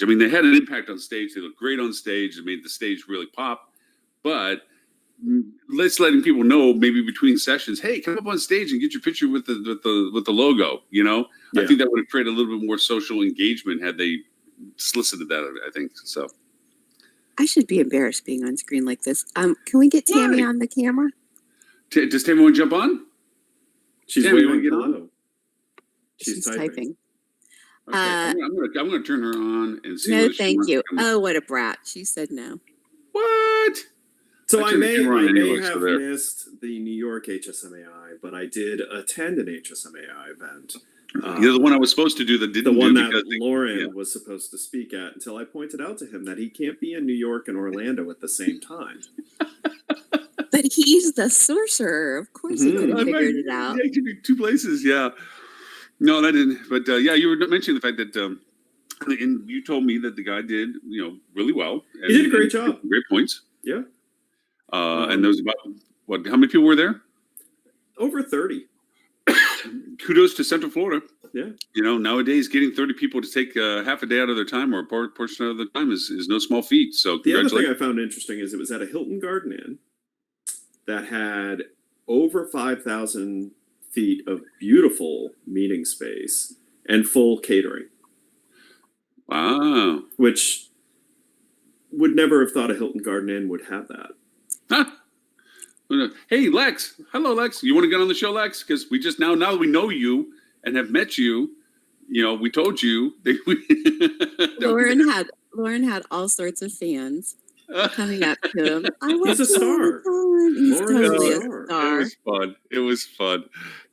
I mean, they had an impact on stage. They looked great on stage. It made the stage really pop. But letting people know maybe between sessions, hey, come up on stage and get your picture with the logo. You know, I think that would have created a little bit more social engagement had they solicited that. I think so. I should be embarrassed being on screen like this. Can we get Tammy on the camera? Does Tammy want to jump on? She's Tammy, waving hello. She's typing. Okay, I'm gonna turn her on and see. No, thank you. Oh, what a brat! She said no. What? So I may have missed the New York HSMAI, but I did attend an HSMAI event. The one I was supposed to do that didn't. The one that Lauren was supposed to speak at, until I pointed out to him that he can't be in New York and Orlando at the same time. But he's the sorcerer. Of course, he could have figured it out. Yeah, he could be two places. Yeah. No, that didn't. But yeah, you were mentioning the fact that, and you told me that the guy did, really well. He did a great job. Great points. Yeah. And there was about how many people were there? Over 30. Kudos to Central Florida. Yeah. Nowadays getting 30 people to take half a day out of their time or a portion of their time is no small feat. So the other thing I found interesting is it was at a Hilton Garden Inn that had over 5,000 feet of beautiful meeting space and full catering. Wow. Which would never have thought a Hilton Garden Inn would have that. Huh. Hey, Lex. Hello, Lex. You want to get on the show, Lex? Because we just now that we know you and have met you, we told you that Lauren had all sorts of fans coming up to him. He's a star. He's totally a star. It was fun.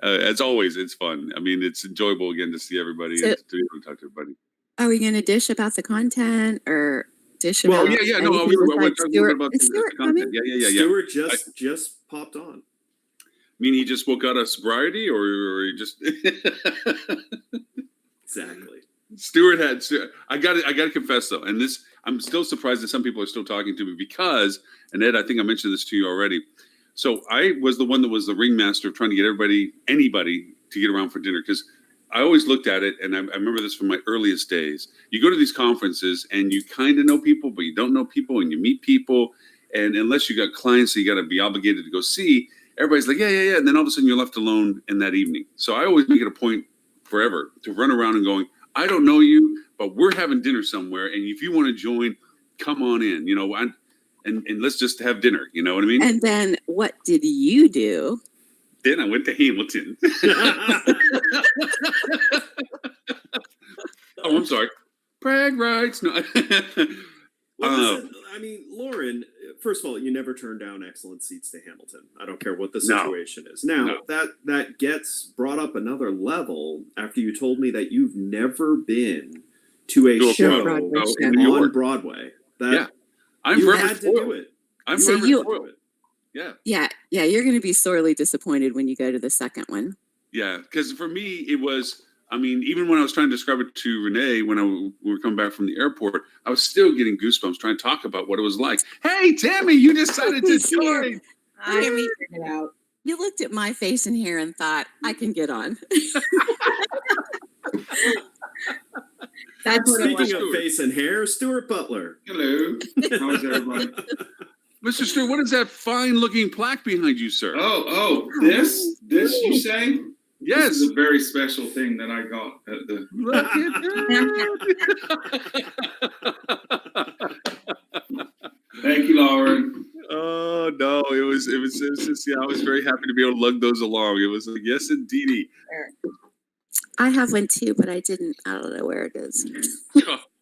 As always, it's fun. I mean, it's enjoyable again to see everybody and to be able to talk to everybody. Are we going to dish about the content or dish about? Well, yeah. No, we're talking about the content. Yeah. Stuart just popped on. I mean, he just woke out of sobriety, or he just exactly. Stuart had. I got to confess though, and this I'm still surprised that some people are still talking to me because, and Ed, I think I mentioned this to you already. So I was the one that was the ringmaster of trying to get anybody to get around for dinner because I always looked at it, and I remember this from my earliest days. You go to these conferences, and you kind of know people, but you don't know people, and you meet people, and unless you got clients that you got to be obligated to go see, everybody's like, yeah, and then all of a sudden you're left alone in that evening. So I always make it a point forever to run around and going, I don't know you, but we're having dinner somewhere, and if you want to join, come on in, and let's just have dinner. You know what I mean? And then what did you do? Then I went to Hamilton. Oh, I'm sorry. Brag rights. No. I mean, Lauren, first of all, you never turn down excellent seats to Hamilton. I don't care what the situation is. Now, that gets brought up another level after you told me that you've never been to a show on Broadway. I'm you forever had to do it. I'm forever spoiled. Yeah. You're going to be sorely disappointed when you go to the second one. Yeah, because for me, it was. I mean, even when I was trying to describe it to Renee when we were coming back from the airport, I was still getting goosebumps trying to talk about what it was like. Hey, Tammy, you decided to join. Tammy figured it out. You looked at my face and hair and thought, I can get on. That's Speaking of face and hair, Stuart Butler. Hello. How's everybody? Mr. Stuart, what is that fine-looking plaque behind you, sir? Oh, this you say? Yes. This is a very special thing that I got at the. Look at that. Thank you, Lauren. Oh no, it was just I was very happy to be able to lug those along. It was like, yes, indeedy. I have one too, but I don't know where it is.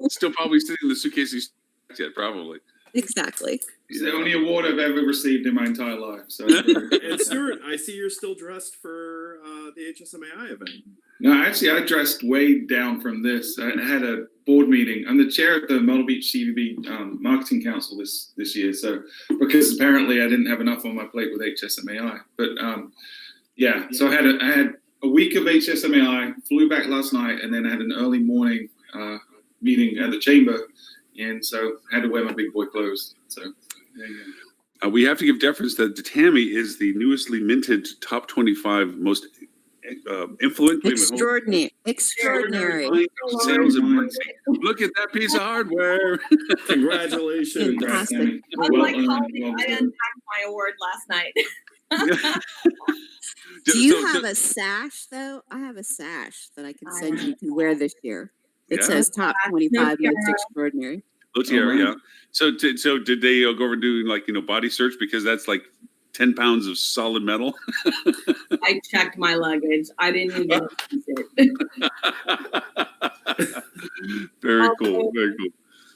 Still probably sitting in the suitcase yet, probably. Exactly. It's the only award I've ever received in my entire life. So. And Stuart, I see you're still dressed for the HSMAI event. No, actually, I dressed way down from this. I had a board meeting. I'm the chair of the Myrtle Beach CVB Marketing Council this year. So, because apparently I didn't have enough on my plate with HSMAI. But so I had a week of HSMAI, flew back last night, and then I had an early morning meeting at the chamber. And so I had to wear my big boy clothes. So there you go. We have to give deference that Tammy is the newestly minted top 25 most influence. Extraordinary. Sales and marketing. Look at that piece of hardware. Congratulations. Congrats, Tammy. Unlike Well Holly, done. I unpacked my award last night. Do you have a sash though? I have a sash that I can send you. You can wear this year. It says top 25 most extraordinary. Lotier, yeah. So did they go over and do like body search because that's like 10 pounds of solid metal? I checked my luggage. I didn't even use it. Very cool. Very cool.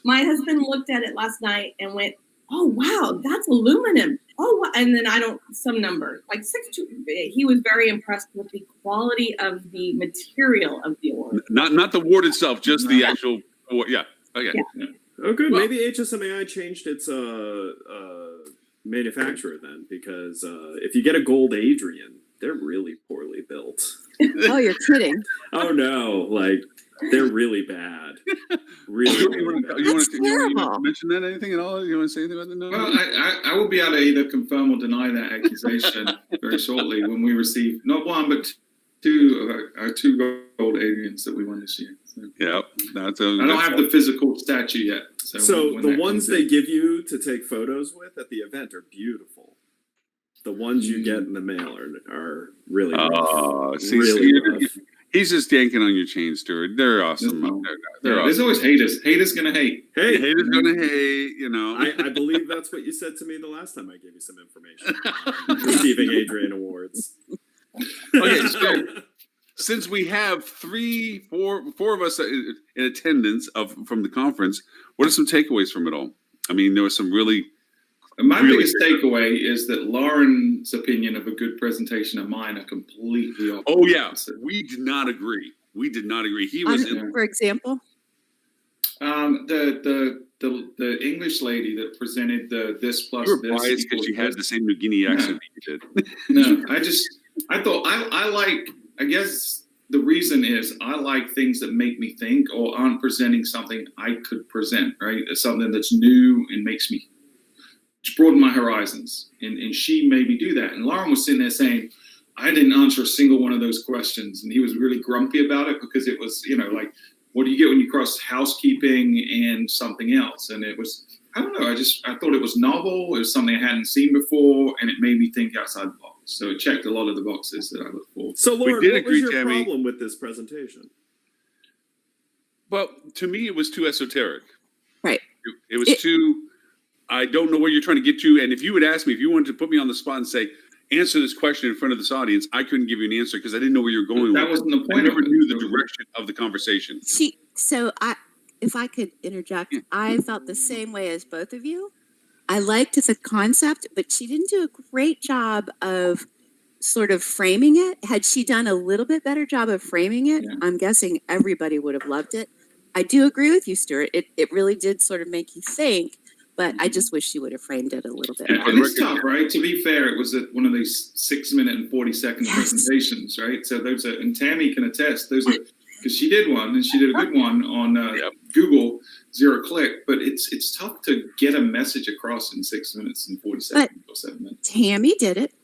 My husband looked at it last night and went, "Oh wow, that's aluminum." Oh, wow. And then some number like 6'2". He was very impressed with the quality of the material of the award. Not the award itself, just the actual award. Yeah. Okay. Yeah. Oh, good. Well, maybe HSMAI changed its manufacturer then, because if you get a gold Adrian, they're really poorly built. Oh, you're kidding. Oh no, like they're really bad. Really, You want to mention that anything at all? You want to say anything about that? No? Well, I will be able to either confirm or deny that accusation very shortly when we receive not one but two of our two gold Adrians that we won this year. So. Yeah, I don't have the physical statue yet. So the ones they give you to take photos with at the event are beautiful. The ones you get in the mail are really rough. He's just yanking on your chain, Stuart. They're awesome. They're awesome. There's always haters. Haters gonna hate. Hey, haters gonna hate. I believe that's what you said to me the last time I gave you some information. Receiving Adrian awards. Okay, so since we have four of us in attendance from the conference, what are some takeaways from it all? I mean, there was some really. My biggest takeaway is that Lauren's opinion of a good presentation of mine are completely opposite. Oh yeah, we did not agree. He was, for example, the English lady that presented the this plus you were this biased because she had the same New Guinea accent that you did. No, I thought I like. I guess the reason is I like things that make me think or aren't presenting something I could present. Right, something that's new and makes me. Broaden my horizons, and she made me do that. And Lauren was sitting there saying, I didn't answer a single one of those questions. And he was really grumpy about it because it was, like, what do you get when you cross housekeeping and something else? And it was, I don't know, I thought it was novel. It was something I hadn't seen before, and it made me think outside the box. So it checked a lot of the boxes that I looked for. So Lauren, what was your problem with this presentation? Well, to me, it was too esoteric. Right. It was too... I don't know where you're trying to get to. And if you would ask me, if you wanted to put me on the spot and say, answer this question in front of this audience, I couldn't give you an answer because I didn't know where you were going. That wasn't the point. I never knew the direction of the conversation. If I could interject, I felt the same way as both of you. I liked the concept, but she didn't do a great job of sort of framing it. Had she done a little bit better job of framing it, I'm guessing everybody would have loved it. I do agree with you, Stuart. It really did sort of make you think. But I just wish she would have framed it a little bit. And it's tough, right? To be fair, it was one of these 6-minute and 40-second presentations, right? So those are, and Tammy can attest, those are, because she did one, and she did a good one on Google, 0 click. But it's tough to get a message across in 6 minutes and 40 seconds or 7 minutes. Tammy did it.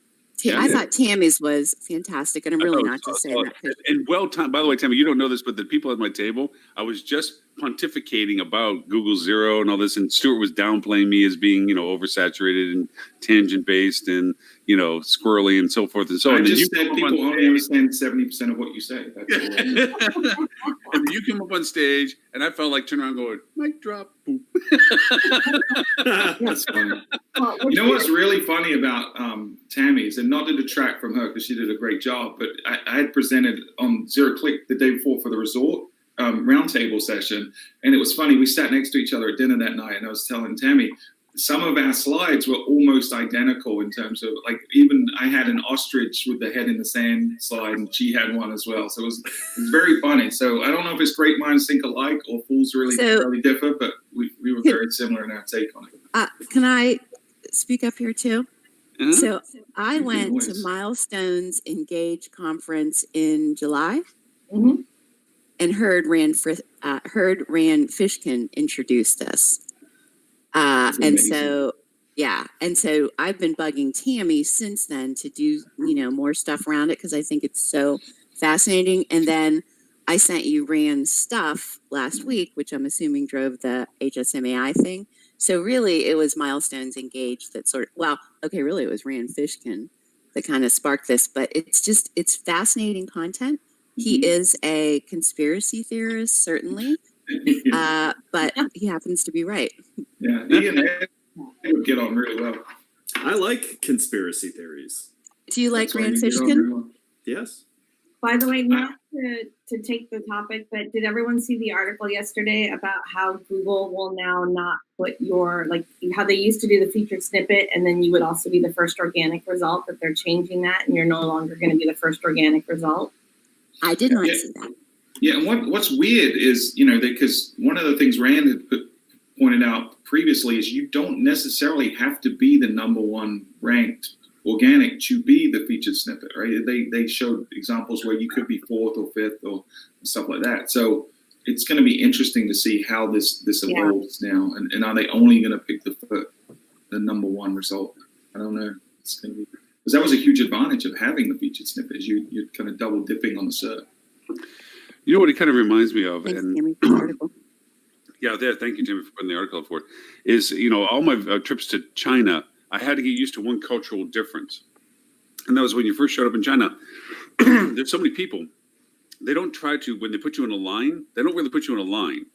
I thought Tammy's was fantastic, and I'm really not just saying that. And by the way, Tammy, you don't know this, but the people at my table, I was just pontificating about Google Zero and all this, and Stuart was downplaying me as being, oversaturated and tangent-based and, squirrely and so forth and so on. I just said people only understand 70% of what you say. That's all. And you came up on stage, and I felt like turning around going, mic drop, boom. That's funny. You know what's really funny about Tammy's, and not to detract from her because she did a great job, but I had presented on 0 click the day before for the resort roundtable session, and it was funny. We sat next to each other at dinner that night, and I was telling Tammy, some of our slides were almost identical in terms of, like, even I had an ostrich with the head in the sand slide, and she had one as well. So it was very funny. So I don't know if it's great minds think alike or fools really differ, but we were very similar in our take on it. Can I speak up here too? Mm-hmm. So I went to Milestone's Engage conference in July, and heard Rand Fishkin introduce this. And so Yeah. And so I've been bugging Tammy since then to do, more stuff around it because I think it's so fascinating. And then I sent you Rand's stuff last week, which I'm assuming drove the HSMAI thing. So really it was Milestones Engaged that really it was Rand Fishkin that kind of sparked this, but it's fascinating content. He is a conspiracy theorist, certainly, but he happens to be right. Yeah, he and Ed would get on really well. I like conspiracy theories. Do you like That's why Rand you get on Fishkin? really well. Yes. By the way, not to take the topic, but did everyone see the article yesterday about how Google will now not put how they used to do the featured snippet and then you would also be the first organic result, that they're changing that and you're no longer going to be the first organic result? I did not see that. Yeah, and what's weird is, because one of the things Rand had pointed out previously is you don't necessarily have to be the number one ranked organic to be the featured snippet, right? They showed examples where you could be fourth or fifth or stuff like that. So it's going to be interesting to see how this evolves now, and are they only going to pick the number one result? I don't know. It's going to be, because that was a huge advantage of having the featured snippet. You're kind of double dipping on the SERP. You know what it kind of reminds me of, Thanks, and Tammy, for the article. yeah, thank you, Jimmy, for putting the article forward. Is all my trips to China, I had to get used to one cultural difference, and that was when you first showed up in China. There's so many people. They don't try to, when they put you in a line, they don't really put you in a line.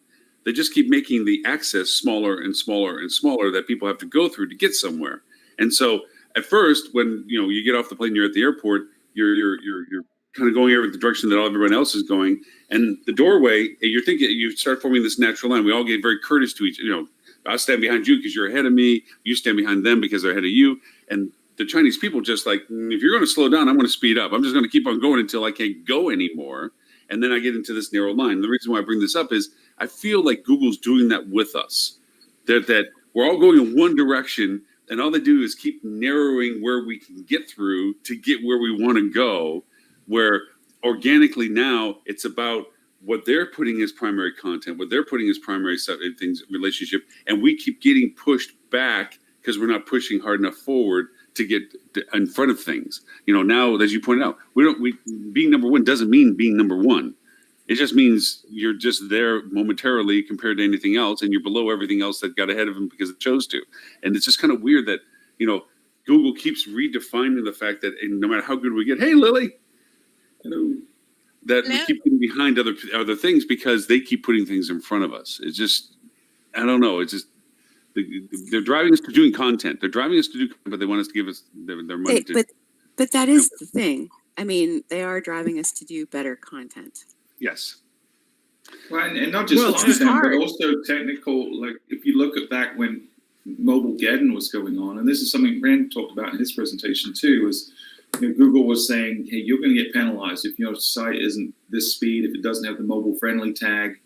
They just keep making the access smaller and smaller and smaller that people have to go through to get somewhere. And so at first, when you get off the plane, you're at the airport, you're kind of going every the direction that everyone else is going, and the doorway, you're thinking, you start forming this natural line. We all get very courteous to each. I'll stand behind you because you're ahead of me. You stand behind them because they're ahead of you. And the Chinese people just like, if you're going to slow down, I'm going to speed up. I'm just going to keep on going until I can't go anymore. And then I get into this narrow line. And the reason why I bring this up is I feel like Google's doing that with us. That we're all going in one direction, and all they do is keep narrowing where we can get through to get where we want to go, where organically now it's about what they're putting as primary content, what they're putting as primary things, relationship, and we keep getting pushed back because we're not pushing hard enough forward to get in front of things. Now, as you pointed out, being number one doesn't mean being number one. It just means you're just there momentarily compared to anything else, and you're below everything else that got ahead of them because it chose to. And it's just kind of weird that, Google keeps redefining the fact that no matter how good we get, hey, Lily, that we keep getting behind other things because they keep putting things in front of us. It's just, I don't know. It's just, they're driving us to doing content. They're driving us to do content, but they want us to give us their money. But that is the thing. I mean, they are driving us to do better content. Yes. Well, and not just content, but also technical. Like if you look at back when Mobile-geddon was going on, and this is something Rand talked about in his presentation too, is Google was saying, hey, you're going to get penalized if your site isn't this speed, if it doesn't have the mobile-friendly tag,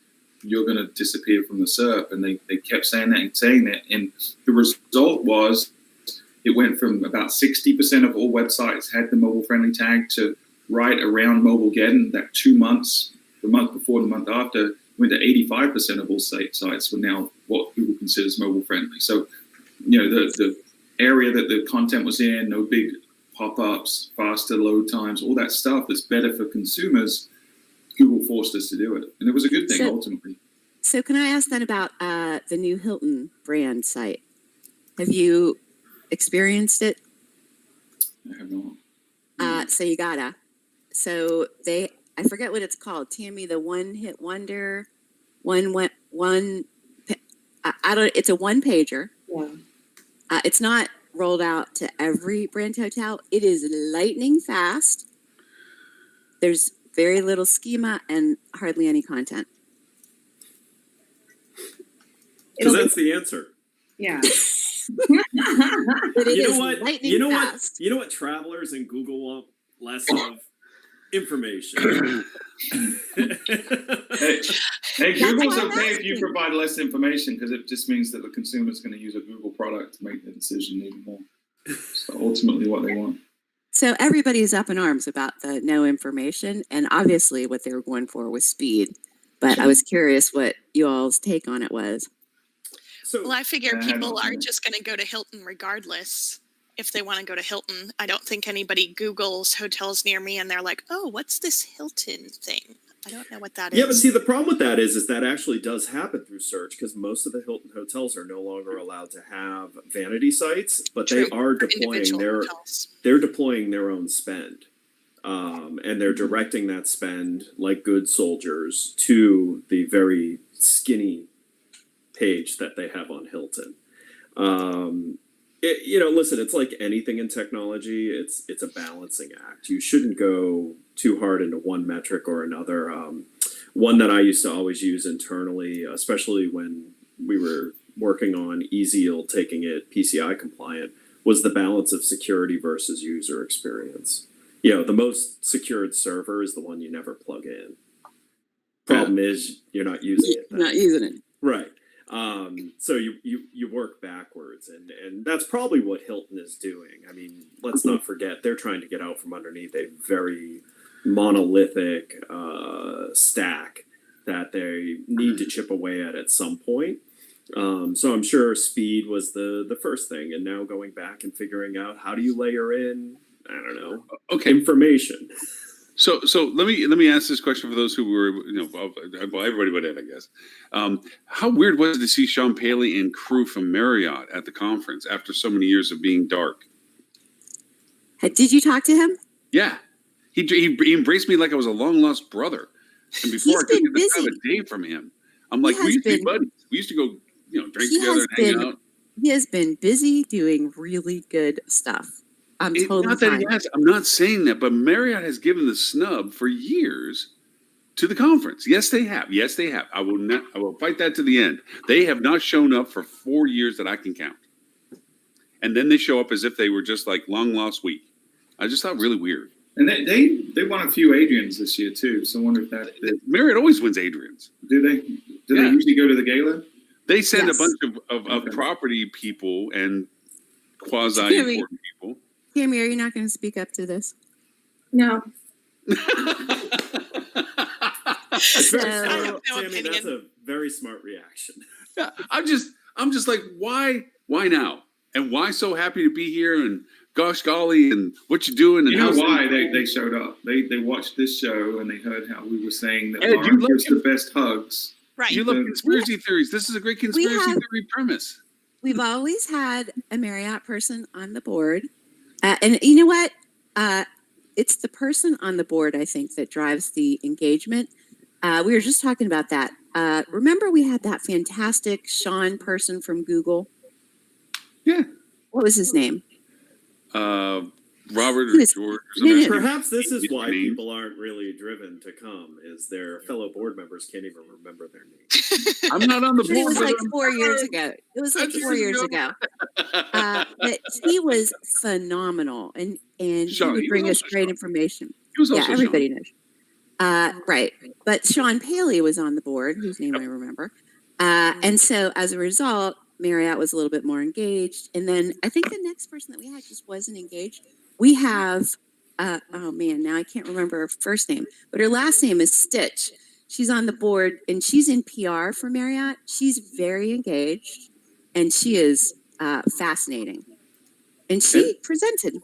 you're going to disappear from the SERP. And they kept saying that and saying that. And the result was it went from about 60% of all websites had the mobile-friendly tag to right around Mobile-geddon, that 2 months, the month before, the month after, went to 85% of all sites were now what Google considers mobile-friendly. So, the area that the content was in, no big pop-ups, faster load times, all that stuff that's better for consumers, Google forced us to do it. And it was a good thing, ultimately. So can I ask then about the new Hilton brand site? Have you experienced it? I have not. So you gotta. So I forget what it's called. Tammy, the one-hit wonder, it's a one-pager. Yeah. It's not rolled out to every brand hotel. It is lightning fast. There's very little schema and hardly any content. Because that's the answer. Yeah. But it is lightning fast. You know what travelers in Google want less of? Information. Hey, Google's okay if you provide less information because it just means that the consumer is going to use a Google product to make the decision even more. So ultimately what they want. So everybody's up in arms about the no information, and obviously what they were going for was speed. But I was curious what you all's take on it was. So Well, I figure I had people one. are just going to go to Hilton regardless if they want to go to Hilton. I don't think anybody Googles hotels near me and they're like, oh, what's this Hilton thing? I don't know what that is. yeah, but see, the problem with that is that actually does happen through search because most of the Hilton hotels are no longer allowed to have vanity sites, but True. they are For deploying individual hotels. they're deploying their own spend. And they're directing that spend like good soldiers to the very skinny page that they have on Hilton. Listen, it's like anything in technology. It's a balancing act. You shouldn't go too hard into one metric or another. One that I used to always use internally, especially when we were working on Easyl taking it PCI compliant, was the balance of security versus user experience. The most secured server is the one you never plug in. Problem is you're not using it. Not using it. Right. So you work backwards, and that's probably what Hilton is doing. I mean, let's not forget they're trying to get out from underneath a very monolithic stack that they need to chip away at some point. So I'm sure speed was the first thing, and now going back and figuring out how do you layer in, I don't know, information. So let me ask this question for those who were, well, everybody but Ed, I guess. How weird was it to see Sean Paley and crew from Marriott at the conference after so many years of being dark? Did you talk to him? Yeah, he embraced me like I was a long lost brother. And before I couldn't get time of day from him, I'm like, we used to be buddies. We used to go, drink together and hang out. He has been busy doing really good stuff. I'm totally fine. I'm not saying that, but Marriott has given the snub for years to the conference. Yes, they have. I will fight that to the end. They have not shown up for 4 years that I can count. And then they show up as if they were just like long lost week. I just thought really weird. And they won a few Adrians this year too. So I wonder if that Marriott always wins Adrians. Do they? Do they usually go to the gala? They send a bunch of property people and quasi important people. Tammy, are you not going to speak up to this? No. Sammy, that's a very smart reaction. Yeah, I'm just like, why now? And why so happy to be here? And gosh golly, and what you doing? And you know why they showed up? They watched this show and they heard how we were saying that Mark gives the best hugs. Right. You love conspiracy theories. This is a great conspiracy theory premise. We've always had a Marriott person on the board. And you know what? It's the person on the board, I think, that drives the engagement. We were just talking about that. Remember we had that fantastic Sean person from Google? Yeah. What was his name? Robert or George or something. Perhaps this is why people aren't really driven to come, is their fellow board members can't even remember their names. I'm not on the board. It was like 4 years ago. It was like 4 years ago. But he was phenomenal, and Sean, he would bring us great information. He was also everybody Sean. knows. Right. But Sean Paley was on the board, whose name I remember. And so as a result, Marriott was a little bit more engaged. And then I think the next person that we had just wasn't engaged. We have, oh man, now I can't remember her first name, but her last name is Stitch. She's on the board and she's in PR for Marriott. She's very engaged and she is fascinating. And she presented.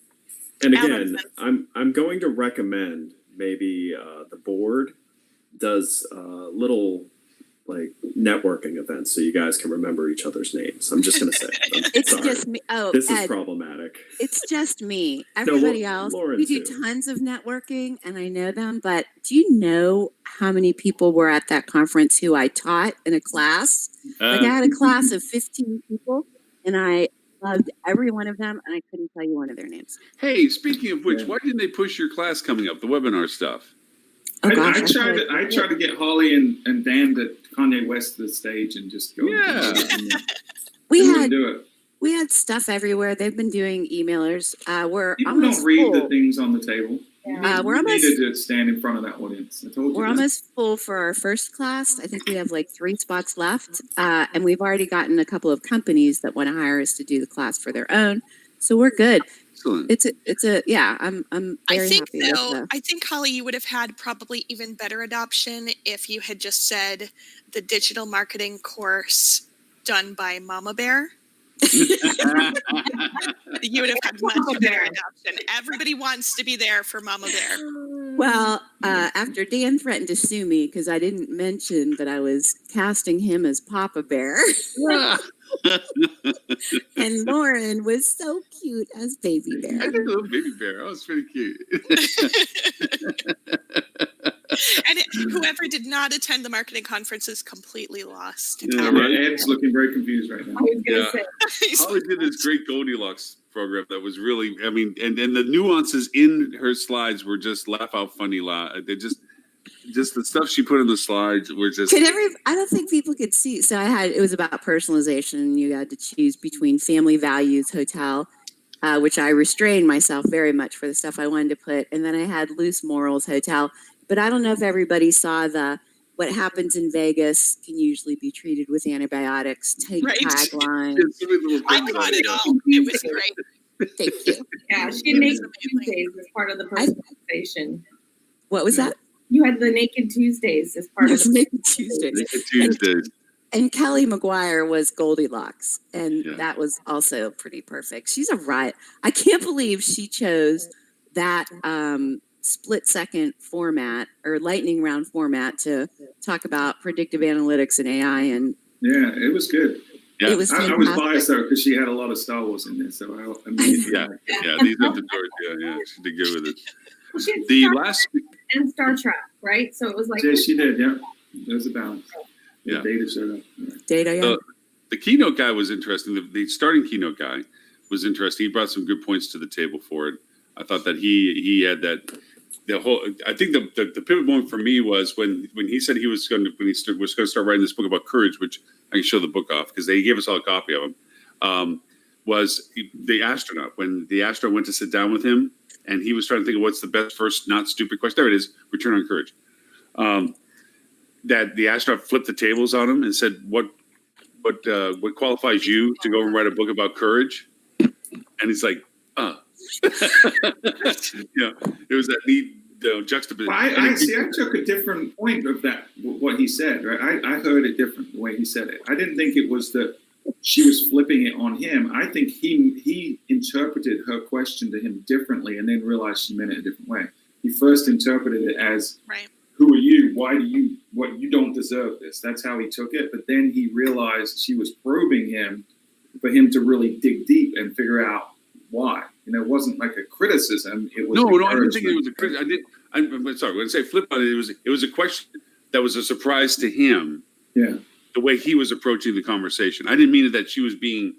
And again, I'm going to recommend maybe the board does little like networking events so you guys can remember each other's names. I'm just going to say. It's just me. Oh, this Ed, is problematic. It's just me. Everybody else, we do tons of networking and I know them, but do you know how many people were at that conference who I taught in a class? Like I had a class of 15 people and I loved every one of them and I couldn't tell you one of their names. Hey, speaking of which, why didn't they push your class coming up, the webinar stuff? Oh, gosh, I tried to get Holly and Dan to Kanye West to the stage and just go. Yeah. We had stuff everywhere. They've been doing emailers. We're People almost don't read full. the things on the table. We're needed to stand in front of that audience. I told you. We're almost full for our first class. I think we have like 3 spots left, and we've already gotten a couple of companies that want to hire us to do the class for their own. So we're good. Excellent. I'm very happy with that. I think, Holly, you would have had probably even better adoption if you had just said the digital marketing course done by Mama Bear, you would have had much better adoption. Everybody wants to be there for Mama Bear. Well, after Dan threatened to sue me because I didn't mention that I was casting him as Papa Bear, and Lauren was so cute as Baby I Bear. did a little baby bear. That was pretty cute. And whoever did not attend the marketing conference is completely lost. Yeah, right. Ed's looking very confused right now. I was gonna Yeah. say, Holly did this great Goldilocks program that was really, I mean, and the nuances in her slides were just laugh out funny. They just the stuff she put in the slides were just. I don't think people could see. So it was about personalization. You had to choose between Family Values Hotel, which I restrained myself very much for the stuff I wanted to put. And then I had Loose Morals Hotel. But I don't know if everybody saw what happens in Vegas can usually be treated with antibiotics tagline. I got it all. It was great. Thank you. yeah, she had Naked Tuesdays as part of the personalization. What was that? You had the Naked Tuesdays as part of the Naked Tuesdays. Naked Tuesdays. And Kelly McGuire was Goldilocks, and Yeah. that was also pretty perfect. She's a riot. I can't believe she chose that split-second format or lightning round format to talk about predictive analytics and AI. And Yeah, it was good. Yeah. it was I was fantastic. biased though because she had a lot of Star Wars in there, so I mean, Yeah, these are the doors. Yeah, she did good with it. Well, she had The Star last, and Star Trek, right? So it was like yeah, she did. Yeah, there was a balance. Yeah. Data showed up. Yeah. Data, yeah. the keynote guy was interesting. The starting keynote guy was interesting. He brought some good points to the table for it. I thought that he had that. The whole. I think the pivot moment for me was when he said he was going to start writing this book about courage, which I can show the book off because they gave us all a copy of him. Was the astronaut when the astronaut went to sit down with him and he was trying to think of what's the best first not stupid question. There it is. Return on courage. That the astronaut flipped the tables on him and said, "What qualifies you to go and write a book about courage?" And he's like, it was that neat juxtaposition. I took a different point of that, what he said, right? I heard it different the way he said it. I didn't think it was that she was flipping it on him. I think he interpreted her question to him differently and then realized she meant it a different way. He first interpreted it as, Right. who are you? Why do you, what, you don't deserve this. That's how he took it. But then he realized she was probing him for him to really dig deep and figure out why. You know, it wasn't like a criticism. It was No, I didn't think it was a encouragement. criticism. I'm sorry. When I say flip on it, it was a question that was a surprise to him. Yeah. The way he was approaching the conversation. I didn't mean that she was being,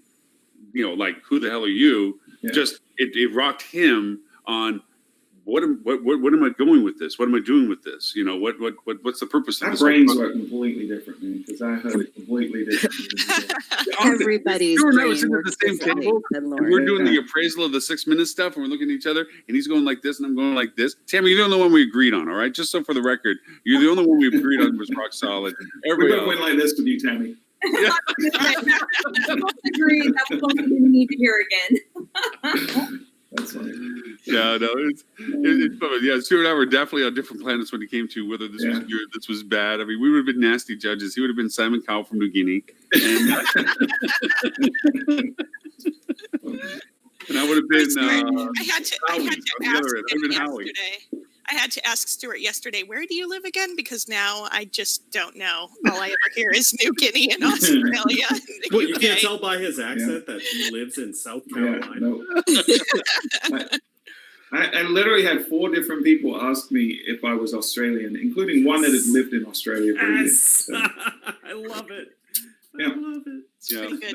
like, who the hell are you? Yeah. Just it rocked him on what am I going with this? What am I doing with this? What's the purpose of Our this? brains were completely different, man, because I heard it completely different. Everybody's You and I were brain sitting at works the same differently table, than and we're Lauren. doing the appraisal of the 6-minute stuff, and we're looking at each other, and he's going like this, and I'm going like this. Tammy, you're the only one we agreed on, all right? Just so for the record, you're the only one we agreed on was rock solid. We're Everybody going to else, win like this with you, Tammy. I agree. That's what we need to hear again. That's funny. yeah, no, it's fun. Yeah, Stuart and I were definitely on different planets when it came to whether this was good, this was bad. I mean, we would have been nasty judges. He would have been Simon Cowell from New Guinea, and I would have been. I had to Howie ask on the other end. I'd him been Howie. yesterday. I had to ask Stuart yesterday, where do you live again? Because now I just don't know. All I ever hear is New Guinea and Australia. And the Well, you UK. can't tell by his accent that he lives in South Carolina. No. I literally had 4 different people ask me if I was Australian, including one that had lived in Australia for years. Yes. So, I love it. I Yeah. love it. Yeah, pretty good.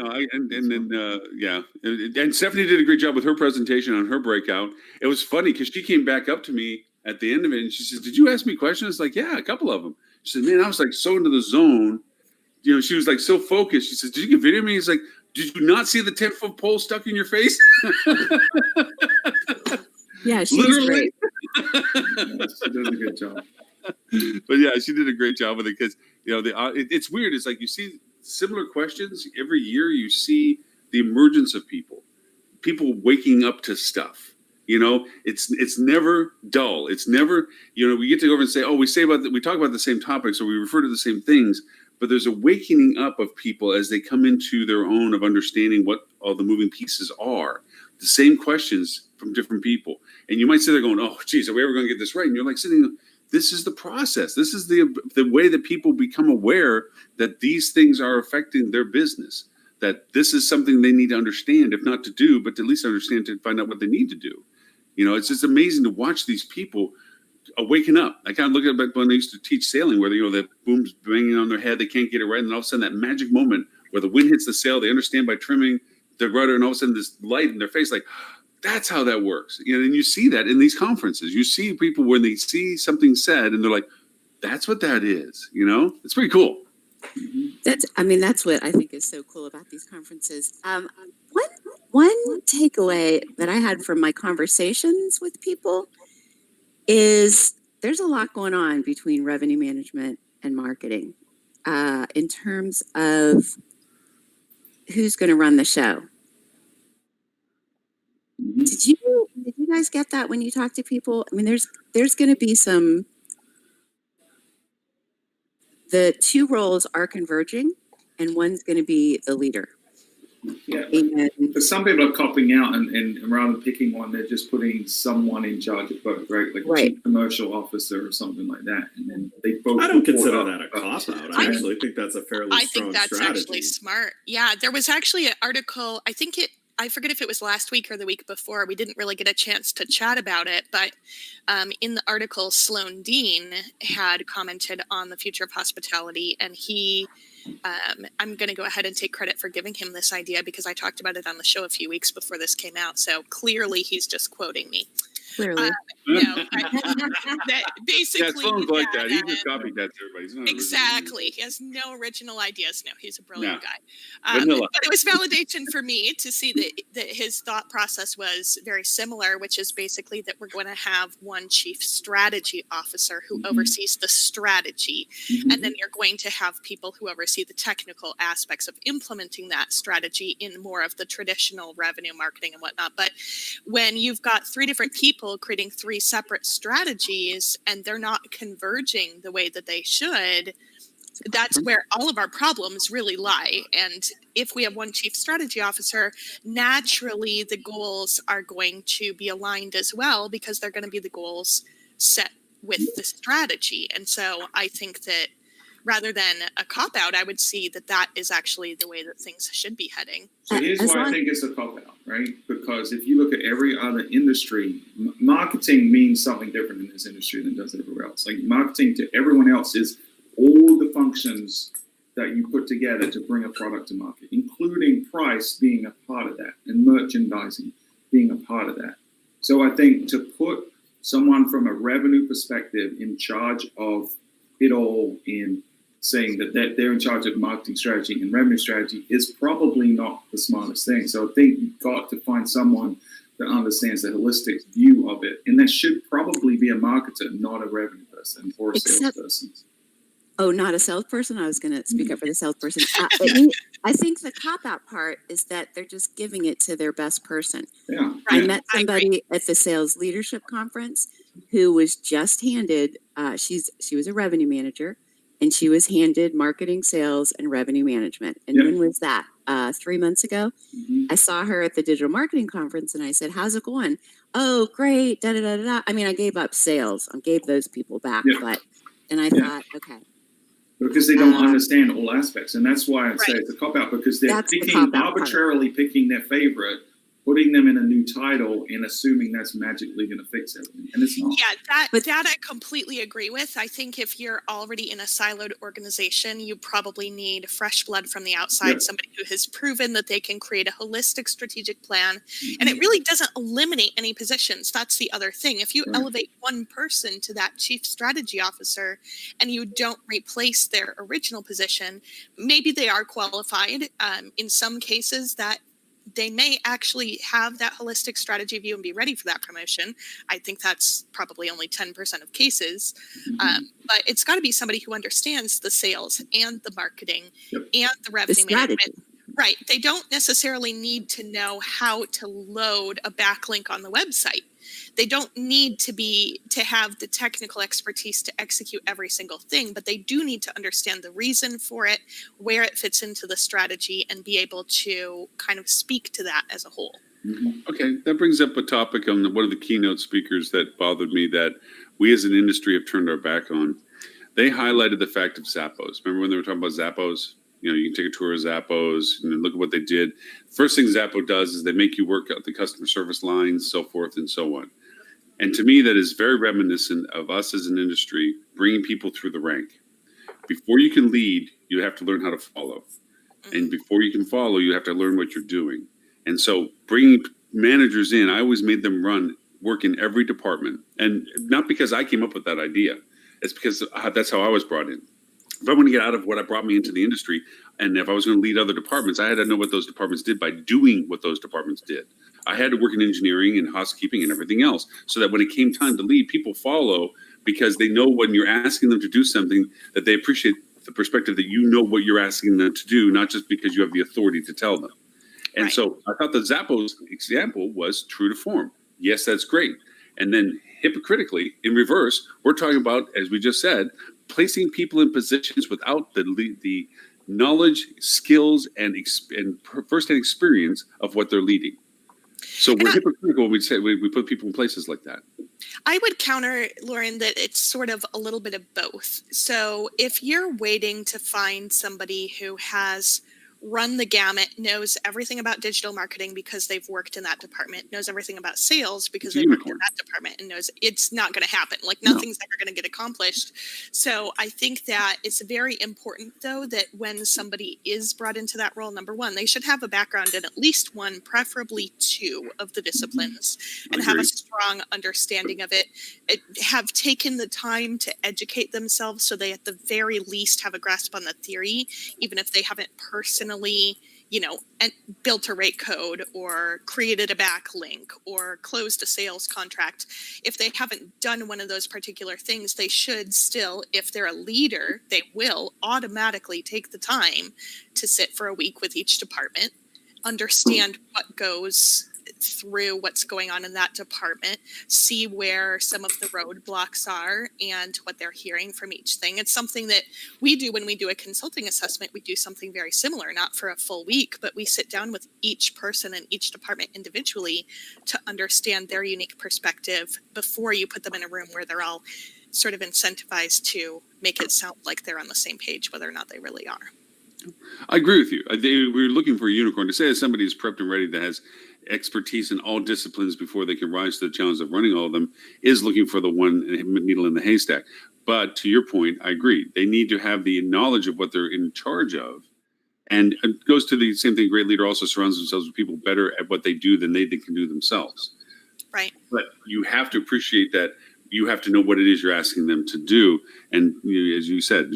no, and Stephanie did a great job with her presentation on her breakout. It was funny because she came back up to me at the end of it and she says, "Did you ask me questions?" Like, yeah, a couple of them. She said, "Man, I was like so into the zone." She was like so focused. She says, "Did you get video of me?" He's like, "Did you not see the 10-foot pole stuck in your face?" Yeah, she's Literally. great. yeah, she does a good job. But yeah, she did a great job with it because it's weird. It's like you see similar questions every year. You see the emergence of people waking up to stuff. It's never dull. It's never we get to go over and say, oh, we talk about the same topics or we refer to the same things, but there's a waking up of people as they come into their own of understanding what all the moving pieces are. The same questions from different people. And you might sit there going, oh, geez, are we ever going to get this right? And you're like sitting, this is the process. This is the way that people become aware that these things are affecting their business, that this is something they need to understand, if not to do, but to at least understand to find out what they need to do. You know, it's just amazing to watch these people waking up. I kind of look at it when I used to teach sailing, where, you know, the boom's banging on their head, they can't get it right. And all of a sudden that magic moment where the wind hits the sail, they understand by trimming the rudder, and all of a sudden this light in their face, like, that's how that works. You know, and you see that in these conferences. You see people when they see something said and they're like, that's what that is. You know, it's pretty cool. That's what I think is so cool about these conferences. One takeaway that I had from my conversations with people is there's a lot going on between revenue management and marketing in terms of who's going to run the show. Did you guys get that when you talk to people? I mean, there's going to be the two roles are converging, and one's going to be the leader. Yeah, And but some people are copying out, and rather than picking one, they're just putting someone in charge of both, right? Like a chief commercial officer or something like that, and then they both. I don't consider that a cop out. I actually think that's a fairly strong strategy. I think that's strategy. actually smart. Yeah, there was actually an article. I forget if it was last week or the week before. We didn't really get a chance to chat about it, but in the article, Sloan Dean had commented on the future of hospitality, and he. I'm going to go ahead and take credit for giving him this idea because I talked about it on the show a few weeks before this came out. So clearly he's just quoting me. Clearly. That basically. Yeah, Sloan's like that. He just copied that to everybody. He's not exactly. He has no original ideas. No, he's a brilliant guy. Vanilla. But it was validation for me to see that his thought process was very similar, which is basically that we're going to have one chief strategy officer who oversees the strategy. And then you're going to have people who oversee the technical aspects of implementing that strategy in more of the traditional revenue marketing and whatnot. But when you've got three different people creating three separate strategies and they're not converging the way that they should, that's where all of our problems really lie. And if we have one chief strategy officer, naturally the goals are going to be aligned as well because they're going to be the goals set with the strategy. And so I think that rather than a cop-out, I would see that is actually the way that things should be heading. So here's why I think it's a cop-out, right? Because if you look at every other industry, marketing means something different in this industry than it does everywhere else. Like marketing to everyone else is all the functions that you put together to bring a product to market, including price being a part of that and merchandising being a part of that. So I think to put someone from a revenue perspective in charge of it all in saying that they're in charge of marketing strategy and revenue strategy is probably not the smartest thing. So I think you've got to find someone that understands the holistic view of it. And that should probably be a marketer, not a revenue person or a salesperson. Oh, not a salesperson? I was going to speak up for the salesperson. I think the cop-out part is that they're just giving it to their best person. Yeah. I met somebody at the sales leadership conference who was just handed, she was a revenue manager, and she was handed marketing, sales, and revenue management. And when was that? 3 months ago? I saw her at the digital marketing conference, and I said, how's it going? Oh, great, da-da-da-da-da. I mean, I gave up sales. I gave those people back, and I thought, okay. Because they don't understand all aspects. And that's why I say it's a cop-out, because they're arbitrarily picking their favorite, putting them in a new title and assuming that's magically going to fix everything. And it's not. Yeah, that I completely agree with. I think if you're already in a siloed organization, you probably need fresh blood from the outside, somebody who has proven that they can create a holistic strategic plan. And it really doesn't eliminate any positions. That's the other thing. If you elevate one person to that chief strategy officer and you don't replace their original position, maybe they are qualified. In some cases, that they may actually have that holistic strategy view and be ready for that promotion. I think that's probably only 10% of cases. But it's got to be somebody who understands the sales and the marketing and the revenue management Right. They don't necessarily need to know how to load a backlink on the website. They don't need to have the technical expertise to execute every single thing, but they do need to understand the reason for it, where it fits into the strategy, and be able to kind of speak to that as a whole. Okay, that brings up a topic on one of the keynote speakers that bothered me that we as an industry have turned our back on. They highlighted the fact of Zappos. Remember when they were talking about Zappos? You know, you can take a tour of Zappos and look at what they did. First thing Zappo does is they make you work out the customer service lines, so forth and so on. And to me, that is very reminiscent of us as an industry bringing people through the rank. Before you can lead, you have to learn how to follow. And before you can follow, you have to learn what you're doing. And so bringing managers in, I always made them work in every department. And not because I came up with that idea. It's because that's how I was brought in. If I want to get out of what brought me into the industry, and if I was going to lead other departments, I had to know what those departments did by doing what those departments did. I had to work in engineering and housekeeping and everything else, so that when it came time to lead, people follow because they know when you're asking them to do something that they appreciate the perspective that you know what you're asking them to do, not just because you have the authority to tell them. And Right. so I thought the Zappos example was true to form. Yes, that's great. And then hypocritically, in reverse, we're talking about, as we just said, placing people in positions without the knowledge, skills, and first-hand experience of what they're leading. So we're hypocritical when we say we put people in places like that. I would counter, Lauren, that it's sort of a little bit of both. So if you're waiting to find somebody who has run the gamut, knows everything about digital marketing because they've worked in that department, knows everything about sales because they've worked in that department, and knows it's not going to happen. Like nothing's ever going to get accomplished. So I think that it's very important, though, that when somebody is brought into that role, number one, they should have a background in at least one, preferably two of the disciplines, and have a strong understanding of it, have taken the time to educate themselves so they at the very least have a grasp on the theory, even if they haven't personally, and built a rate code or created a backlink or closed a sales contract. If they haven't done one of those particular things, they should still, if they're a leader, they will automatically take the time to sit for a week with each department, understand what goes through what's going on in that department, see where some of the roadblocks are and what they're hearing from each thing. It's something that we do when we do a consulting assessment. We do something very similar, not for a full week, but we sit down with each person in each department individually to understand their unique perspective before you put them in a room where they're all sort of incentivized to make it sound like they're on the same page, whether or not they really are. I agree with you. We're looking for a unicorn. To say that somebody is prepped and ready that has expertise in all disciplines before they can rise to the challenge of running all of them is looking for the one needle in the haystack. But to your point, I agree. They need to have the knowledge of what they're in charge of. And it goes to the same thing. Great leader also surrounds themselves with people better at what they do than they can do themselves. Right. But you have to appreciate that. You have to know what it is you're asking them to do. And as you said,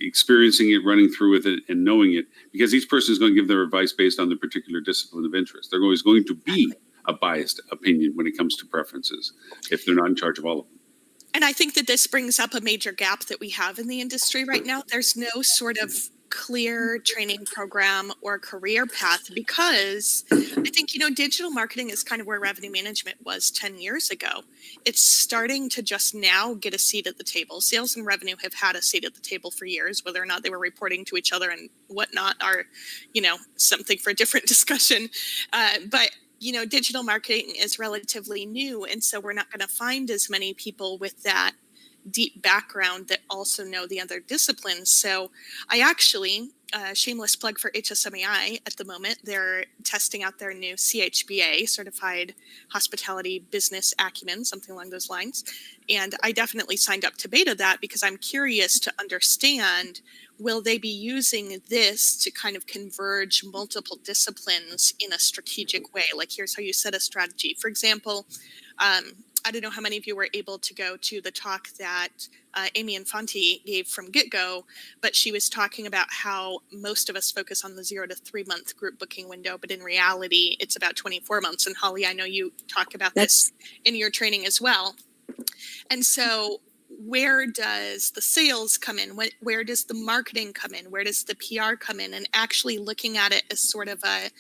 experiencing it, running through with it, and knowing it, because each person is going to give their advice based on their particular discipline of interest. They're always going to be a biased opinion when it comes to preferences if they're not in charge of all of them. And I think that this brings up a major gap that we have in the industry right now. There's no sort of clear training program or career path because I think, digital marketing is kind of where revenue management was 10 years ago. It's starting to just now get a seat at the table. Sales and revenue have had a seat at the table for years. Whether or not they were reporting to each other and whatnot are, something for a different discussion. But digital marketing is relatively new. And so we're not going to find as many people with that deep background that also know the other disciplines. So I actually, shameless plug for HSMAI at the moment, they're testing out their new CHBA, Certified Hospitality Business Acumen, something along those lines. And I definitely signed up to beta that because I'm curious to understand, will they be using this to kind of converge multiple disciplines in a strategic way? Like, here's how you set a strategy. For example, I don't know how many of you were able to go to the talk that Amy Infante gave from GetGo, but she was talking about how most of us focus on the 0 to 3 month group booking window, but in reality, it's about 24 months. And Holly, I know you talk about this in your training as well. And so where does the sales come in? Where does the marketing come in? Where does the PR come in? And actually looking at it as sort of a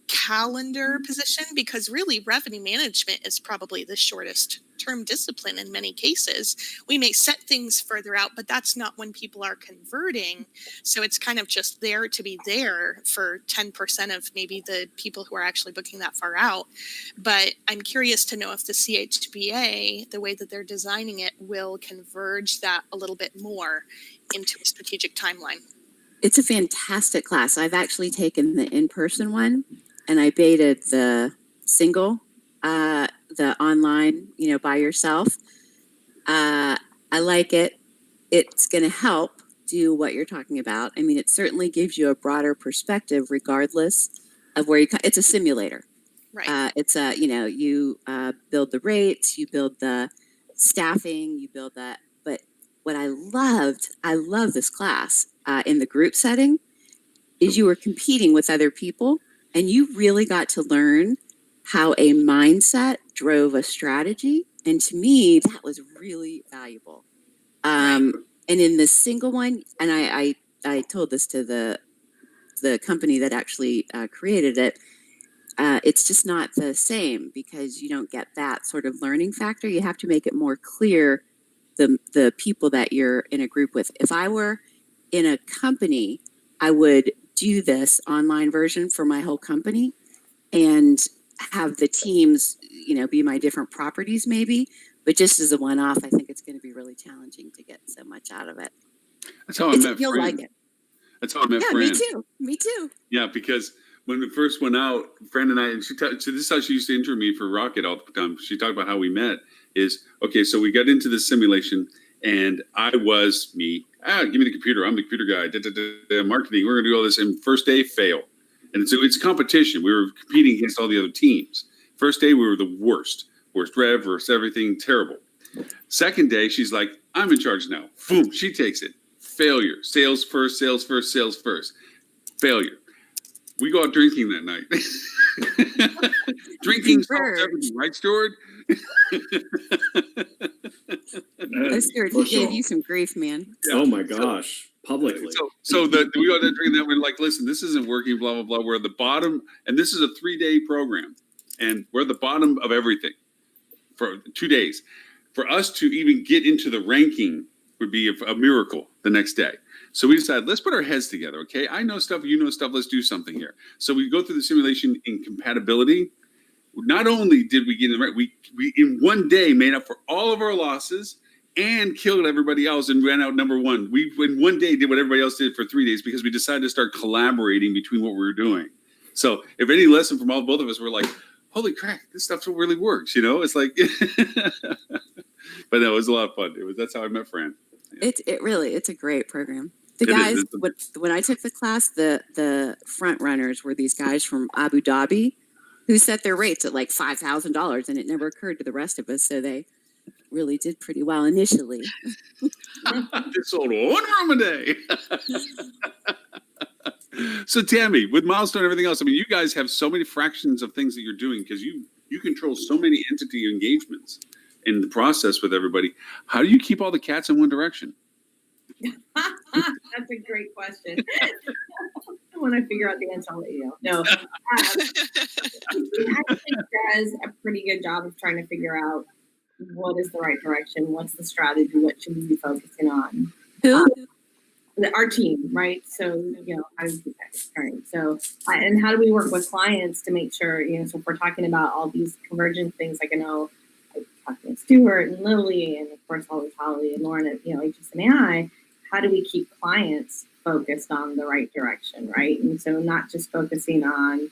calendar position, because really revenue management is probably the shortest term discipline in many cases. We may set things further out, but that's not when people are converting. So it's kind of just there to be there for 10% of maybe the people who are actually booking that far out. But I'm curious to know if the CHBA, the way that they're designing it, will converge that a little bit more into a strategic timeline. It's a fantastic class. I've actually taken the in-person one, and I baited the single, the online, by yourself. I like it. It's going to help do what you're talking about. I mean, it certainly gives you a broader perspective, regardless of where it's a simulator. Right. It's a, you build the rates, you build the staffing, you build that. But what I love this class in the group setting is you were competing with other people, and you really got to learn how a mindset drove a strategy. And to me, that was really valuable. And in the single one, and I told this to the company that actually created it, it's just not the same, because you don't get that sort of learning factor. You have to make it more clear the people that you're in a group with. If I were in a company, I would do this online version for my whole company and have the teams, be my different properties maybe. But just as a one-off, I think it's going to be really challenging to get so much out of it. That's how I met You'll Fran. like it. That's how I met Yeah, Fran. me too. Yeah, because when it first went out, Fran and I, and so this is how she used to intro me for Rocket all the time. She talked about how we met is, okay, so we got into the simulation, and I was me. Give me the computer. I'm the computer guy. Marketing. We're going to do all this. And first day, fail. And so it's competition. We were competing against all the other teams. First day, we were the worst. Worst rev, worst everything, terrible. Second day, she's like, I'm in charge now. Boom, she takes it. Failure. Sales first, sales first, sales first. Failure. We go out drinking that night. Drinking solves everything, right, Stuart? Stuart, he gave you some grief, man. Yeah. Oh my gosh, publicly. So we go out there drinking that. We're like, listen, this isn't working, blah, blah, blah. We're at the bottom, and this is a 3-day program, and we're at the bottom of everything for 2 days. For us to even get into the ranking would be a miracle the next day. So we decided, let's put our heads together, okay? I know stuff, you know stuff, let's do something here. So we go through the simulation in compatibility. Not only did we get in the right, we in one day made up for all of our losses and killed everybody else and ran out number one. We in one day did what everybody else did for 3 days because we decided to start collaborating between what we were doing. So if any lesson from both of us, we're like, holy crap, this stuff really works, It's like, but no, it was a lot of fun. That's how I met Fran. Yeah. It's a great program. The guys, when I took the class, the front runners were these guys from Abu Dhabi who set their rates at like $5,000, and it never occurred to the rest of us. So they really did pretty well initially. They sold one room a day. So Tammy, with Milestone and everything else, I mean, you guys have so many fractions of things that you're doing because you control so many entity engagements in the process with everybody. How do you keep all the cats in one direction? That's a great question. When I figure out the answer, I'll let you know. No, I think does a pretty good job of trying to figure out what is the right direction, what's the strategy, what should we be focusing on. Our team, right? So, how do we do that? Right. So, and how do we work with clients to make sure, so if we're talking about all these convergent things, like I know, like talking to Stuart and Lily, and of course, always Holly and Lauren at, HSMAI, how do we keep clients focused on the right direction, right? And so not just focusing on,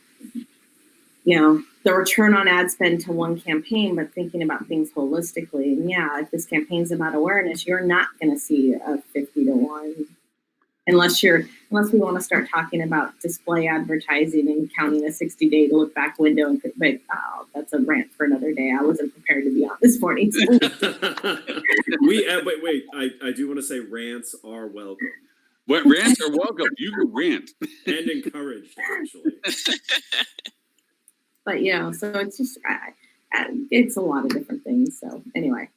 the return on ad spend to one campaign, but thinking about things holistically. And yeah, if this campaign's about awareness, you're not going to see a 50-to-1 unless we want to start talking about display advertising and counting a 60-day look back window. But that's a rant for another day. I wasn't prepared to be on this morning. Wait. I do want to say rants are welcome. What rants are welcome? You can rant and encouraged, actually. But so it's just it's a lot of different things. So anyway.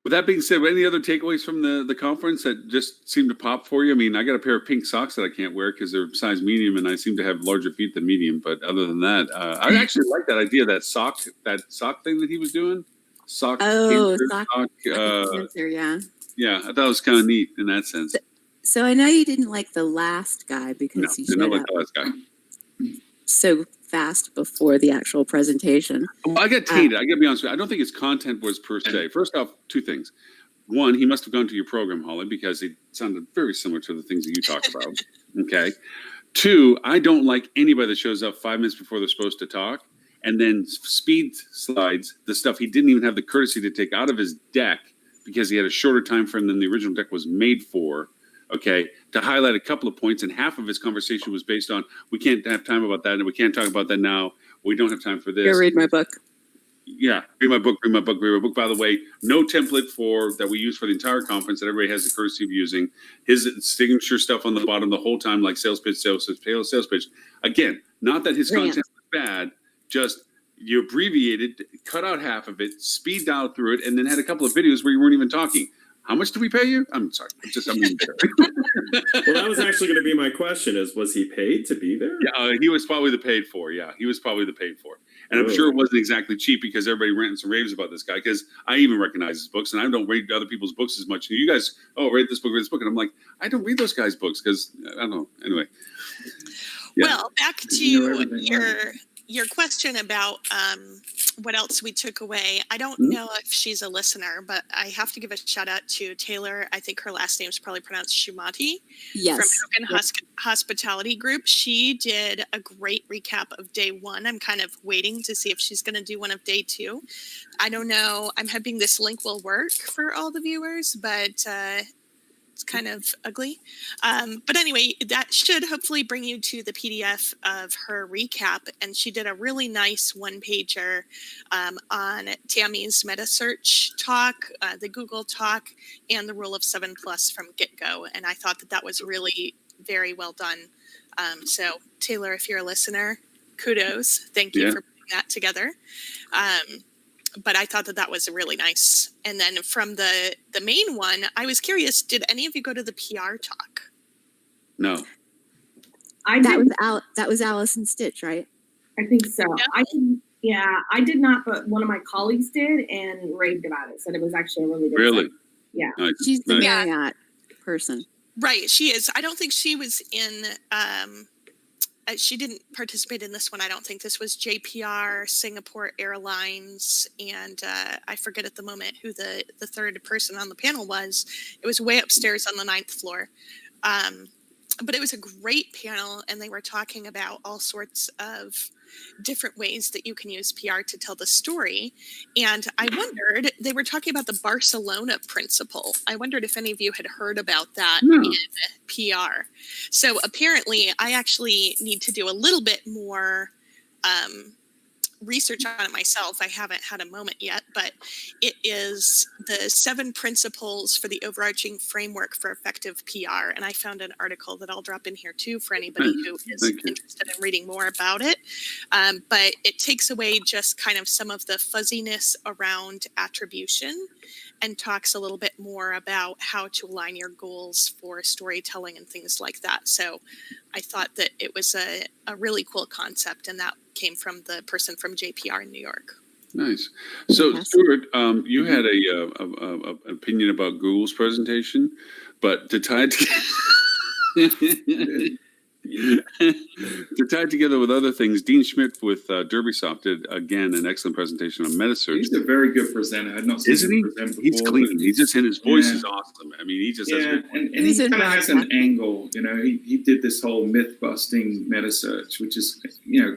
With that being said, any other takeaways from the conference that just seemed to pop for you? I mean, I got a pair of pink socks that I can't wear because they're size medium, and I seem to have larger feet than medium. But other than that, I actually like that idea, that sock thing that he was doing. Sock. Oh, cancer, sock cancer, yeah. Yeah, I thought it was kind of neat in that sense. So I know you didn't like the last guy No, because he did not showed like up the last guy. so fast before the actual presentation. Well, I got tainted. I got to be honest with you. I don't think his content was per se. First off, two things. One, he must have gone to your program, Holly, because it sounded very similar to the things that you talk about. Okay. Two, I don't like anybody that shows up 5 minutes before they're supposed to talk and then speed slides the stuff he didn't even have the courtesy to take out of his deck because he had a shorter time frame than the original deck was made for. Okay, to highlight a couple of points, and half of his conversation was based on we can't have time about that, and we can't talk about that now. We don't have time for this. Go read my book. Yeah, read my book, read my book, read my book. By the way, no template that we use for the entire conference that everybody has the courtesy of using. His signature stuff on the bottom the whole time, like sales pitch, sales pitch. Again, not that his content was bad, just you abbreviated, cut out half of it, speed dialed through it, and then had a couple of videos where you weren't even talking. How much do we pay you? I'm sorry. I'm being bitter. Well, that was actually going to be my question: was he paid to be there? Yeah, he was probably the paid for. Yeah, he was probably the paid for. And I'm sure it wasn't exactly cheap because everybody ranting some raves about this guy. Because I even recognize his books, and I don't read other people's books as much. You guys, read this book, and I'm like, I don't read those guys' books because I don't know. Anyway. Yeah. Well, back to your question about what else we took away. I don't know if she's a listener, but I have to give a shout out to Taylor. I think her last name is probably pronounced Shumati. Yes. From Hogan Hospitality Group. She did a great recap of day 1. I'm kind of waiting to see if she's going to do one of day 2. I don't know. I'm hoping this link will work for all the viewers, but it's kind of ugly. But anyway, that should hopefully bring you to the PDF of her recap. And she did a really nice one-pager on Tammy's meta search talk, the Google talk, and the rule of 7+ from get-go. And I thought that was really very well done. So Taylor, if you're a listener, kudos. Thank you for putting that together. But I thought that was really nice. And then from the main one, I was curious, did any of you go to the PR talk? No. That was Allison Stitch, right? I think so. Yeah. I did not, but one of my colleagues did and raved about it. Said it was actually a really good Really? thing. Yeah. Nice. She's the Marriott person. Right, she is. I don't think she was in... she didn't participate in this one. I don't think this was JPR, Singapore Airlines, and I forget at the moment who the third person on the panel was. It was way upstairs on the 9th floor. But it was a great panel, and they were talking about all sorts of different ways that you can use PR to tell the story. And I wondered, they were talking about the Barcelona principle. I wondered if any of you had heard about that in PR. So apparently, I actually need to do a little bit more research on it myself. I haven't had a moment yet, but it is the 7 principles for the overarching framework for effective PR. And I found an article that I'll drop in here too for anybody who is interested in reading more about it. But it takes away just kind of some of the fuzziness around attribution and talks a little bit more about how to align your goals for storytelling and things like that. So I thought that it was a really cool concept, and that came from the person from JPR in New York. Nice. So, Stuart, you had a opinion about Google's presentation, but to tie it to tie it together with other things, Dean Schmidt with Derbysoft did, again, an excellent presentation on metasearch. He's a very good presenter. I've not seen him present before. He's clean. He's just, and his voice is awesome. I mean, he just has and he kind of has an angle. You know, he did this whole myth-busting metasearch, which is,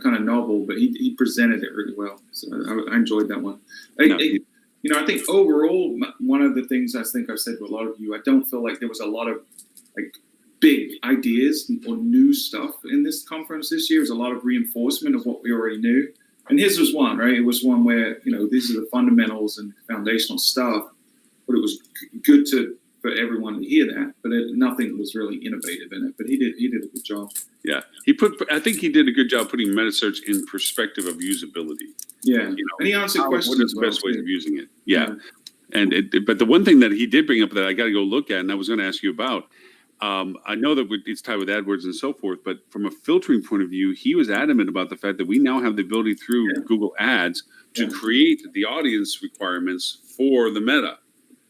kind of novel, but he presented it really well. So I enjoyed that one. I think overall, one of the things I think I've said to a lot of you, I don't feel like there was a lot of big ideas or new stuff in this conference this year. It was a lot of reinforcement of what we already knew. And his was one, right? It was one where, these are the fundamentals and foundational stuff, but it was good for everyone to hear that, but nothing was really innovative in it, but he did a good job. Yeah. I think he did a good job putting metasearch in perspective of usability. Yeah. And he answered questions. What is the best ways of using it? Yeah. But the one thing that he did bring up that I got to go look at, and I was going to ask you about, I know that it's tied with AdWords and so forth, but from a filtering point of view, he was adamant about the fact that we now have the ability through Google Ads to create the audience requirements for the Meta,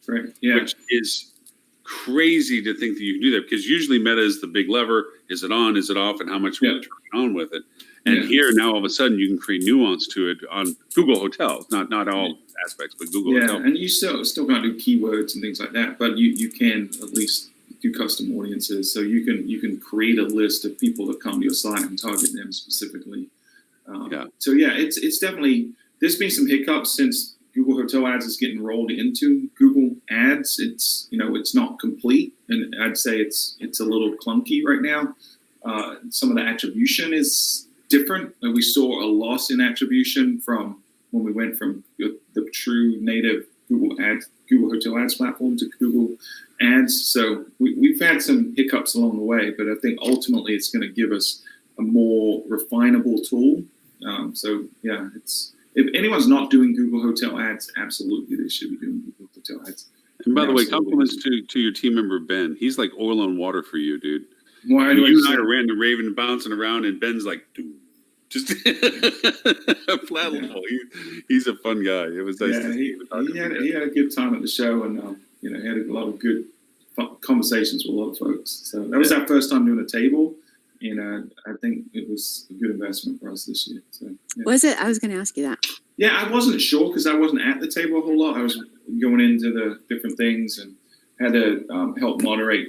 Right. Yeah. which is crazy to think that you can do that, because usually Meta is the big lever. Is it on? Is it off? And how much we're turning on with it. And here now, all of a sudden, you can create nuance to it on Google Hotels, not all aspects, but Google Hotels. And you still can't do keywords and things like that, but you can at least do custom audiences. So you can create a list of people that come to your site and target them specifically. So it's definitely, there's been some hiccups since Google Hotel Ads is getting rolled into Google Ads. It's not complete, and I'd say it's a little clunky right now. Some of the attribution is different. We saw a loss in attribution from when we went from the true native Google Hotel Ads platform to Google Ads. So we've had some hiccups along the way, but I think ultimately it's going to give us a more refinable tool. It's, if anyone's not doing Google Hotel Ads, absolutely they should be doing Google Hotel Ads. And by the way, compliments to your team member Ben. He's like oil on water for you, dude. Why do you and I are ranting and raving and bouncing around, and Ben's like, dude, just flat level. He's a fun guy. It was nice to see him. He had a good time at the show, and he had a lot of good conversations with a lot of folks. So that was our first time doing a table, and I think it was a good investment for us this year. So, Was it? I was going to ask you that. Yeah, I wasn't sure because I wasn't at the table a whole lot. I was going into the different things and had to help moderate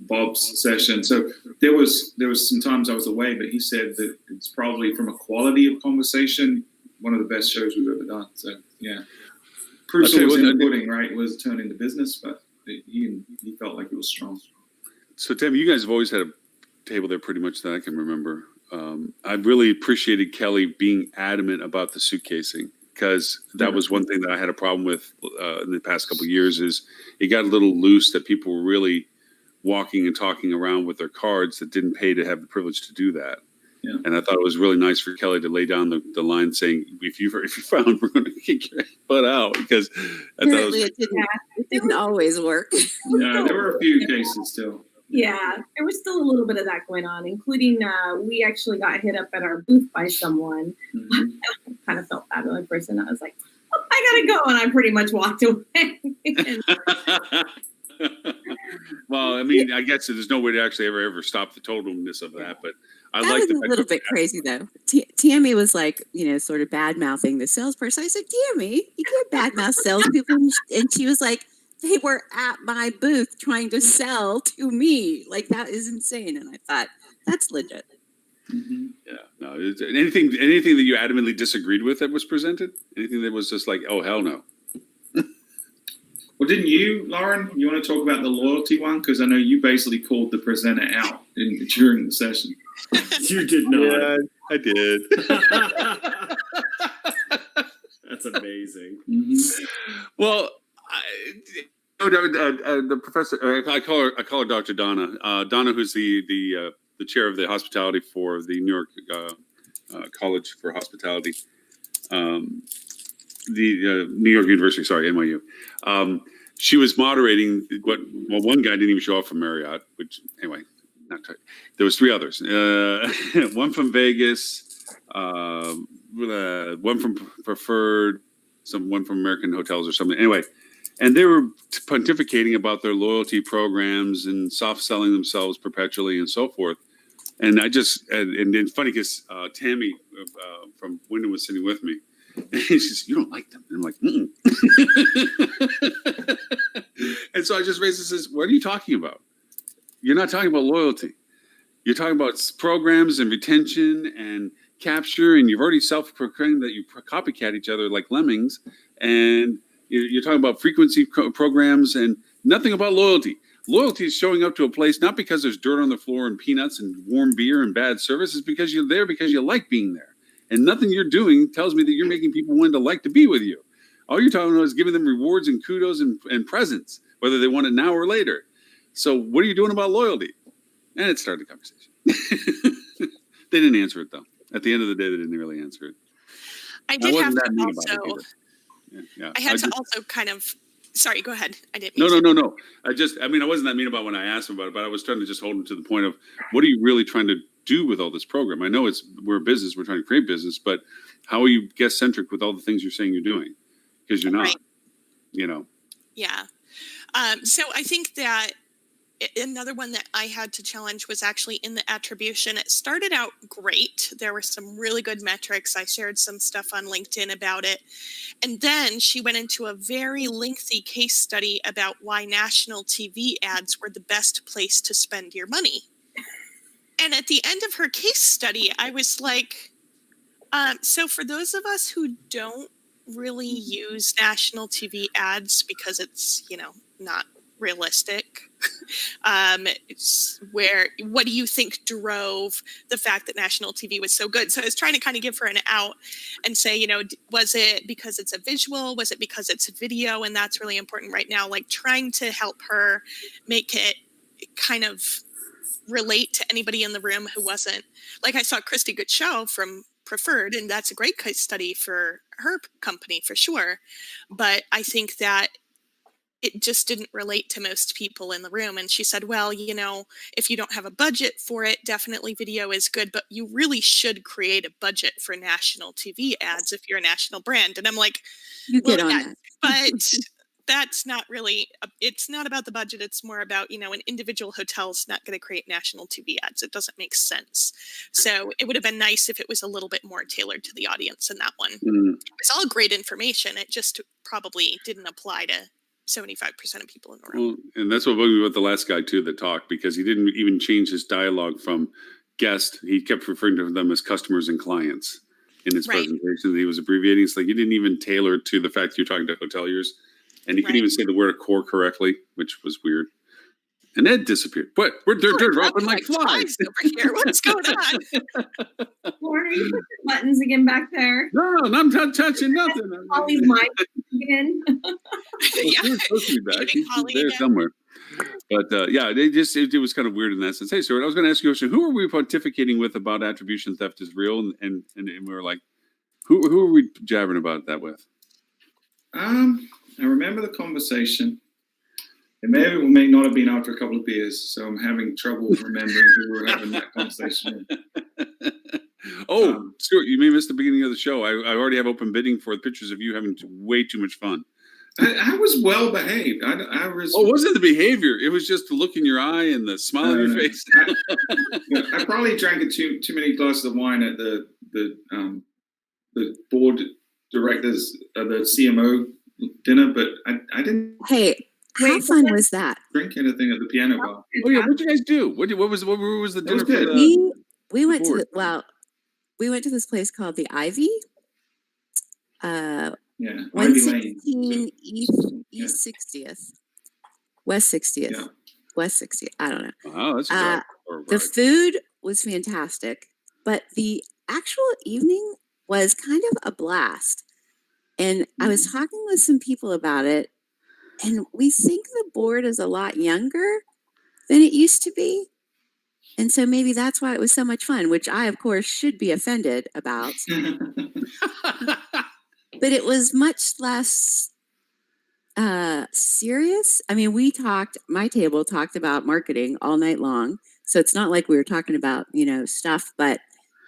Bob's session. So there was some times I was away, but he said that it's probably, from a quality of conversation, one of the best shows we've ever done. So proof was in the pudding, right? It was turned into business, but he felt like it was strong. So Tim, you guys have always had a table there pretty much that I can remember. I really appreciated Kelly being adamant about the suitcasing, because that was one thing that I had a problem with in the past couple of years. Is it got a little loose that people were really walking and talking around with their cards that didn't pay to have the privilege to do that. Yeah. And I thought it was really nice for Kelly to lay down the line saying, if you found, we're going to kick your butt out, because apparently it didn't always work. Yeah, there were a few cases still. Yeah, there was still a little bit of that going on, including we actually got hit up at our booth by someone. I kind of felt bad with the person. I was like, oh, I gotta go, and I pretty much walked away. Well, I mean, I guess there's no way to actually ever stop the totalness of that, but I like that was a little bit crazy though. Tammy was like, sort of bad mouthing the salesperson. I said, Tammy, you can't bad mouth salespeople, and she was like, they were at my booth trying to sell to me. Like, that is insane. And I thought, that's legit. Mm-hmm. Yeah. No. Anything that you adamantly disagreed with that was presented? Anything that was just like, oh, hell no? Well, didn't you, Lauren? You want to talk about the loyalty one? Because I know you basically called the presenter out during the session. You did not. Yeah, I did. That's amazing. Mm-hmm. Well, the professor, I call her Dr. Donna. Donna, who's the chair of the hospitality for the New York College for Hospitality, the New York University, sorry, NYU. She was moderating one guy didn't even show up from Marriott, which anyway, there was three others. One from Vegas, one from Preferred, one from American Hotels or something. Anyway. And they were pontificating about their loyalty programs and soft selling themselves perpetually and so forth. And and it's funny because Tammy from Wyndham was sitting with me. And she says, you don't like them. And I'm like, mm-mm. And so I just raised and says, what are you talking about? You're not talking about loyalty. You're talking about programs and retention and capture. And you've already self-proclaimed that you copycat each other like lemmings. And you're talking about frequency programs and nothing about loyalty. Loyalty is showing up to a place not because there's dirt on the floor and peanuts and warm beer and bad service. It's because you're there because you like being there. And nothing you're doing tells me that you're making people want to like to be with you. All you're talking about is giving them rewards and kudos and presents, whether they want it now or later. So what are you doing about loyalty? And it started the conversation. They didn't answer it, though. At the end of the day, they didn't really answer it. I did have to also Yeah. I had to also kind of, sorry, go ahead. I didn't No, mean to. no. I mean, I wasn't that mean about when I asked him about it, but I was trying to just hold him to the point of what are you really trying to do with all this program? I know we're a business, we're trying to create business, but how are you guest centric with all the things you're saying you're doing? Because you're not, Right. you know. Yeah. So I think that another one that I had to challenge was actually in the attribution. It started out great. There were some really good metrics. I shared some stuff on LinkedIn about it. And then she went into a very lengthy case study about why national TV ads were the best place to spend your money. And at the end of her case study, I was like, so for those of us who don't really use national TV ads because it's, not realistic, what do you think drove the fact that national TV was so good? So I was trying to kind of give her an out and say, was it because it's a visual? Was it because it's a video? And that's really important right now, like trying to help her make it kind of relate to anybody in the room who wasn't, like I saw Christy Goodshow from Preferred, and that's a great case study for her company for sure. But I think that it just didn't relate to most people in the room. And she said, well, if you don't have a budget for it, definitely video is good, but you really should create a budget for national TV ads if you're a national brand. And I'm like, You get on that. But that's not really, it's not about the budget. It's more about, an individual hotel's not going to create national TV ads. It doesn't make sense. So it would have been nice if it was a little bit more tailored to the audience in that one. It's all great information. It just probably didn't apply to 75% of people in the room. Well, and that's what bugged me about the last guy too that talked, because he didn't even change his dialogue from guest. He kept referring to them as customers and clients in his presentation. He was abbreviating. It's like you didn't even tailor it to the fact you're talking to hoteliers, and he couldn't even say the word core correctly, which was weird. And Ed disappeared. But they're dropping like flies over here. What's going on? Lauren, are you pushing buttons again back there? No, I'm not touching nothing. Holly's mic again. He was supposed to be back. He's there somewhere. But it was kind of weird in that sense. Hey, Stuart, I was going to ask you a question. Who are we pontificating with about attribution theft is real? And we were like, who are we jabbering about that with? I remember the conversation. It may or may not have been after a couple of beers, so I'm having trouble remembering who we were having that conversation with. Stuart, you may have missed the beginning of the show. I already have open bidding for the pictures of you having way too much fun. I was well behaved. I was. Oh, it wasn't the behavior. It was just the look in your eye and the smile on your face. I probably drank too many glasses of wine at the board directors of the CMO dinner, but I didn't. Hey. How fun was that? Drink anything at the piano bar. Oh yeah, what did you guys do? What was the dinner? We went to this place called the Ivy. 116 East 60th, West 60th, West 60th. I don't know. Wow, that's the food was fantastic, but the actual evening was kind of a blast. And I was talking with some people about it. And we think the board is a lot younger than it used to be. And so maybe that's why it was so much fun, which I, of course, should be offended about. But it was much less serious. I mean, my table talked about marketing all night long. So it's not like we were talking about, stuff, but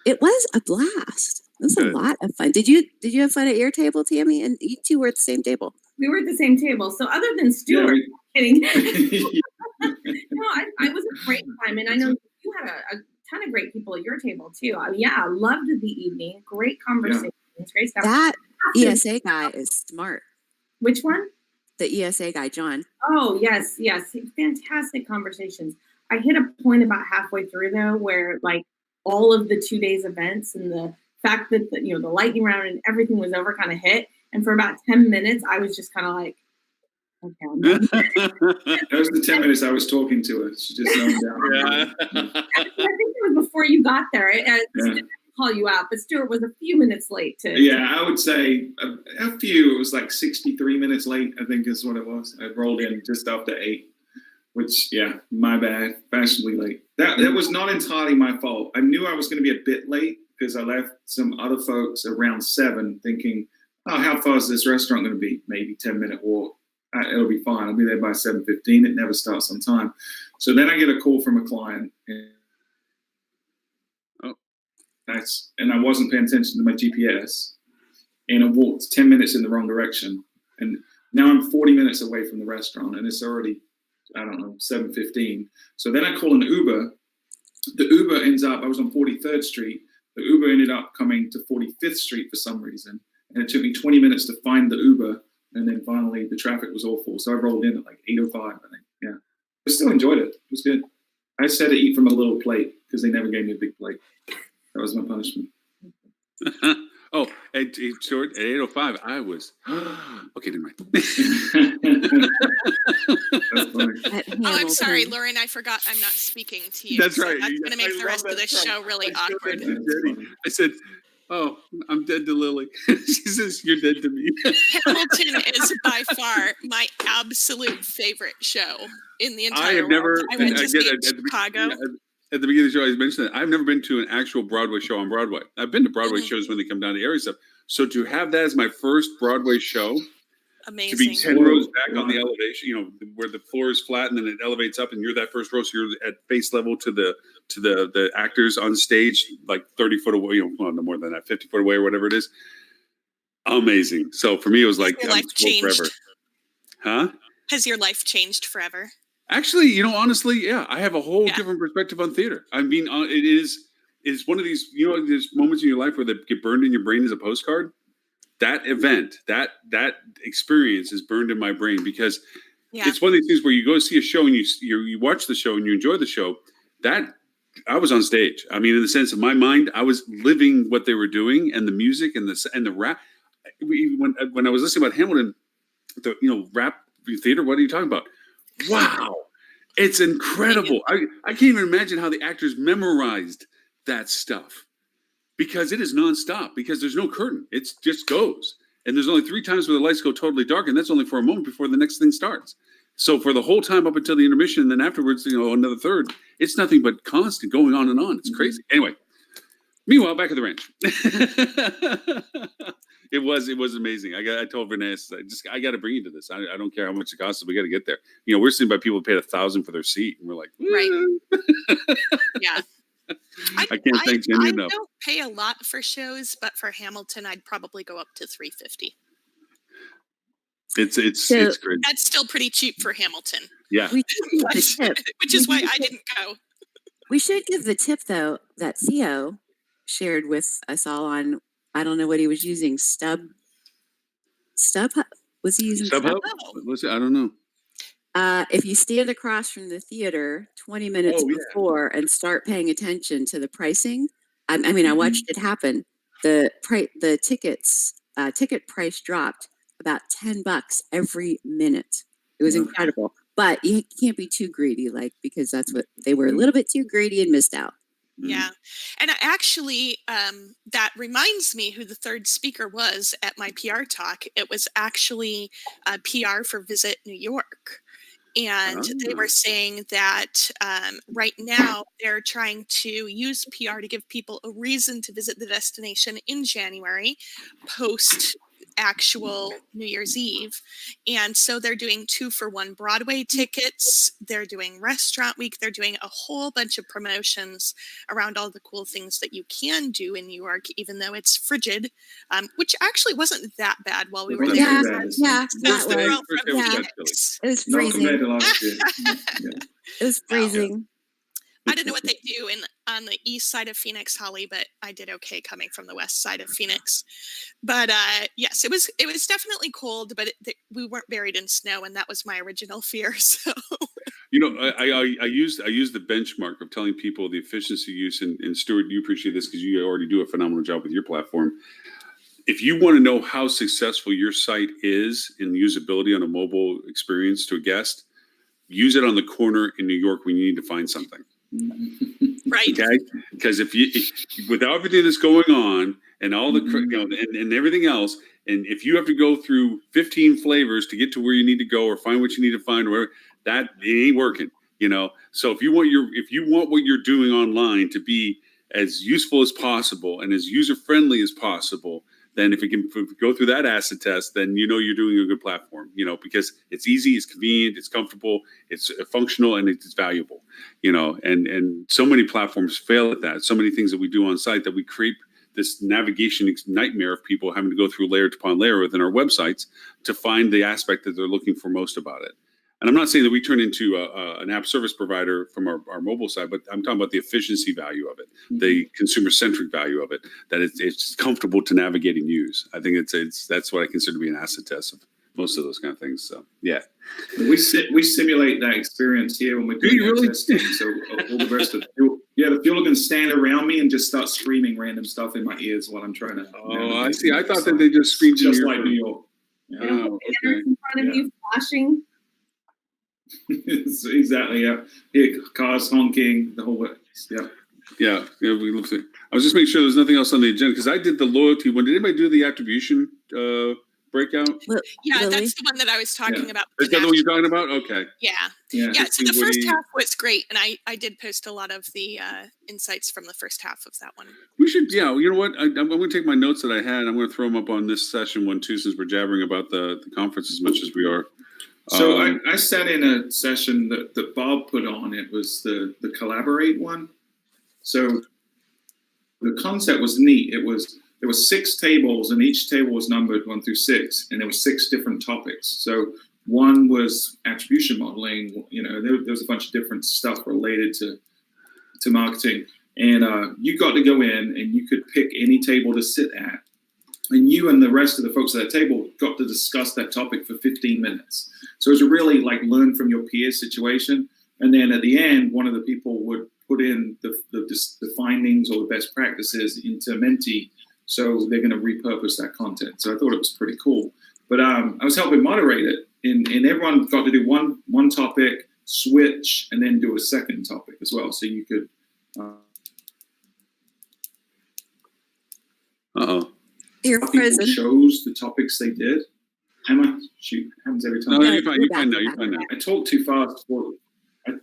it was a blast. It was a lot of fun. Did you have fun at your table, Tammy? And you two were at the same table. We were at the same table. So other than Stuart, kidding. No, I was a great time. And I know you had a ton of great people at your table too. I loved the evening. Great conversations. Great stuff. That ESA guy is smart. Which one? The ESA guy, John. Oh, yes. Fantastic conversations. I hit a point about halfway through though, where like all of the 2 days events and the fact that the lightning round and everything was over kind of hit. And for about 10 minutes, I was just kind of like, okay. I'm done. That was the 10 minutes I was talking to her. She just zoned down. I think it was before you got there. I didn't call you out, but Stuart was a few minutes late too. Yeah, I would say a few. It was like 63 minutes late, I think is what it was. I rolled in just after 8, which, my bad. Fashionably late. That was not entirely my fault. I knew I was going to be a bit late because I left some other folks around 7 thinking, oh, how far is this restaurant going to be? Maybe 10-minute walk. It'll be fine. I'll be there by 7:15. It never starts on time. So then I get a call from a client. And I wasn't paying attention to my GPS. And I walked 10 minutes in the wrong direction. And now I'm 40 minutes away from the restaurant. And it's already, I don't know, 7:15. So then I call an Uber. The Uber ends up, I was on 43rd Street. The Uber ended up coming to 45th Street for some reason. And it took me 20 minutes to find the Uber. And then finally, the traffic was awful. So I rolled in at like 8:05, I think. Yeah. I still enjoyed it. It was good. I just had to eat from a little plate because they never gave me a big plate. That was my punishment. Oh, at 8:05, I was. Okay, never mind. That's funny. Oh, I'm sorry, Lauren. I forgot I'm not speaking to you. That's so right. That's going to make I the rest love of the that show really awkward. I said, "Oh, I'm dead to Lily." She says, "You're dead to me." Hamilton is by far my absolute favorite show in the entire I have never. world. I went to see it in at Chicago. at the beginning of the show, I mentioned that I've never been to an actual Broadway show on Broadway. I've been to Broadway shows when they come down to area stuff. So to have that as my first Broadway show, Amazing. to be 10 rows back on the elevation, you know, where the floor is flat and then it elevates up, and you're that first row, so you're at face level to the actors on stage, like 30 foot away, you know, well, no more than that, 50 foot away or whatever it is. Amazing. So for me, it was like Has your life changed? forever. Huh? Has your life changed forever? Actually, you know, honestly, yeah, I have a whole different perspective on theater. I mean, it's one of these, you know, there's moments in your life where they get burned in your brain as a postcard. That event, that experience is burned in my brain because it's one of these things where you go see a show and you watch the show and you enjoy the show. That I was on stage. I mean, in the sense of my mind, I was living what they were doing, and the music and the rap. When I was listening about Hamilton, the rap theater. What are you talking about? Wow, it's incredible. I can't even imagine how the actors memorized that stuff because it is nonstop, because there's no curtain. It just goes. And there's only 3 times where the lights go totally dark, and that's only for a moment before the next thing starts. So for the whole time up until the intermission, and then afterwards, another third, it's nothing but constant going on and on. It's crazy. Anyway, meanwhile, back at the ranch. It was amazing. I told Vanessa, I got to bring you to this. I don't care how much it costs. We got to get there. We're sitting by people who paid $1,000 for their seat, and we're like, right. Yeah. I can't thank Jenny enough. I don't pay a lot for shows, but for Hamilton, I'd probably go up to $350. It's great. That's still pretty cheap for Hamilton. Yeah. Which is why I didn't go. We should give the tip, though, that Theo shared with us all on, I don't know what he was using, StubHub? Was he using StubHub? I don't know. If you stand across from the theater 20 minutes before and start paying attention to the pricing, I watched it happen. The ticket price dropped about $10 every minute. It was incredible. But you can't be too greedy, because that's what they were, a little bit too greedy and missed out. Yeah. And actually, that reminds me who the third speaker was at my PR talk. It was actually PR for Visit New York. And they were saying that right now they're trying to use PR to give people a reason to visit the destination in January, post actual New Year's Eve. And so they're doing 2-for-1 Broadway tickets. They're doing Restaurant Week. They're doing a whole bunch of promotions around all the cool things that you can do in New York, even though it's frigid, which actually wasn't that bad while we were there. It was freezing. It was freezing. I don't know what they do on the east side of Phoenix, Holly, but I did okay coming from the west side of Phoenix. But yes, it was definitely cold, but we weren't buried in snow, and that was my original fear. So, I use the benchmark of telling people the efficiency use, and Stuart, you appreciate this because you already do a phenomenal job with your platform. If you want to know how successful your site is in usability on a mobile experience to a guest, use it on the corner in New York when you need to find something. Right. Okay. Because if with everything that's going on and all the and everything else, and if you have to go through 15 flavors to get to where you need to go or find what you need to find, or whatever, that it ain't working. So if you want what you're doing online to be as useful as possible and as user friendly as possible, then if we go through that acid test, then you're doing a good platform, because it's easy, it's convenient, it's comfortable, it's functional, and it's valuable, and so many platforms fail at that. So many things that we do on site that we create this navigation nightmare of people having to go through layer upon layer within our websites to find the aspect that they're looking for most about it. And I'm not saying that we turn into an app service provider from our mobile side, but I'm talking about the efficiency value of it, the consumer-centric value of it, that it's comfortable to navigate and use. I think that's what I consider to be an acid test of most of those kind of things. So, yeah. We simulate that experience here when we're doing really? testing. So all the rest of the people are going to stand around me and just start screaming random stuff in my ears while I'm trying to. Oh, I see. I thought that they just screamed in just your like ear. New York. You know, okay. in front of you flashing. Exactly. Yeah. Cars honking. The whole way. Yeah. Yeah. We looked at. I was just making sure there's nothing else on the agenda because I did the loyalty one. Did anybody do the attribution breakout? Yeah, Lily? that's the one that I was talking about. Is that the one you're talking about? Okay. Yeah. Yeah. So the first half was great, and I did post a lot of the insights from the first half of that one. We should, yeah. You know what? I'm going to take my notes that I had. I'm going to throw them up on this session one too, since we're jabbering about the conference as much as we are. So I sat in a session that Bob put on. It was the Collaborate one. So the concept was neat. There were 6 tables, and each table was numbered 1 through 6, and there were 6 different topics. So one was attribution modeling. There was a bunch of different stuff related to marketing, and you got to go in and you could pick any table to sit at, and you and the rest of the folks at that table got to discuss that topic for 15 minutes. So it was a really like learn from your peers situation, and then at the end, one of the people would put in the findings or the best practices into Menti. So they're going to repurpose that content. So I thought it was pretty cool. But I was helping moderate it, and everyone got to do one topic, switch, and then do a second topic as well. So you could. You're people frozen. chose the topics they did. Emma, shoot, happens every time. No, you're fine. You're fine now. You're fine now. I talk too fast. Well,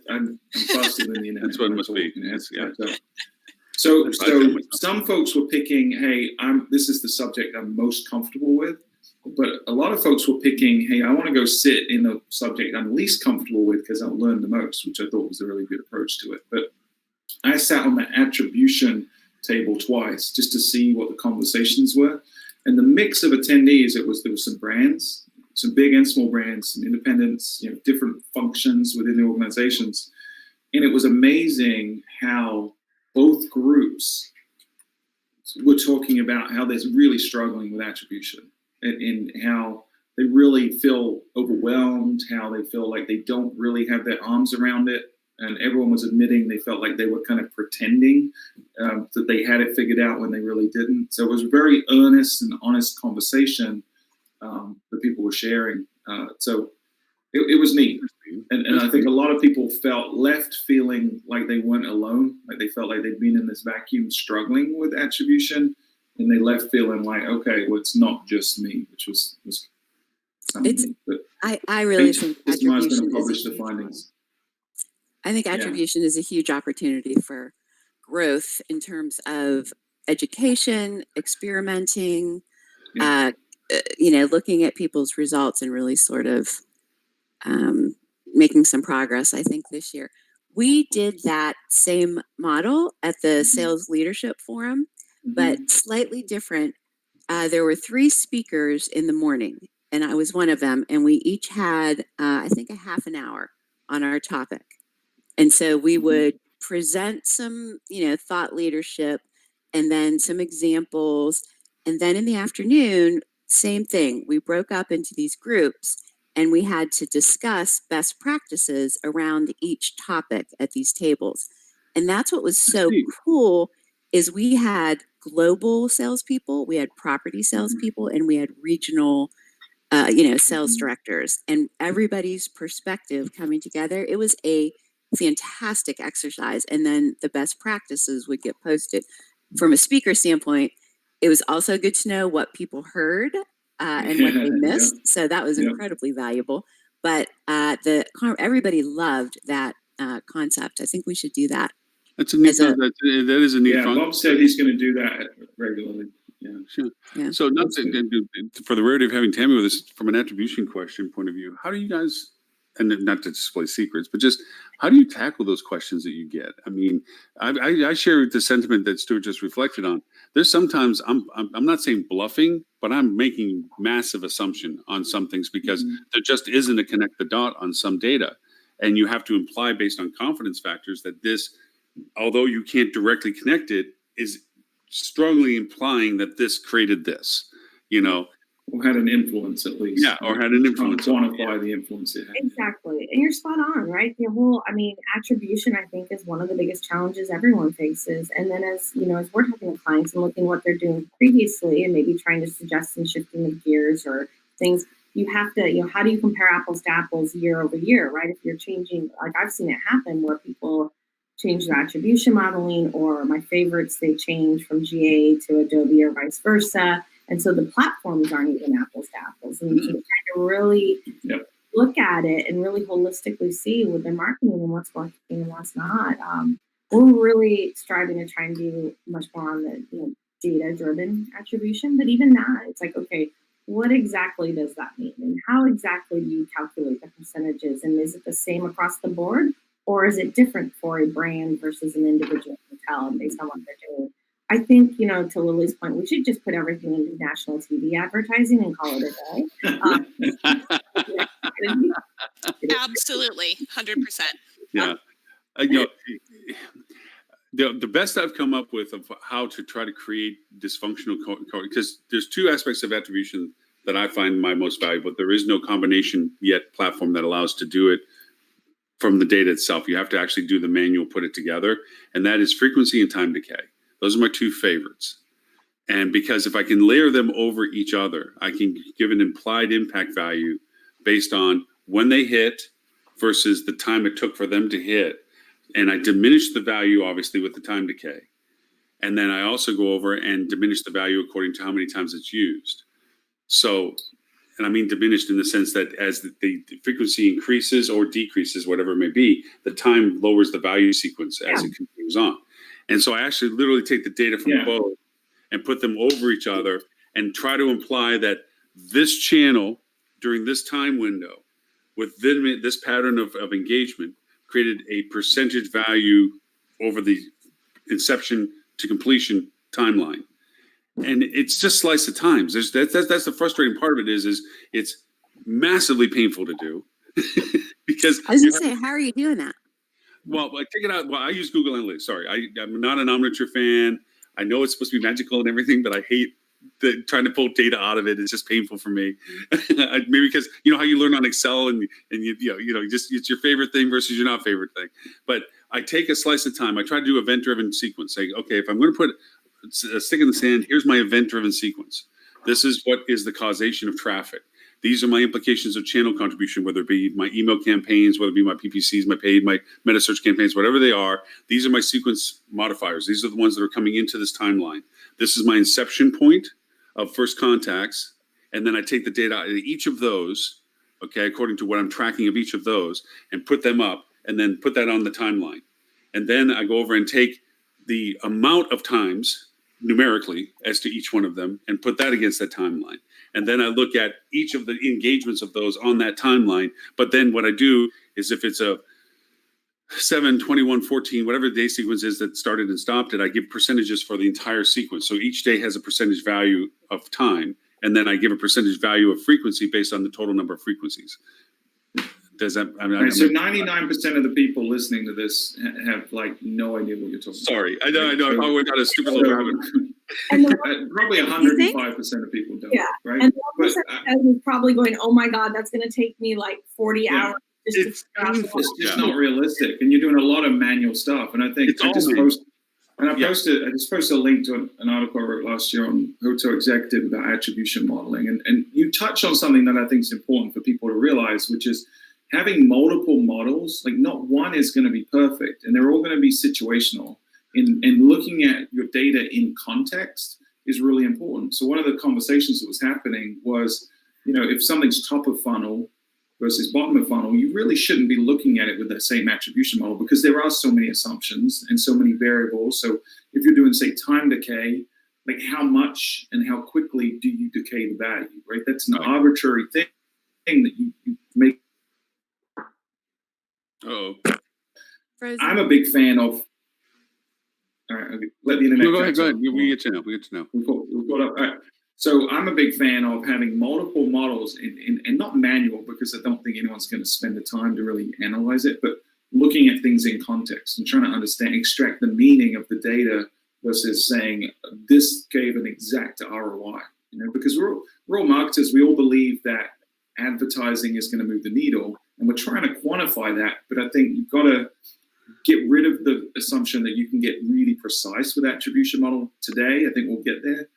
I'm faster than the internet. That's what it must be. Yeah. So some folks were picking, hey, this is the subject I'm most comfortable with. But a lot of folks were picking, hey, I want to go sit in the subject I'm least comfortable with because I'll learn the most, which I thought was a really good approach to it. But I sat on the attribution table twice just to see what the conversations were. And the mix of attendees, there was some brands, some big and small brands, some independents, different functions within the organizations. And it was amazing how both groups were talking about how they're really struggling with attribution and how they really feel overwhelmed, how they feel like they don't really have their arms around it. And everyone was admitting they felt like they were kind of pretending that they had it figured out when they really didn't. So it was a very earnest and honest conversation that people were sharing. So it was neat. And I think a lot of people felt left feeling like they weren't alone, like they felt like they'd been in this vacuum struggling with attribution, and they left feeling like, okay, well, it's not just me, which was something. But I really think this month's going attribution to publish is the findings. I think attribution is a huge opportunity for growth in terms of education, experimenting, looking at people's results and really sort of making some progress. I think this year we did that same model at the Sales Leadership Forum, but slightly different. There were 3 speakers in the morning, and I was one of them, and we each had, I think, a half an hour on our topic. And so we would present some, thought leadership and then some examples. And then in the afternoon, same thing. We broke up into these groups and we had to discuss best practices around each topic at these tables. And that's what was so cool is we had global salespeople, we had property salespeople, and we had regional sales directors, and everybody's perspective coming together. It was a fantastic exercise. And then the best practices would get posted. From a speaker standpoint, it was also good to know what people heard and what they missed. Yeah. So that was incredibly valuable. But everybody loved that concept. I think we should do that. That's a neat. That is a neat. Yeah, Bob said he's going to do that regularly. Yeah. Sure. Yeah. So, not for the rarity of having Tammy with us, from an attribution question point of view, how do you guys, and not to display secrets, but just how do you tackle those questions that you get? I mean, I share the sentiment that Stuart just reflected on. There's sometimes I'm not saying bluffing, but I'm making massive assumption on some things because there just isn't a connect the dot on some data, and you have to imply based on confidence factors that this, although you can't directly connect it, is strongly implying that this created this, Or had an influence at least. Yeah, or had an influence. Quantify the influence it had. Exactly. And you're spot on, right? Attribution, I think, is one of the biggest challenges everyone faces. And then as we're talking to clients and looking at what they're doing previously and maybe trying to suggest some shifting of gears or things, you have to, how do you compare apples to apples year over year, right? If you're changing, like I've seen it happen where people change their attribution modeling, or my favorites, they change from GA to Adobe or vice versa. And so the platforms aren't even apples to apples. And so trying to really look at it and really holistically see with their marketing and what's working and what's not. We're really striving to try and do much more on the data-driven attribution. But even that, it's like, okay, what exactly does that mean? And how exactly do you calculate the percentages? And is it the same across the board? Or is it different for a brand versus an individual hotel and based on what they're doing? I think, to Lily's point, we should just put everything into national TV advertising and call it a day. Absolutely, 100%. Yeah. The best I've come up with of how to try to create dysfunctional because there's two aspects of attribution that I find my most valuable. There is no combination yet platform that allows to do it from the data itself. You have to actually do the manual, put it together, and that is frequency and time decay. Those are my two favorites. And because if I can layer them over each other, I can give an implied impact value based on when they hit versus the time it took for them to hit. And I diminish the value, obviously, with the time decay. And then I also go over and diminish the value according to how many times it's used. So, and I mean diminished in the sense that as the frequency increases or decreases, whatever it may be, the time lowers the value sequence as it continues on. And so I actually literally take the data from both and put them over each other and try to imply that this channel during this time window with this pattern of engagement created a percentage value over the inception to completion timeline. And it's just slice of times. That's the frustrating part of it is it's massively painful to do because I was going to say, how are you doing that? Well, I take it out. Well, I use Google Analytics. Sorry, I'm not an Omniture fan. I know it's supposed to be magical and everything, but I hate trying to pull data out of it. It's just painful for me. Maybe because how you learn on Excel and just it's your favorite thing versus your not favorite thing. But I take a slice of time. I try to do event-driven sequence. Say, okay, if I'm going to put a stick in the sand, here's my event-driven sequence. This is what is the causation of traffic. These are my implications of channel contribution, whether it be my email campaigns, whether it be my PPCs, my paid, my meta search campaigns, whatever they are. These are my sequence modifiers. These are the ones that are coming into this timeline. This is my inception point of first contacts. And then I take the data out of each of those, okay, according to what I'm tracking of each of those, and put them up and then put that on the timeline. And then I go over and take the amount of times numerically as to each one of them and put that against that timeline. And then I look at each of the engagements of those on that timeline. But then what I do is if it's a 7, 21, 14, whatever the day sequence is that started and stopped it, I give percentages for the entire sequence. So each day has a percentage value of time. And then I give a percentage value of frequency based on the total number of frequencies. Does that? So 99% of the people listening to this have no idea what you're talking about. Sorry, I know. I probably went down a stupid little rabbit. Probably 105% of people don't. Yeah, right. And the 1% is probably going, "Oh my God, that's going to take me 40 hours." It's just not realistic, and you're doing a lot of manual stuff. And I think I just posted a link to an article I wrote last year on Hotel Executive about attribution modeling, and you touch on something that I think is important for people to realize, which is having multiple models. Not one is going to be perfect, and they're all going to be situational. And looking at your data in context is really important. So one of the conversations that was happening was, if something's top of funnel versus bottom of funnel, you really shouldn't be looking at it with the same attribution model because there are so many assumptions and so many variables. So if you're doing, say, time decay like how much and how quickly do you decay the value, right? That's an Right. arbitrary thing that you make. Oh, Frozen. I'm a big fan of. All right, okay, let the internet. no, go ahead. catch up. We get to know. We get to know. We've got up. All right. So I'm a big fan of having multiple models and not manual, because I don't think anyone's going to spend the time to really analyze it, but looking at things in context and trying to understand, extract the meaning of the data versus saying this gave an exact ROI. Because we're all marketers, we all believe that advertising is going to move the needle, and we're trying to quantify that. But I think you've got to get rid of the assumption that you can get really precise with attribution model today. I think we'll get there.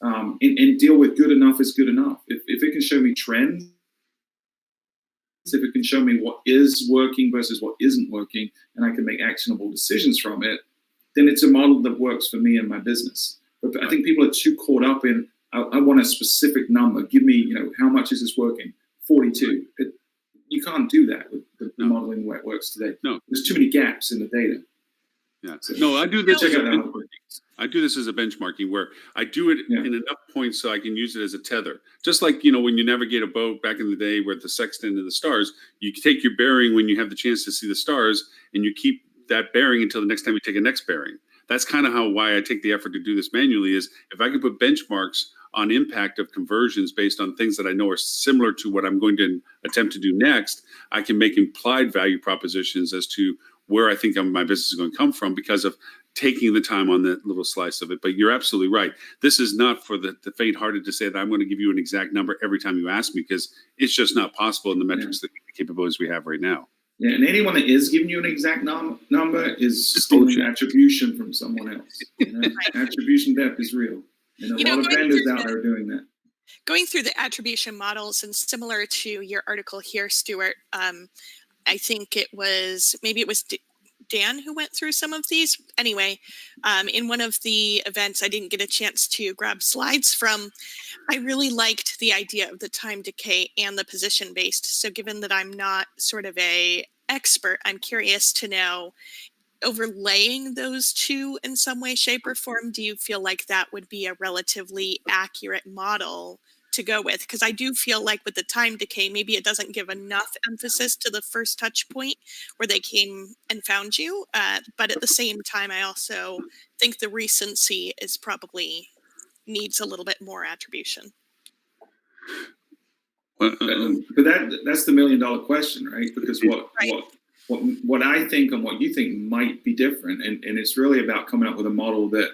And deal with good enough is good enough. If it can show me trends, if it can show me what is working versus what isn't working, and I can make actionable decisions from it, then it's a model that works for me and my business. But I think people are too caught up in, I want a specific number. Give me, how much is this working? 42. You can't do that with the modeling where it works today. No. There's too many gaps in the data. Yeah. So, No, I do this. check As a out that. benchmarking. I do this as a benchmarking where I do it in enough points so I can use it as a tether. Just like, when you navigate a boat back in the day with the sextant and the stars, you take your bearing when you have the chance to see the stars, and you keep that bearing until the next time you take a next bearing. That's kind of why I take the effort to do this manually, is if I can put benchmarks on impact of conversions based on things that I know are similar to what I'm going to attempt to do next, I can make implied value propositions as to where I think my business is going to come from because of taking the time on that little slice of it. But you're absolutely right. This is not for the faint-hearted to say that I'm going to give you an exact number every time you ask me, because it's just not possible in the metrics, the capabilities we have right now. Yeah, and anyone that is giving you an exact number is stealing attribution from someone else. Attribution depth is real. And a lot of vendors out there are doing that. Going through the attribution models, and similar to your article here, Stuart, I think it was Dan who went through some of these. Anyway, in one of the events I didn't get a chance to grab slides from, I really liked the idea of the time decay and the position based. So given that I'm not sort of a expert, I'm curious to know, overlaying those two in some way, shape, or form, do you feel like that would be a relatively accurate model to go with? Because I do feel like with the time decay, maybe it doesn't give enough emphasis to the first touch point where they came and found you. But at the same time, I also think the recency is probably needs a little bit more attribution. But that's the $1 million question, right? Because what I think and what you think might be different, and it's really about coming up with a model that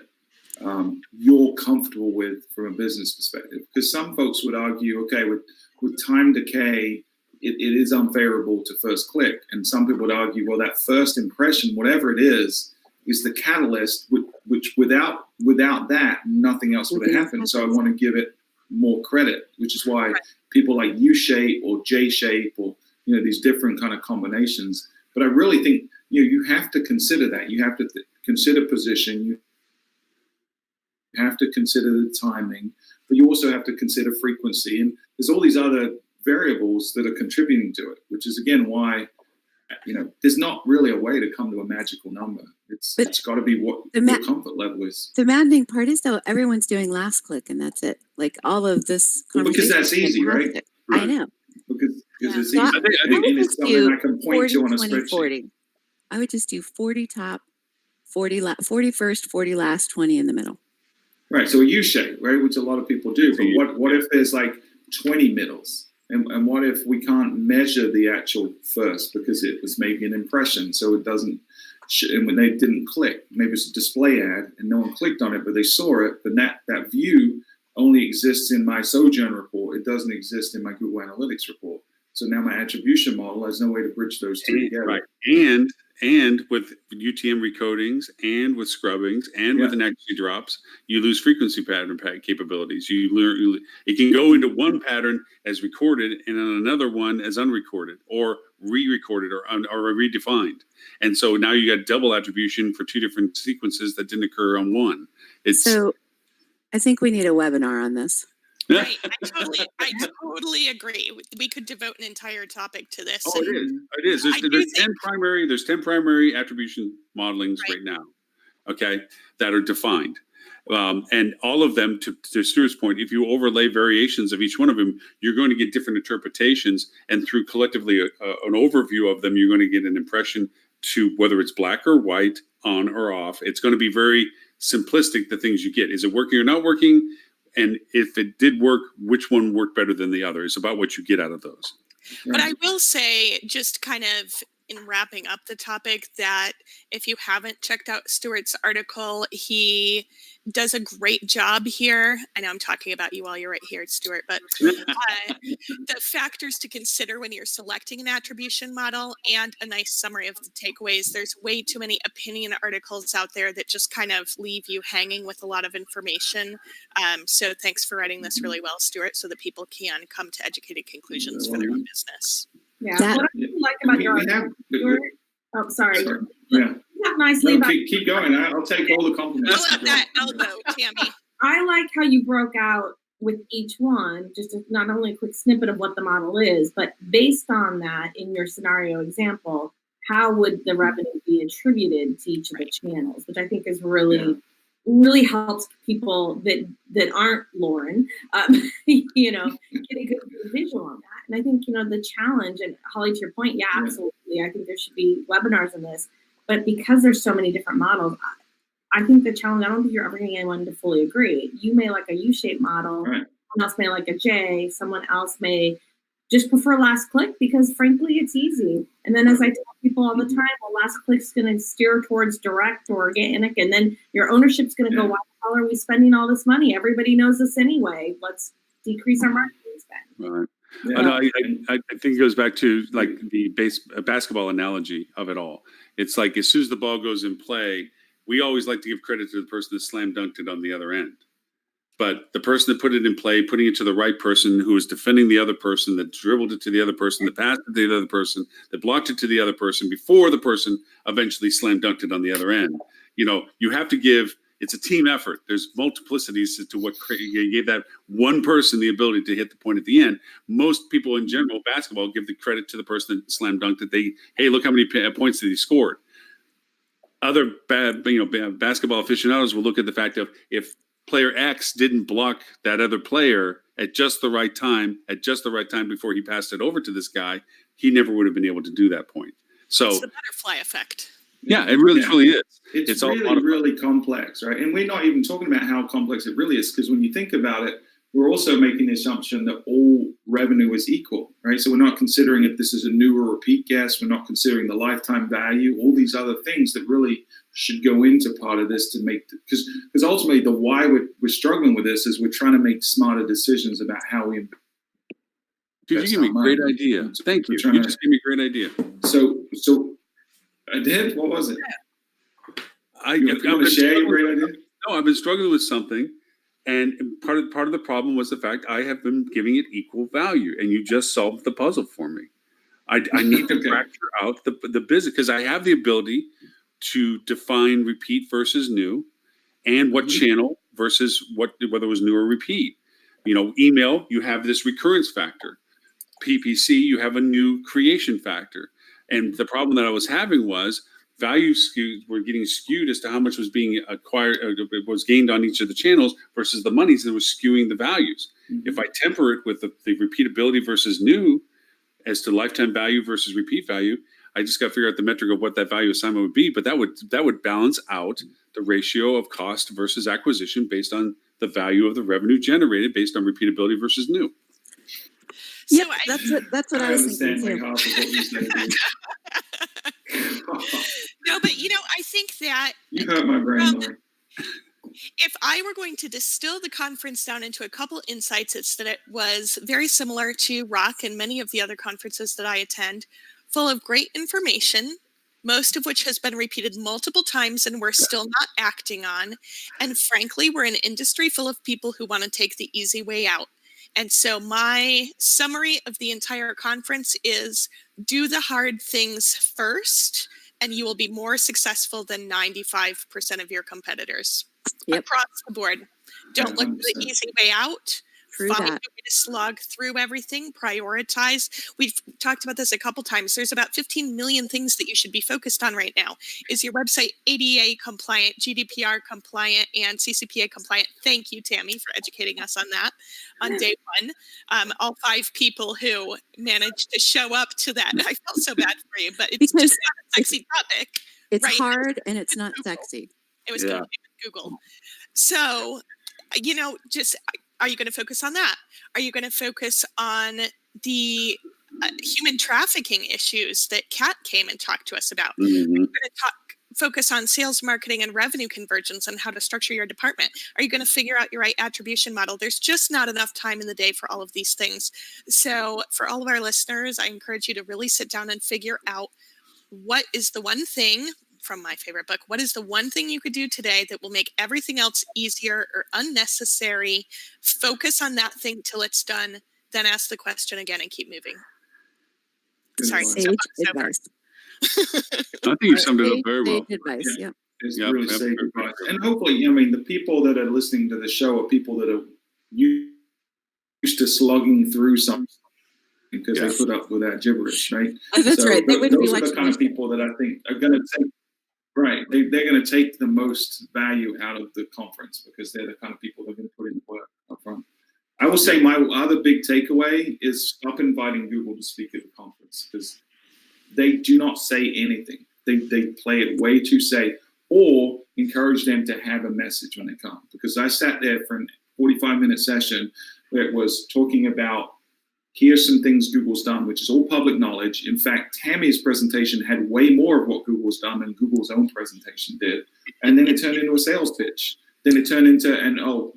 you're comfortable with from a business perspective. Because some folks would argue, okay, with time decay, it is unfavorable to first click, and some people would argue, well, that first impression, whatever it is the catalyst, which without that, nothing else would have happened. So I want to give it more credit, which is why people like U-shape or J-shape or these different kind of combinations. But I really think you have to consider that. You have to consider position. You have to consider the timing, but you also have to consider frequency. And there's all these other variables that are contributing to it, which is again why there's not really a way to come to a magical number. It's got to be what your comfort level is. The maddening part is though, everyone's doing last click, and that's it. Like all of this because that's easy, right? I know. Because it's So easy. And it's something I can point 40, to on a 20, spreadsheet. 40. I would just do 40 top, 40 first, 40 last, 20 in the middle. Right. So a U-shape, right, which a lot of people do. But what if there's like 20 middles? And what if we can't measure the actual first because it was maybe an impression, so it doesn't, and when they didn't click, maybe it's a display ad and no one clicked on it, but they saw it, but that view only exists in my Sojourn report. It doesn't exist in my Google Analytics report. So now my attribution model has no way to bridge those two together. Right. And with UTM recodings and with scrubbings and with inaccuracy drops, you lose frequency pattern capabilities. You learn it can go into one pattern as recorded and on another one as unrecorded or re-recorded or redefined. And so now you got double attribution for two different sequences that didn't occur on one. So I think we need a webinar on this. Right, I totally agree. We could devote an entire topic to this. Oh, it is. There's 10 primary attribution modelings right now, okay, that are defined. And all of them, to Stuart's point, if you overlay variations of each one of them, you're going to get different interpretations. And through collectively an overview of them, you're going to get an impression to whether it's black or white, on or off. It's going to be very simplistic, the things you get. Is it working or not working? And if it did work, which one worked better than the other? It's about what you get out of those. But I will say, just kind of in wrapping up the topic, that if you haven't checked out Stuart's article, he does a great job here. I know I'm talking about you while you're right here, Stuart, but the factors to consider when you're selecting an attribution model, and a nice summary of the takeaways. There's way too many opinion articles out there that just kind of leave you hanging with a lot of information. So thanks for writing this really well, Stuart, so that people can come to educated conclusions for their own business. Yeah. What I really like about your Stuart, oh, sorry. Yeah. Nicely No, keep going. I'll take all the compliments. I'll let that. I'll go, Tammy. I like how you broke out with each one, just not only a quick snippet of what the model is, but based on that, in your scenario example, how would the revenue be attributed to each of the channels, which I think is really helps people that aren't Lauren, get a good visual on that. And I think, the challenge, and Holly, to your point, absolutely. I think there should be webinars on this, but because there's so many different models, I think the challenge, I don't think you're ever going to get anyone to fully agree. You may like a U-shaped model, right. Someone else may like a J, someone else may just prefer last click because frankly, it's easy. And then as I tell people all the time, well, last click's going to steer towards direct or organic, and then your ownership's going to go, why the hell are we spending all this money? Everybody knows this anyway. Let's decrease our marketing spend. Right. Yeah. I think it goes back to like the basketball analogy of it all. It's like as soon as the ball goes in play, we always like to give credit to the person that slam dunked it on the other end. But the person that put it in play, putting it to the right person who was defending the other person, that dribbled it to the other person, that passed it to the other person, that blocked it to the other person before the person eventually slam dunked it on the other end. You have to give, it's a team effort. There's multiplicities to what gave that one person the ability to hit the point at the end. Most people in general, basketball, give the credit to the person that slam dunked it. Hey, look how many points that he scored. Other basketball aficionados will look at the fact of if player X didn't block that other player at just the right time before he passed it over to this guy, he never would have been able to do that point. So it's the butterfly effect. Yeah, it really truly is. It's really complex, right? And we're not even talking about how complex it really is, because when you think about it, we're also making the assumption that all revenue is equal, right? So we're not considering if this is a new or repeat guest. We're not considering the lifetime value, all these other things that really should go into part of this to make, because ultimately the why we're struggling with this is we're trying to make smarter decisions about how we. Dude, you gave me a great idea. Thank you. You just gave me a great idea. So I did. What was it? You want to share your great idea? No, I've been struggling with something, and part of the problem was the fact I have been giving it equal value, and you just solved the puzzle for me. I need to fracture out the business, because I have the ability to define repeat versus new, and what channel versus whether it was new or repeat. Email, you have this recurrence factor. PPC, you have a new creation factor. And the problem that I was having was value were getting skewed as to how much was being acquired, was gained on each of the channels versus the monies that was skewing the values. Mm-hmm. If I temper it with the repeatability versus new as to lifetime value versus repeat value, I just got to figure out the metric of what that value assignment would be. But that would balance out the ratio of cost versus acquisition based on the value of the revenue generated based on repeatability versus new. So that's what I was thinking too. No, but I think that you hurt my brain, Lauren. If I were going to distill the conference down into a couple insights, it's that it was very similar to Rock and many of the other conferences that I attend, full of great information, most of which has been repeated multiple times and we're still not acting on. And frankly, we're an industry full of people who want to take the easy way out. And so my summary of the entire conference is do the hard things first, and you will be more successful than 95% of your competitors across the board. Don't look for the easy way out. True find a way that. to slog through everything, prioritize. We've talked about this a couple times. There's about 15 million things that you should be focused on right now. Is your website ADA compliant, GDPR compliant, and CCPA compliant? Thank you, Tammy, for educating us on that on day one. All 5 people who managed to show up to that. I felt so bad for you, but it's Because just not a sexy topic. It's Right. hard and it's not Google. sexy. It was Yeah. going with Google. So, just are you going to focus on that? Are you going to focus on the human trafficking issues that Kat came and talked to us about? Mhm. Are you going to focus on sales, marketing, and revenue convergence and how to structure your department? Are you going to figure out your right attribution model? There's just not enough time in the day for all of these things. So for all of our listeners, I encourage you to really sit down and figure out what is the one thing from my favorite book. What is the one thing you could do today that will make everything else easier or unnecessary? Focus on that thing till it's done. Then ask the question again and keep moving. Sorry. Sage advice. I think you summed it up very well. Sage advice. Yeah. It's Yep, really yep. sage advice. And hopefully, the people that are listening to the show are people that are used to slogging through something because Yes. they put up with that gibberish, right? Oh, that's right. They wouldn't be those are the watching kind of this. people that I think are going to take, right, they're going to take the most value out of the conference because they're the kind of people that are going to put in the work up front. I will say my other big takeaway is stop inviting Google to speak at the conference because they do not say anything. They play it way too safe, or encourage them to have a message when they come. Because I sat there for a 45-minute session where it was talking about here's some things Google's done, which is all public knowledge. In fact, Tammy's presentation had way more of what Google's done than Google's own presentation did. And then it turned into a sales pitch. Then it turned into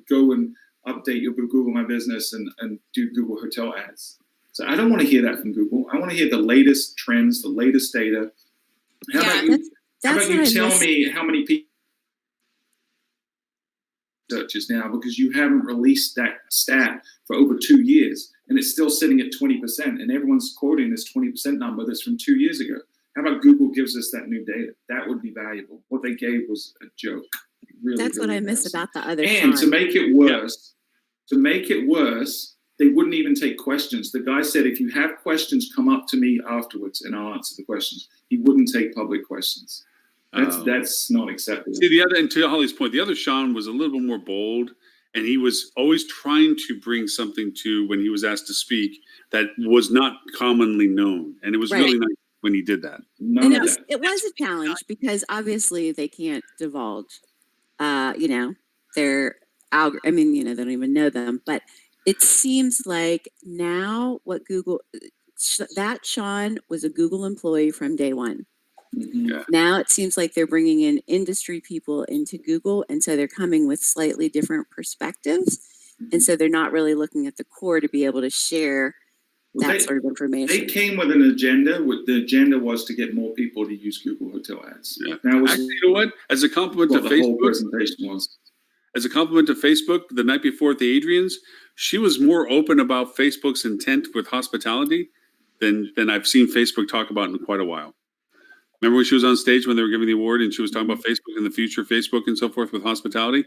go and update your Google My Business and do Google hotel ads. So I don't want to hear that from Google. I want to hear the latest trends, the latest data. How about you tell me how many people searches now, because you haven't released that stat for over 2 years and it's still sitting at 20% and everyone's quoting this 20% number that's from 2 years ago. How about Google gives us that new data? That would be valuable. What they gave was a joke. Really, That's what I miss about the other And side. to make it worse, they wouldn't even take questions. The guy said, if you have questions, come up to me afterwards and I'll answer the questions. He wouldn't take public questions. That's not acceptable. See, and to Holly's point, the other Sean was a little bit more bold, and he was always trying to bring something to when he was asked to speak that was not commonly known, and it was really nice when he did that. And it was a challenge because obviously they can't divulge, their they don't even know them, but it seems like now what Google, that Sean was a Google employee from day one. Mm-hmm. Yeah. Now it seems like they're bringing in industry people into Google, and so they're coming with slightly different perspectives, and so they're not really looking at the core to be able to share sort of information. They came with an agenda. The agenda was to get more people to use Google Hotel Ads. Yeah. That was actually, you know what? As a compliment to what the whole Facebook, presentation was. as a compliment to Facebook, the night before at the Adrian's, she was more open about Facebook's intent with hospitality than I've seen Facebook talk about in quite a while. Remember when she was on stage when they were giving the award and she was talking about Facebook and the future of Facebook and so forth with hospitality?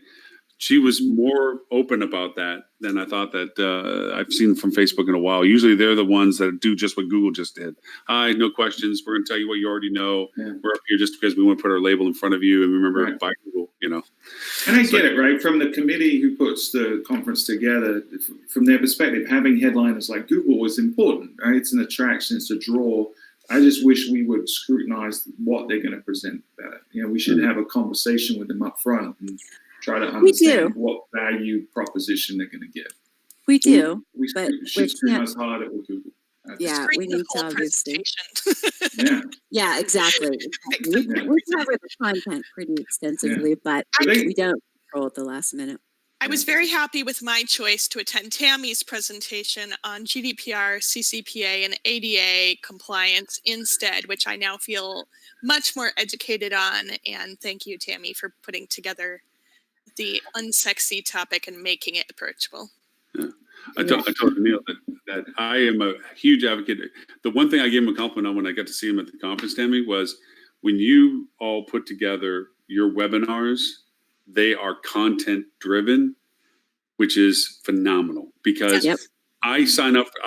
She was more open about that than I thought that I've seen from Facebook in a while. Usually they're the ones that do just what Google just did. Hi, no questions. We're going to tell you what you already know. Yeah. We're up here just because we want to put our label in front of you and remember Right. by Google, And I get it, right? From the committee who puts the conference together, from their perspective, having headliners like Google is important, right? It's an attraction, it's a draw. I just wish we would scrutinize what they're going to present better. We should have a conversation with them up front and try to understand what value proposition they're going to give. We do. We but should scrutinize harder with Google. Yeah, we need to obviously. Yeah. Yeah, exactly. We cover the content pretty extensively, but we don't control at the last minute. I was very happy with my choice to attend Tammy's presentation on GDPR, CCPA, and ADA compliance instead, which I now feel much more educated on. And thank you, Tammy, for putting together the unsexy topic and making it approachable. Yeah. I told Neil that I am a huge advocate. The one thing I gave him a compliment on when I got to see him at the conference, Tammy, was when you all put together your webinars, they are content driven. which is phenomenal because Yep. I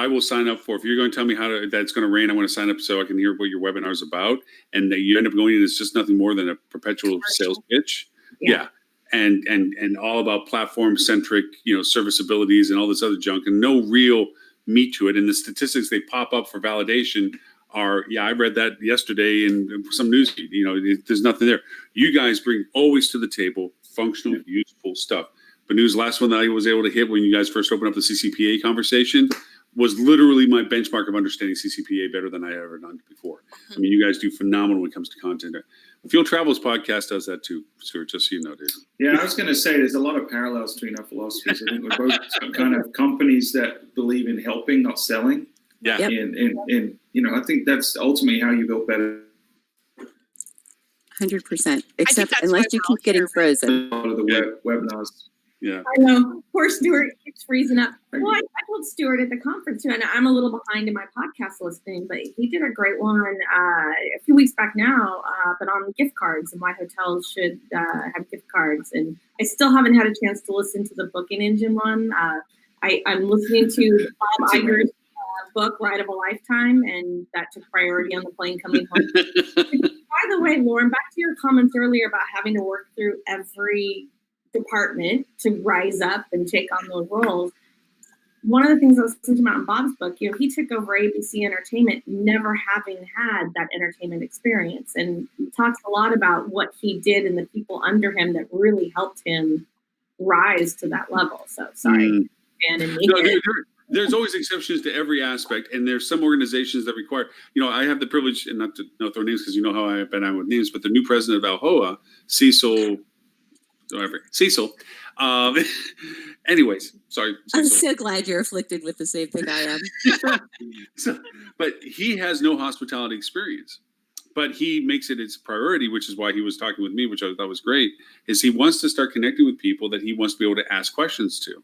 will sign up for, if you're going to tell me that it's going to rain, I want to sign up so I can hear what your webinar is about. And that you end up going in, it's just nothing more than a perpetual sales pitch. Yeah. And all about platform centric, serviceabilities and all this other junk and no real meat to it. And the statistics they pop up for validation are, I read that yesterday in some news feed. There's nothing there. You guys bring always to the table functional, useful stuff. But news last one that I was able to hit when you guys first opened up the CCPA conversation was literally my benchmark of understanding CCPA better than I ever done before. I mean, you guys do phenomenal when it comes to content. Field Travels podcast does that too, Stuart, just so you know, dude. Yeah, I was going to say there's a lot of parallels between our philosophies. I think we're both some kind of companies that believe in helping, not selling. Yeah. Yep. And I think that's ultimately how you build better. 100%. Except that's unless why you we're all keep getting here. frozen. A lot of the webinars. Yeah. I know. Poor Stuart keeps freezing up. Well, I told Stuart at the conference too, and I'm a little behind in my podcast listening, but he did a great one a few weeks back now, but on gift cards and why hotels should have gift cards. And I still haven't had a chance to listen to the booking engine one. I'm listening to Bob Iger's book, Ride of a Lifetime, and that took priority on the plane coming home. By the way, Lauren, back to your comments earlier about having to work through every department to rise up and take on those roles. One of the things I was thinking about in Bob's book, he took over ABC Entertainment, never having had that entertainment experience, and he talks a lot about what he did and the people under him that really helped him rise to that level. So sorry, there's always exceptions to every aspect, and there's some organizations that require. I have the privilege, and not to throw names because you know how I've been on with names, but the new president of Alhoa, Cecil. Anyways, sorry. I'm Cecil. so glad you're afflicted with the same thing I am. But he has no hospitality experience. But he makes it his priority, which is why he was talking with me, which I thought was great, is he wants to start connecting with people that he wants to be able to ask questions to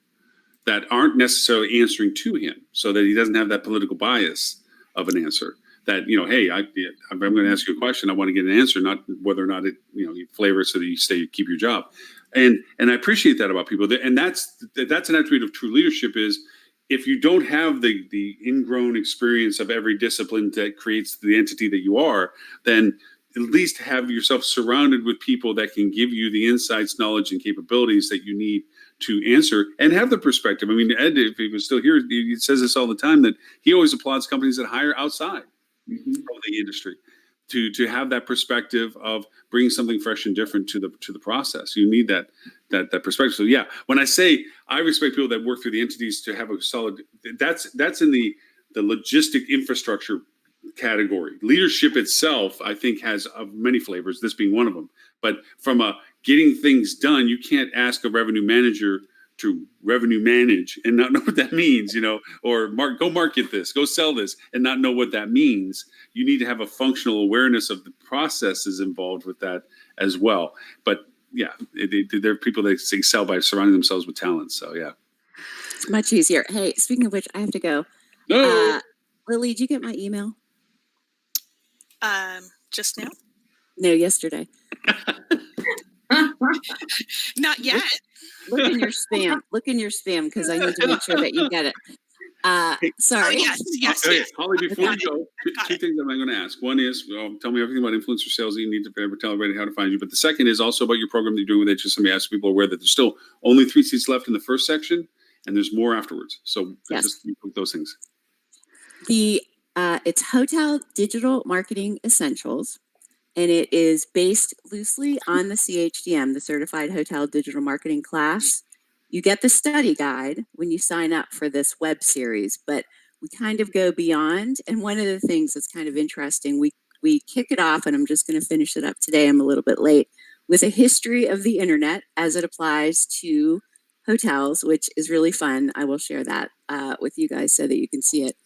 that aren't necessarily answering to him so that he doesn't have that political bias of an answer. That, hey, I'm going to ask you a question. I want to get an answer, not whether or not it, you flavor it so that you keep your job. And I appreciate that about people. And that's an attribute of true leadership is if you don't have the ingrown experience of every discipline that creates the entity that you are, then at least have yourself surrounded with people that can give you the insights, knowledge, and capabilities that you need to answer and have the perspective. I mean, Ed, if he was still here, he says this all the time, that he always applauds companies that hire outside of the industry to have that perspective of bringing something fresh and different to the process. You need that perspective. So yeah, when I say I respect people that work through the entities to have a solid, that's in the logistic infrastructure category. Leadership itself, I think, has many flavors, this being one of them. But from a getting things done, you can't ask a revenue manager to revenue manage and not know what that means, or go market this, go sell this, and not know what that means. You need to have a functional awareness of the processes involved with that as well. But yeah, there are people that excel by surrounding themselves with talent. So yeah, It's much easier. Hey, speaking of which, I have to go. no. Lily, did you get my email? Just now? No, yesterday. Not yet. Look in your spam. Look in your spam because I need to make sure that you get it. Sorry. Oh, yes. Holly, before you go, got two it. things I'm going to ask. One is, tell me everything about influencer sales that you need to tell everybody how to find you. But the second is also about your program that you're doing with HSM. Ask people aware that there's still only 3 seats left in the first section, and there's more afterwards. So just those things. It's Hotel Digital Marketing Essentials, and it is based loosely on the CHDM, the Certified Hotel Digital Marketing class. You get the study guide when you sign up for this web series, but we kind of go beyond. And one of the things that's kind of interesting, we kick it off, and I'm just going to finish it up today. I'm a little bit late, with a history of the internet as it applies to hotels, which is really fun. I will share that with you guys so that you can see it.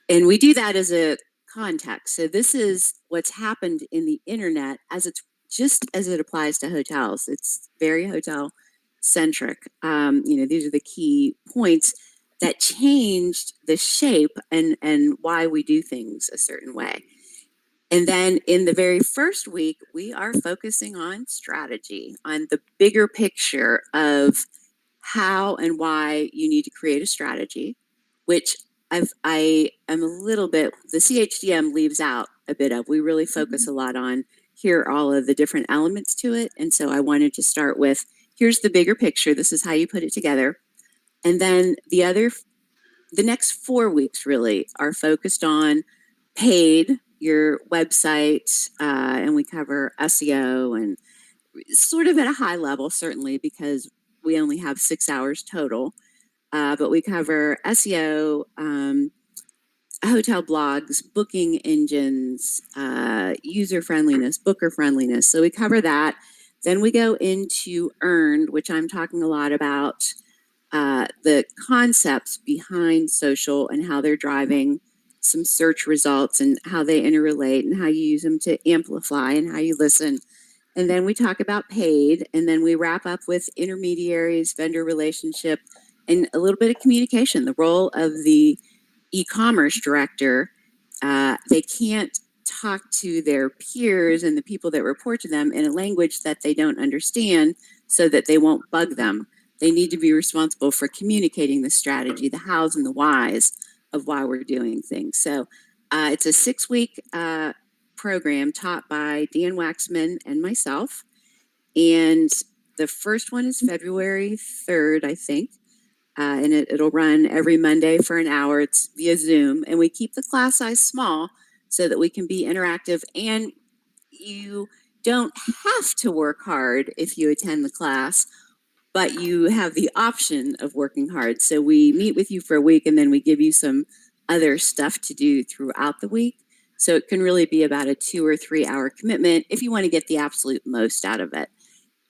And we do that as a context. So this is what's happened in the internet as it applies to hotels. It's very hotel centric. These are the key points that changed the shape and why we do things a certain way. And then in the very first week, we are focusing on strategy, on the bigger picture of how and why you need to create a strategy, which I am a little bit, the CHDM leaves out a bit of. We really focus a lot on here are all of the different elements to it. And so I wanted to start with, here's the bigger picture. This is how you put it together. And then the next 4 weeks really are focused on paid, your website, and we cover SEO and sort of at a high level, certainly, because we only have 6 hours total. But we cover SEO, hotel blogs, booking engines, user friendliness, booker friendliness. So we cover that. Then we go into earned, which I'm talking a lot about, the concepts behind social and how they're driving some search results and how they interrelate and how you use them to amplify and how you listen. And then we talk about paid, and then we wrap up with intermediaries, vendor relationship, and a little bit of communication, the role of the e-commerce director. They can't talk to their peers and the people that report to them in a language that they don't understand so that they won't bug them. They need to be responsible for communicating the strategy, the hows and the whys of why we're doing things. So it's a 6-week program taught by Dan Waxman and myself. And the first one is February 3rd, I think. And it'll run every Monday for an hour. It's via Zoom. And we keep the class size small so that we can be interactive. And you don't have to work hard if you attend the class, but you have the option of working hard. So we meet with you for a week and then we give you some other stuff to do throughout the week. So it can really be about a 2 or 3 hour commitment if you want to get the absolute most out of it.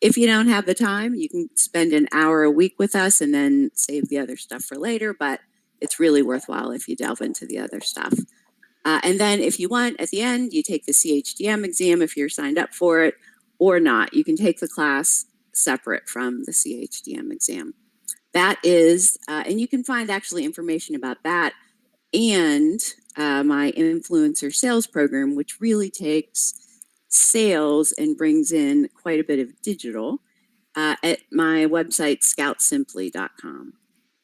If you don't have the time, you can spend an hour a week with us and then save the other stuff for later, but it's really worthwhile if you delve into the other stuff. And then if you want, at the end, you take the CHDM exam if you're signed up for it or not. You can take the class separate from the CHDM exam. That is, and you can find actually information about that and my influencer sales program, which really takes sales and brings in quite a bit of digital at my website, scoutsimply.com.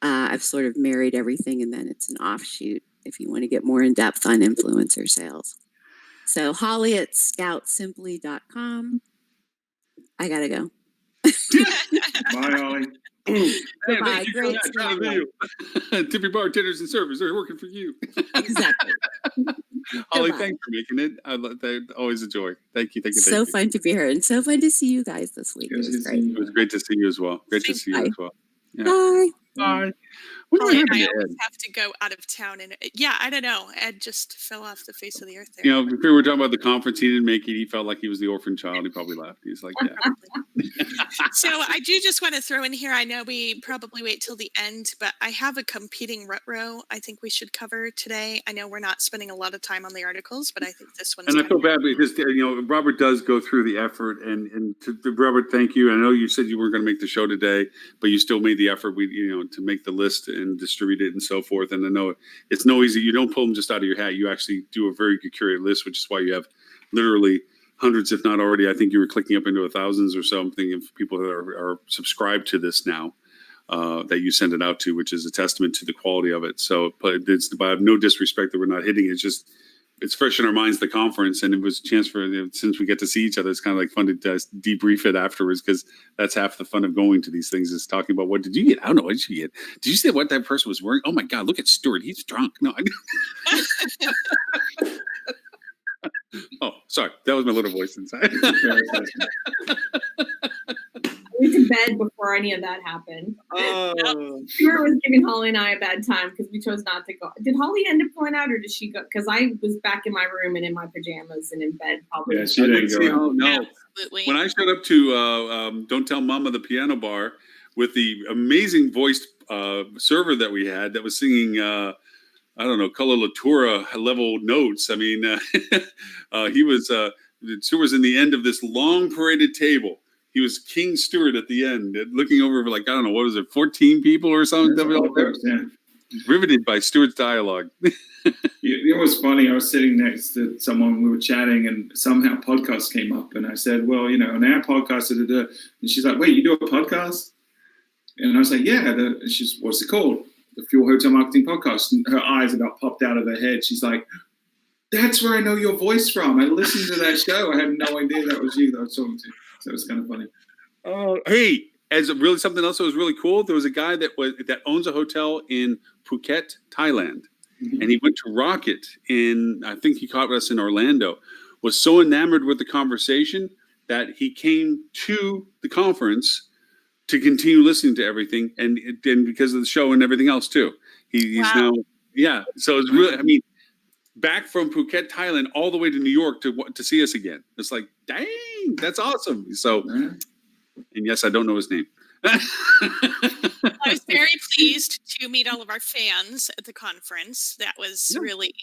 I've sort of married everything and then it's an offshoot if you want to get more in depth on influencer sales. So Holly at scoutsimply.com. I gotta go. Bye, Ollie. Bye. Great video. Tippy bartenders and servers, they're working for you. Exactly. Holly, Goodbye. thanks for making it. Always a joy. Thank you. So fun to be here and so fun to see you guys this week. It was great. It was great to see you as well. Great to see you as well. Yeah. Bye. Bye. Holly and I always have to go out of town, and yeah, I don't know. Ed just fell off the face of the earth there. You know, if we were talking about the conference, he didn't make it. He felt like he was the orphan child. He probably left. He's like, yeah. So I do just want to throw in here. I know we probably wait till the end, but I have a competing rut-row I think we should cover today. I know we're not spending a lot of time on the articles, but I think this one's. And I feel bad because Robert does go through the effort, and to Robert, thank you. I know you said you weren't going to make the show today, but you still made the effort. To make the list and distribute it and so forth. And I know it's no easy. You don't pull them just out of your hat. You actually do a very good curated list, which is why you have literally hundreds, if not already. I think you were clicking up into thousands or something of people that are subscribed to this now that you send it out to, which is a testament to the quality of it. So, but it's by no disrespect that we're not hitting. It's just it's fresh in our minds, the conference, and it was a chance for, since we get to see each other, it's kind of like fun to debrief it afterwards, because that's half the fun of going to these things, is talking about, what did you get? I don't know, what did you get? Did you see what that person was wearing? Oh my God, look at Stuart, he's drunk. No, oh, sorry, that was my little voice inside. I went to bed before any of that happened. Stuart was giving Holly and I a bad time because we chose not to go. Did Holly end up going out, or did she go? Because I was back in my room and in my pajamas and in bed. Probably. Yeah, she didn't go. No. Absolutely. When I showed up to Don't Tell Mama, the piano bar, with the amazing voiced server that we had that was singing, I don't know, coloratura level notes. I mean, he was, Stuart was in the end of this long paraded table. He was King Stuart at the end, looking over like, I don't know, what was it, 14 people or something? Yeah. Riveted by Stuart's dialogue. It was funny. I was sitting next to someone, we were chatting, and somehow podcast came up. And I said, well, on our podcast, and she's like, wait, you do a podcast? And I was like, yeah. She's, what's it called? The Fuel Hotel Marketing Podcast. And her eyes about popped out of her head. She's like, that's where I know your voice from. I listened to that show. I had no idea that was you that I was talking to. So it was kind of funny. Oh, hey, as really something else that was really cool, there was a guy that owns a hotel in Phuket, Thailand. Mm-hmm. And he went to Rocket I think he caught us in Orlando, was so enamored with the conversation that he came to the conference to continue listening to everything. And because of the show and everything else too, he's Wow. now, yeah. So it's really, I mean, back from Phuket, Thailand, all the way to New York to see us again. It's like, dang, that's awesome. So, and yes, I don't know his name. I was very pleased to meet all of our fans at the conference. That was really,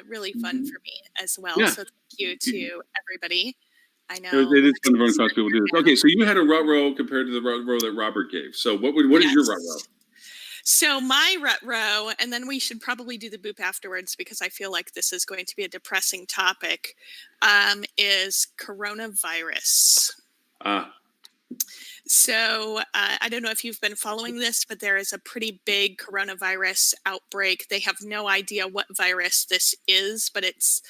really fun for me as well. Yeah. So thank you to everybody. I know it is fun to run across people do this. Okay, so you had a rut row compared to the rut row that Robert gave. So what is your rut row? So my rut row, and then we should probably do the boop afterwards because I feel like this is going to be a depressing topic, is coronavirus. So I don't know if you've been following this, but there is a pretty big coronavirus outbreak. They have no idea what virus this is, but it's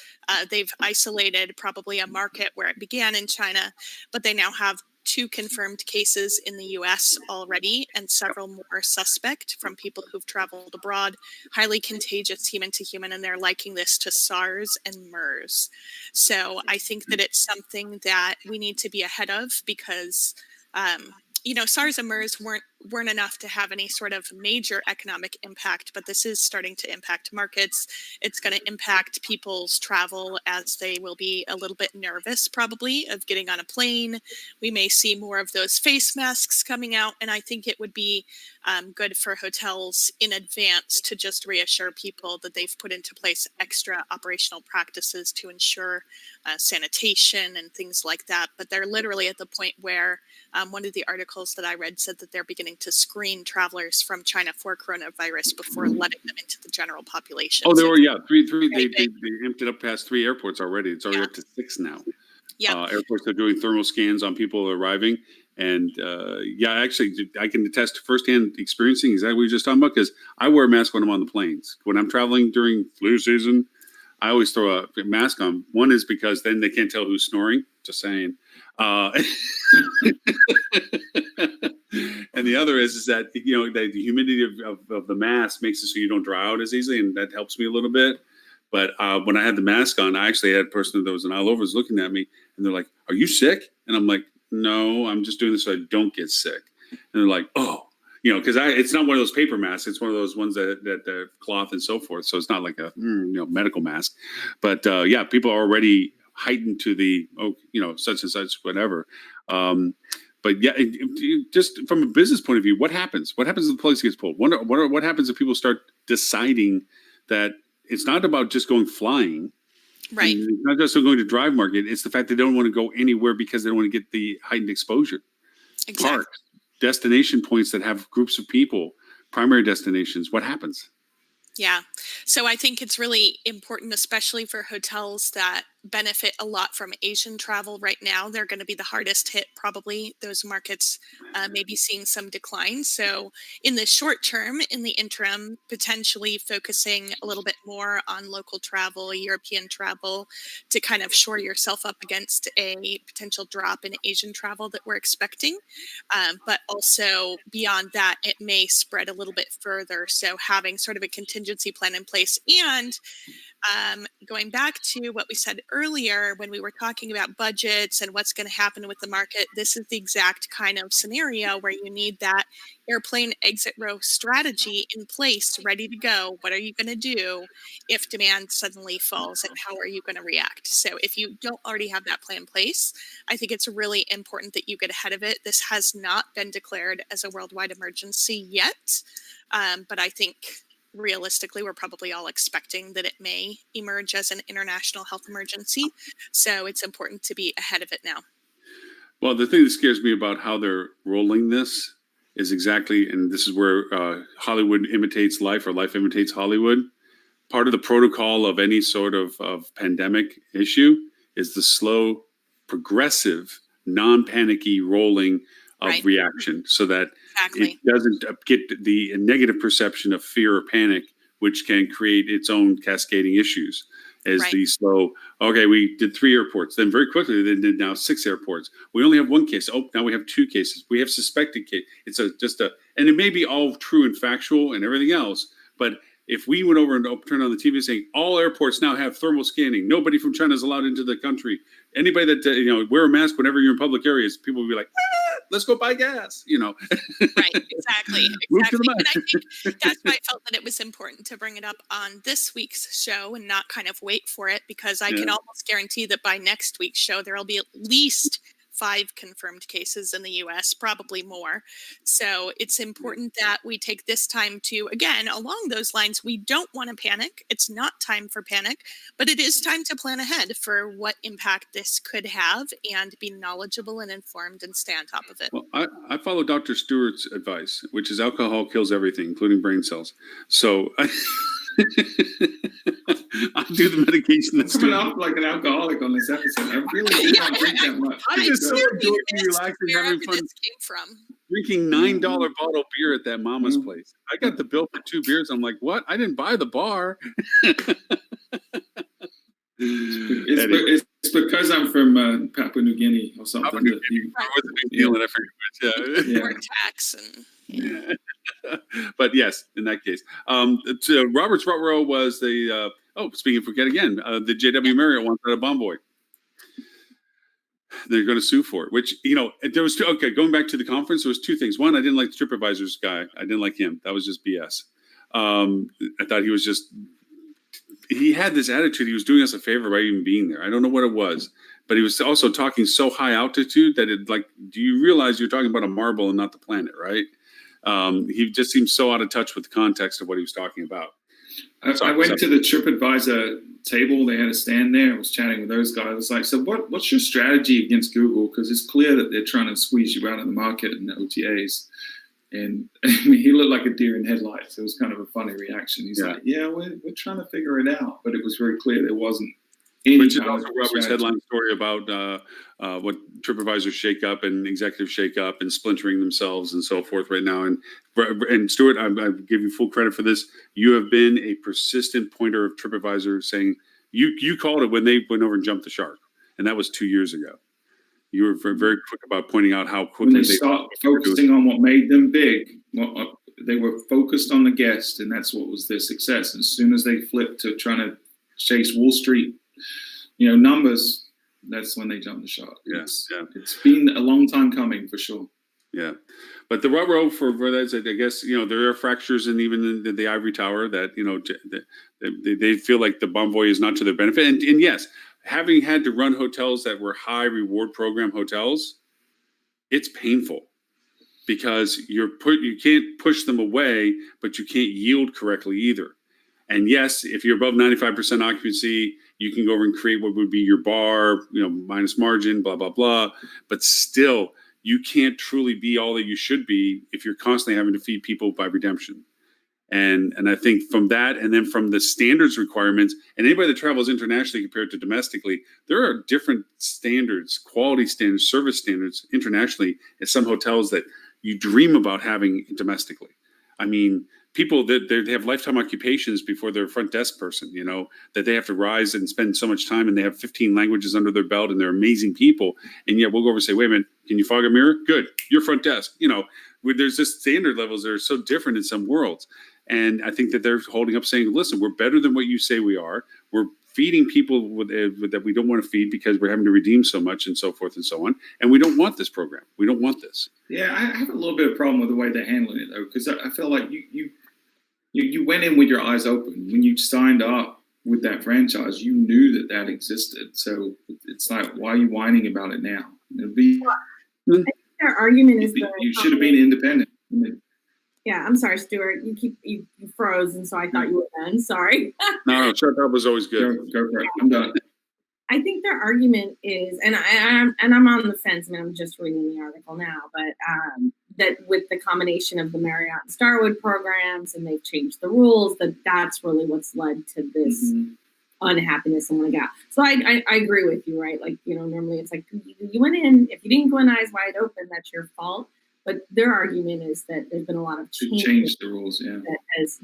they've isolated probably a market where it began in China, but they now have 2 confirmed cases in the US already and several more suspect from people who've traveled abroad, highly contagious human to human, and they're liking this to SARS and MERS. So I think that it's something that we need to be ahead of because SARS and MERS weren't enough to have any sort of major economic impact, but this is starting to impact markets. It's going to impact people's travel as they will be a little bit nervous probably of getting on a plane. We may see more of those face masks coming out, and I think it would be good for hotels in advance to just reassure people that they've put into place extra operational practices to ensure sanitation and things like that. But they're literally at the point where one of the articles that I read said that they're beginning to screen travelers from China for coronavirus before letting them into the general population. Oh, there were, yeah, three. They emptied up past 3 airports already. It's already up to 6 now. Yeah, airports are doing thermal scans on people arriving. And actually, I can attest to firsthand experiencing exactly what you're just talking about because I wear a mask when I'm on the planes. When I'm traveling during flu season, I always throw a mask on. One is because then they can't tell who's snoring. Just saying. And the other is that the humidity of the mask makes it so you don't dry out as easily, and that helps me a little bit. But when I had the mask on, I actually had a person that was in all over was looking at me, and they're like, "Are you sick?" And I'm like, "No, I'm just doing this so I don't get sick." And they're like, "Oh." Because it's not one of those paper masks. It's one of those ones that cloth and so forth. So it's not like a medical mask. But people are already heightened to the such and such whatever. But yeah, just from a business point of view, what happens? What happens if the place gets pulled? What happens if people start deciding that it's not about just going flying? right. It's not just going to drive market. It's the fact they don't want to go anywhere because they don't want to get the heightened exposure. Exactly. Parks, destination points that have groups of people, primary destinations. What happens? Yeah. So I think it's really important, especially for hotels that benefit a lot from Asian travel right now. They're going to be the hardest hit, probably. Those markets may be seeing some decline. So in the short term, in the interim, potentially focusing a little bit more on local travel, European travel, to kind of shore yourself up against a potential drop in Asian travel that we're expecting. But also beyond that, it may spread a little bit further. So having sort of a contingency plan in place. And going back to what we said earlier when we were talking about budgets and what's going to happen with the market, this is the exact kind of scenario where you need that airplane exit row strategy in place, ready to go. What are you going to do if demand suddenly falls, and how are you going to react? So if you don't already have that plan in place, I think it's really important that you get ahead of it. This has not been declared as a worldwide emergency yet, but I think realistically, we're probably all expecting that it may emerge as an international health emergency. So it's important to be ahead of it now. Well, the thing that scares me about how they're rolling this is exactly, and this is where Hollywood imitates life or life imitates Hollywood. Part of the protocol of any sort of pandemic issue is the slow, progressive, non-panicky rolling of Right. reaction, so that Exactly. it doesn't get the negative perception of fear or panic, which can create its own cascading issues. As Right. the slow, okay, we did 3 airports, then very quickly they did now 6 airports. We only have 1 case. Oh, now we have 2 cases. We have suspected case. It's and it may be all true and factual and everything else, but if we went over and turned on the TV saying all airports now have thermal scanning, nobody from China is allowed into the country. Anybody that wear a mask whenever you're in public areas, people will be like, let's go buy gas. Right, exactly. Move to the And I back. think that's why I felt that it was important to bring it up on this week's show and not kind of wait for it, because I can almost guarantee that by next week's show, there will be at least 5 confirmed cases in the US, probably more. So it's important that we take this time to, again, along those lines, we don't want to panic. It's not time for panic, but it is time to plan ahead for what impact this could have and be knowledgeable and informed and stay on top of it. Well, I follow Dr. Stewart's advice, which is alcohol kills everything, including brain cells. So I do the medication that's Coming off like an alcoholic on this episode. I really did not drink that much. I just so Clearly enjoy missed relaxing, wherever having fun, this came from. drinking $9 bottle beer at that mama's place. I got the bill for 2 beers. I'm like, what? I didn't buy the bar. It's because I'm from Papua New Guinea or something. Papua New Guinea. What's the big deal? And I forget which. More tax and Yeah. But yes, in that case, Robert's Rut Row was the speaking of forget again, the JW Marriott wants out of Bomboy. They're going to sue for it. Which there was two. Okay, going back to the conference, there was 2 things. One, I didn't like the TripAdvisor's guy. I didn't like him. That was just BS. I thought he was just. He had this attitude. He was doing us a favor by even being there. I don't know what it was, but he was also talking so high altitude that do you realize you're talking about a marble and not the planet, right? He just seemed so out of touch with the context of what he was talking about. I went to the TripAdvisor table. They had a stand there. I was chatting with those guys. I was like, so what's your strategy against Google? Because it's clear that they're trying to squeeze you out of the market and the OTAs. And I mean, he looked like a deer in headlights. It was kind of a funny reaction. He's like, yeah, we're trying to figure it out. But it was very clear there wasn't any. Which is also Robert's headline story about what TripAdvisor shake up and executive shake up and splintering themselves and so forth right now. And Stuart, I give you full credit for this. You have been a persistent pointer of TripAdvisor, saying you called it when they went over and jumped the shark. And that was 2 years ago. You were very, very quick about pointing out how quickly when they start focusing on what made them big. They were focused on the guest, and that's what was their success. As soon as they flipped to trying to chase Wall Street, numbers, that's when they jumped the shark. Yes, yeah. It's been a long time coming for sure. Yeah, but the Rut Row for that, I guess there are fractures in even in the ivory tower that they feel like the Bomboy is not to their benefit, and yes. Having had to run hotels that were high reward program hotels, it's painful because you can't push them away, but you can't yield correctly either. And yes, if you're above 95% occupancy, you can go over and create what would be your bar, minus margin, blah, blah, blah. But still, you can't truly be all that you should be if you're constantly having to feed people by redemption. And I think from that, and then from the standards requirements, and anybody that travels internationally compared to domestically, there are different standards, quality standards, service standards internationally at some hotels that you dream about having domestically. I mean, people that they have lifetime occupations before they're a front desk person, that they have to rise and spend so much time, and they have 15 languages under their belt, and they're amazing people. And yet we'll go over and say, wait a minute, can you fog a mirror? Good, you're front desk. There's just standard levels that are so different in some worlds. And I think that they're holding up saying, listen, we're better than what you say we are. We're feeding people that we don't want to feed because we're having to redeem so much and so forth and so on. And we don't want this program. We don't want this. Yeah, I have a little bit of problem with the way they're handling it, though, because I feel like you went in with your eyes open. When you signed up with that franchise, you knew that existed. So it's like, why are you whining about it now? Their argument is that you should have been independent. Yeah, I'm sorry, Stuart. You froze, and so I thought you were done. Sorry. No, shut up was always good. Go for it. I'm done. I think their argument is, and I'm on the fence. I mean, I'm just reading the article now, but that with the combination of the Marriott and Starwood programs, and they've changed the rules, that's really what's led to this unhappiness and wanting out. So I agree with you, right? Like, normally it's like you went in, if you didn't go in eyes wide open, that's your fault. But their argument is that there's been a lot of To change change the rules, yeah. that has,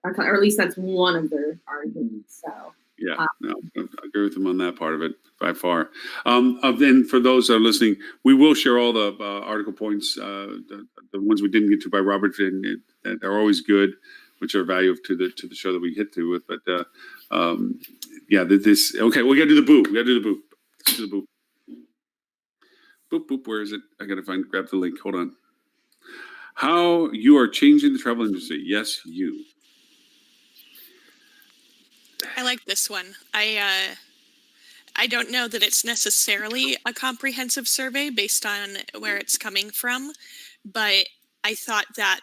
or at least that's one of their arguments. So Yeah, no, I agree with them on that part of it by far. Then for those that are listening, we will share all the article points, the ones we didn't get to by Robert, and that are always good, which are value to the show that we hit through with. But this okay. We got to do the boo. We got to do the boo. Let's do the boo. Boop boop. Where is it? I got to grab the link. Hold on. How you are changing the travel industry? Yes, you. I like this one. I don't know that it's necessarily a comprehensive survey based on where it's coming from, but I thought that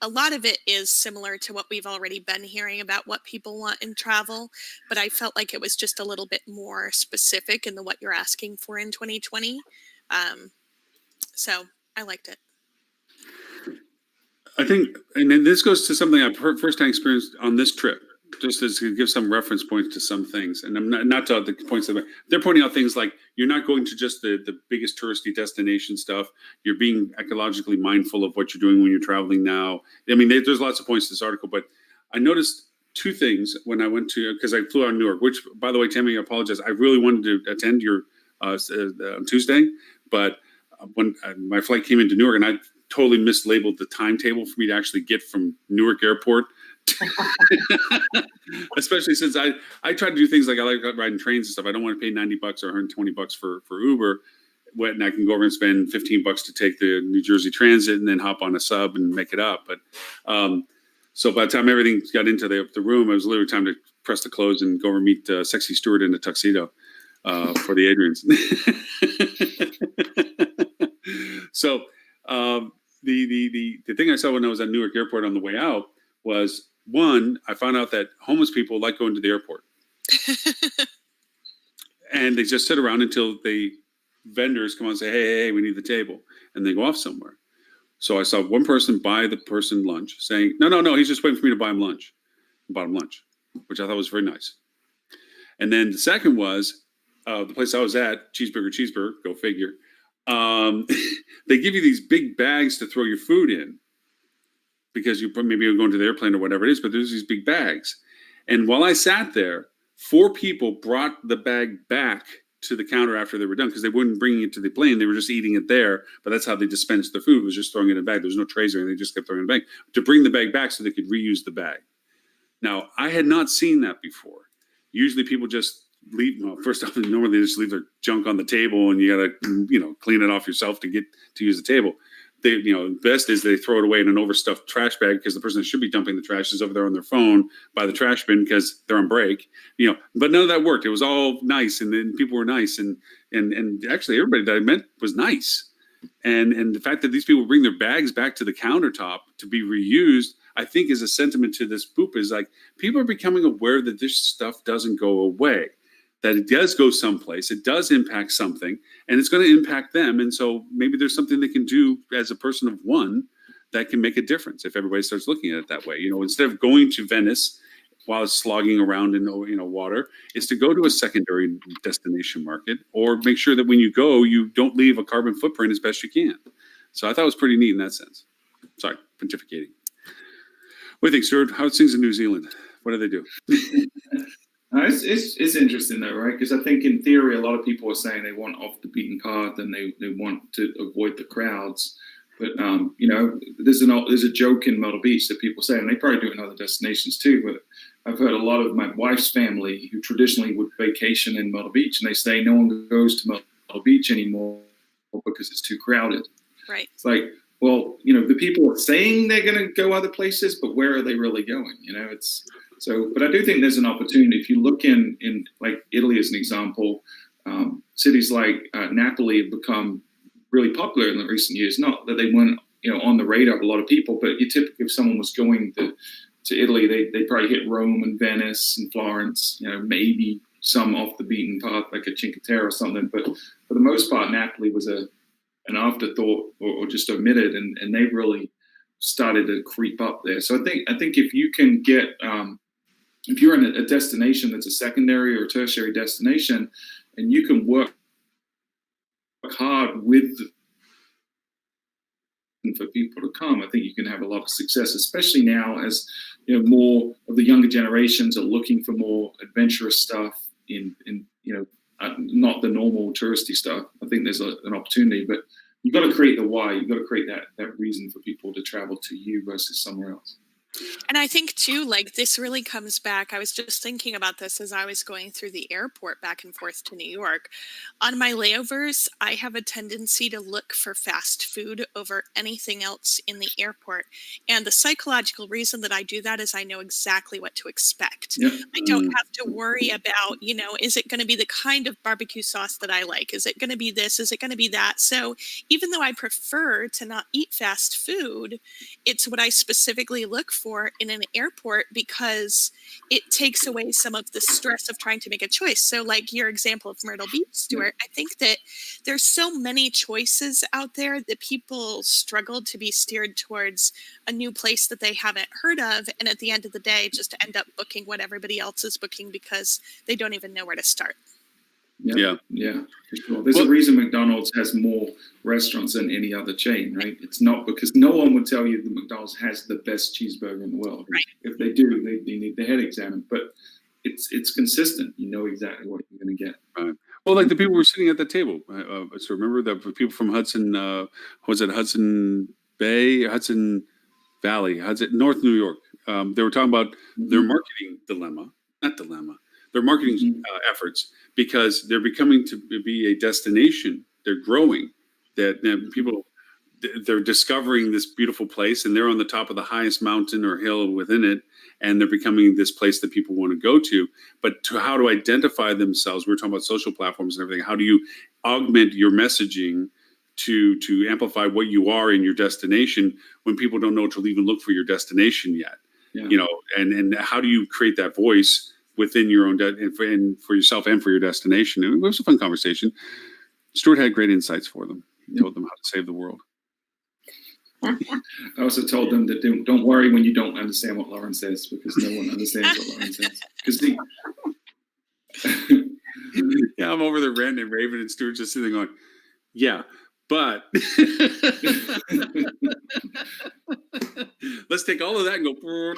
a lot of it is similar to what we've already been hearing about what people want in travel, but I felt like it was just a little bit more specific in what you're asking for in 2020. So I liked it. I think, and then this goes to something I first-hand experienced on this trip, just as to give some reference points to some things. And I'm not to the points that they're pointing out things like you're not going to just the biggest touristy destination stuff. You're being ecologically mindful of what you're doing when you're traveling now. I mean, there's lots of points to this article, but I noticed two things when I went to, because I flew out of New York, which, by the way, Tammy, I apologize. I really wanted to attend your on Tuesday, but when my flight came into Newark, and I totally mislabeled the timetable for me to actually get from Newark Airport. Especially since I try to do things like I like riding trains and stuff. I don't want to pay $90 or $120 for Uber when I can go over and spend $15 to take the New Jersey Transit and then hop on a sub and make it up. But so by the time everything got into the room, it was literally time to press the clothes and go over and meet Sexy Stewart in a tuxedo for the Adrians. So the thing I saw when I was at Newark Airport on the way out was, one, I found out that homeless people like going to the airport. And they just sit around until the vendors come on and say, hey, we need the table. And they go off somewhere. So I saw one person buy the person lunch saying, no, he's just waiting for me to buy him lunch. I bought him lunch, which I thought was very nice. And then the second was the place I was at, Cheeseburger, go figure. They give you these big bags to throw your food in, because maybe you're going to the airplane or whatever it is, but there's these big bags. And while I sat there, 4 people brought the bag back to the counter after they were done, because they wouldn't bring it to the plane. They were just eating it there, but that's how they dispensed the food, was just throwing it in a bag. There was no trays or anything. They just kept throwing it in a bag to bring the bag back so they could reuse the bag. Now, I had not seen that before. Usually people just leave, first off, normally they just leave their junk on the table and you got to, clean it off yourself to get to use the table. They, best is they throw it away in an overstuffed trash bag, because the person that should be dumping the trash is over there on their phone by the trash bin because they're on break. But none of that worked. It was all nice, and then people were nice, and actually everybody that I met was nice. And the fact that these people bring their bags back to the countertop to be reused, I think, is a sentiment to this boop, is like people are becoming aware that this stuff doesn't go away, that it does go someplace, it does impact something, and it's going to impact them. And so maybe there's something they can do as a person of one that can make a difference if everybody starts looking at it that way. Instead of going to Venice while it's slogging around in water, is to go to a secondary destination market, or make sure that when you go, you don't leave a carbon footprint as best you can. So I thought it was pretty neat in that sense. Sorry, pontificating. What do you think, Stuart? How's things in New Zealand? What do they do? It's interesting though, right? Because I think in theory, a lot of people are saying they want off the beaten path and they want to avoid the crowds. But there's a joke in Myrtle Beach that people say, and they probably do it in other destinations too. But I've heard a lot of my wife's family who traditionally would vacation in Myrtle Beach, and they say no one goes to Myrtle Beach anymore because it's too crowded. Right. It's like, well, the people are saying they're going to go other places, but where are they really going? So, but I do think there's an opportunity. If you look in like Italy as an example, cities like Napoli have become really popular in the recent years. Not that they weren't, on the radar of a lot of people, but you typically, if someone was going to Italy, they probably hit Rome and Venice and Florence. Maybe some off the beaten path like a Cinque Terre or something. But for the most part, Napoli was an afterthought or just omitted, and they really started to creep up there. So I think if you can get if you're in a destination that's a secondary or tertiary destination, and you can work hard with for people to come, I think you can have a lot of success, especially now as more of the younger generations are looking for more adventurous stuff in not the normal touristy stuff. I think there's an opportunity, but you've got to create the why. You've got to create that reason for people to travel to you versus somewhere else. And I think too, like this really comes back. I was just thinking about this as I was going through the airport back and forth to New York. On my layovers, I have a tendency to look for fast food over anything else in the airport. And the psychological reason that I do that is I know exactly what to expect. Yep. I don't have to worry about, is it going to be the kind of barbecue sauce that I like? Is it going to be this? Is it going to be that? So even though I prefer to not eat fast food, it's what I specifically look for in an airport because it takes away some of the stress of trying to make a choice. So like your example of Myrtle Beach, Stuart, I think that there's so many choices out there that people struggle to be steered towards a new place that they haven't heard of. And at the end of the day, just end up booking what everybody else is booking because they don't even know where to start. Yeah. For sure. There's a reason McDonald's has more restaurants than any other chain, right? It's not because no one would tell you that McDonald's has the best cheeseburger in the world. Right. If they do, they need their head examined. But it's consistent. You know exactly what you're going to get. Right. Well, like the people who were sitting at the table. So remember the people from Hudson, Hudson Bay, Hudson Valley, North New York. They were talking about their marketing their marketing efforts, because they're becoming to be a destination. They're growing. That people, they're discovering this beautiful place, and they're on the top of the highest mountain or hill within it, and they're becoming this place that people want to go to. But how to identify themselves? We're talking about social platforms and everything. How do you augment your messaging to amplify what you are in your destination when people don't know to even look for your destination yet? Yeah. And how do you create that voice within your own and for yourself and for your destination? It was a fun conversation. Stuart had great insights for them. He told them how to save the world. I also told them that don't worry when you don't understand what Lauren says, because no one understands what Lauren says. Yeah, I'm over there ranting and raving, and Stuart's just sitting going, yeah, but let's take all of that and go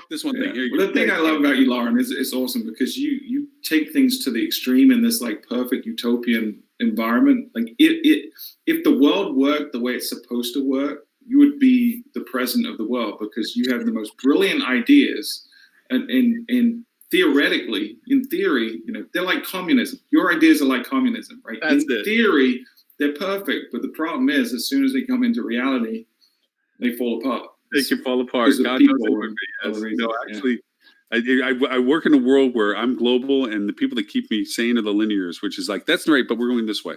this one thing. Here you Well, go. the thing I love about you, Lauren, is it's awesome because you take things to the extreme in this like perfect utopian environment. Like if the world worked the way it's supposed to work, you would be the president of the world, because you have the most brilliant ideas, and theoretically, in theory, they're like communism. Your ideas are like communism, right? That's in theory, they're perfect, but the problem is, as soon as they come into reality, they fall apart. They can fall apart. God knows they would be. Yes. No, actually, I work in a world where I'm global, and the people that keep me sane are the linears, which is like, that's right, but we're going this way.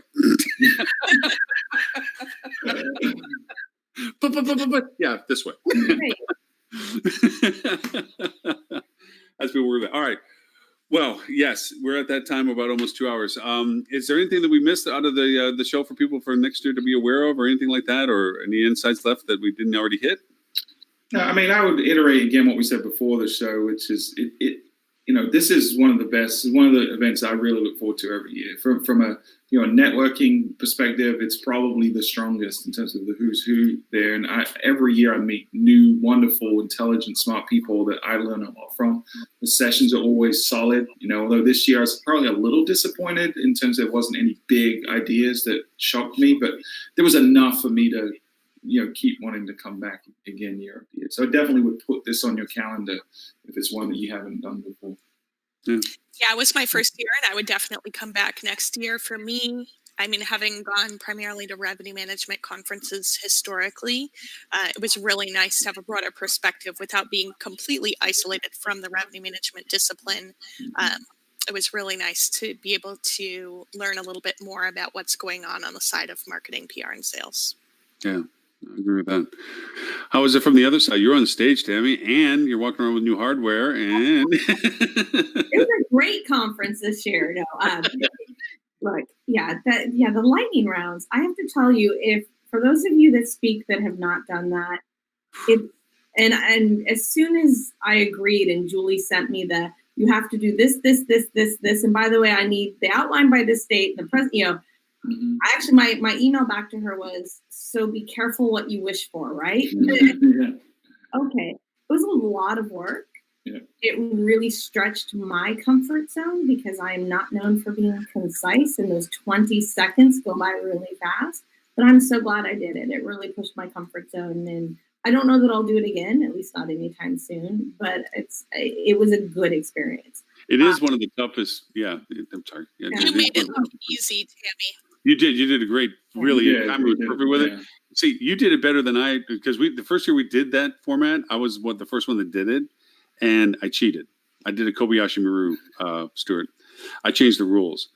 but yeah, this way. That's what we're. All right. Well, yes, we're at that time, about almost 2 hours. Is there anything that we missed out of the show for people for next year to be aware of, or anything like that, or any insights left that we didn't already hit? No, I mean, I would iterate again what we said before the show, which is this is one of the best, one of the events I really look forward to every year. From a networking perspective, it's probably the strongest in terms of the who's who there. And every year I meet new, wonderful, intelligent, smart people that I learn a lot from. The sessions are always solid. Although this year I was probably a little disappointed in terms of there wasn't any big ideas that shocked me, but there was enough for me to keep wanting to come back again year after year. So I definitely would put this on your calendar if it's one that you haven't done before. Yeah, it was my first year, and I would definitely come back next year. For me, I mean, having gone primarily to revenue management conferences historically, it was really nice to have a broader perspective without being completely isolated from the revenue management discipline. It was really nice to be able to learn a little bit more about what's going on the side of marketing, PR, and sales. Yeah. I agree with that. How is it from the other side? You're on stage, Tammy, and you're walking around with new hardware. And it was a great conference this year. Look, the lightning rounds. I have to tell you, if for those of you that speak that have not done that, and as soon as I agreed, and Julie sent me you have to do this, and by the way, I need the outline by this date. The president, I actually, my email back to her was, so be careful what you wish for, right? Yeah. Okay. It was a lot of work. Yeah. It really stretched my comfort zone because I am not known for being concise, and those 20 seconds go by really fast. But I'm so glad I did it. It really pushed my comfort zone, and I don't know that I'll do it again, at least not anytime soon. But it was a good experience. It is one of the toughest. Yeah, I'm sorry. Yeah, You made it look easy, Tammy. You did. You did a great. Really, Yeah, time was perfect with it. See, you did it better than I, because the first year we did that format, I was the first one that did it, and I cheated. I did a Kobayashi Maru, Stuart. I changed the rules.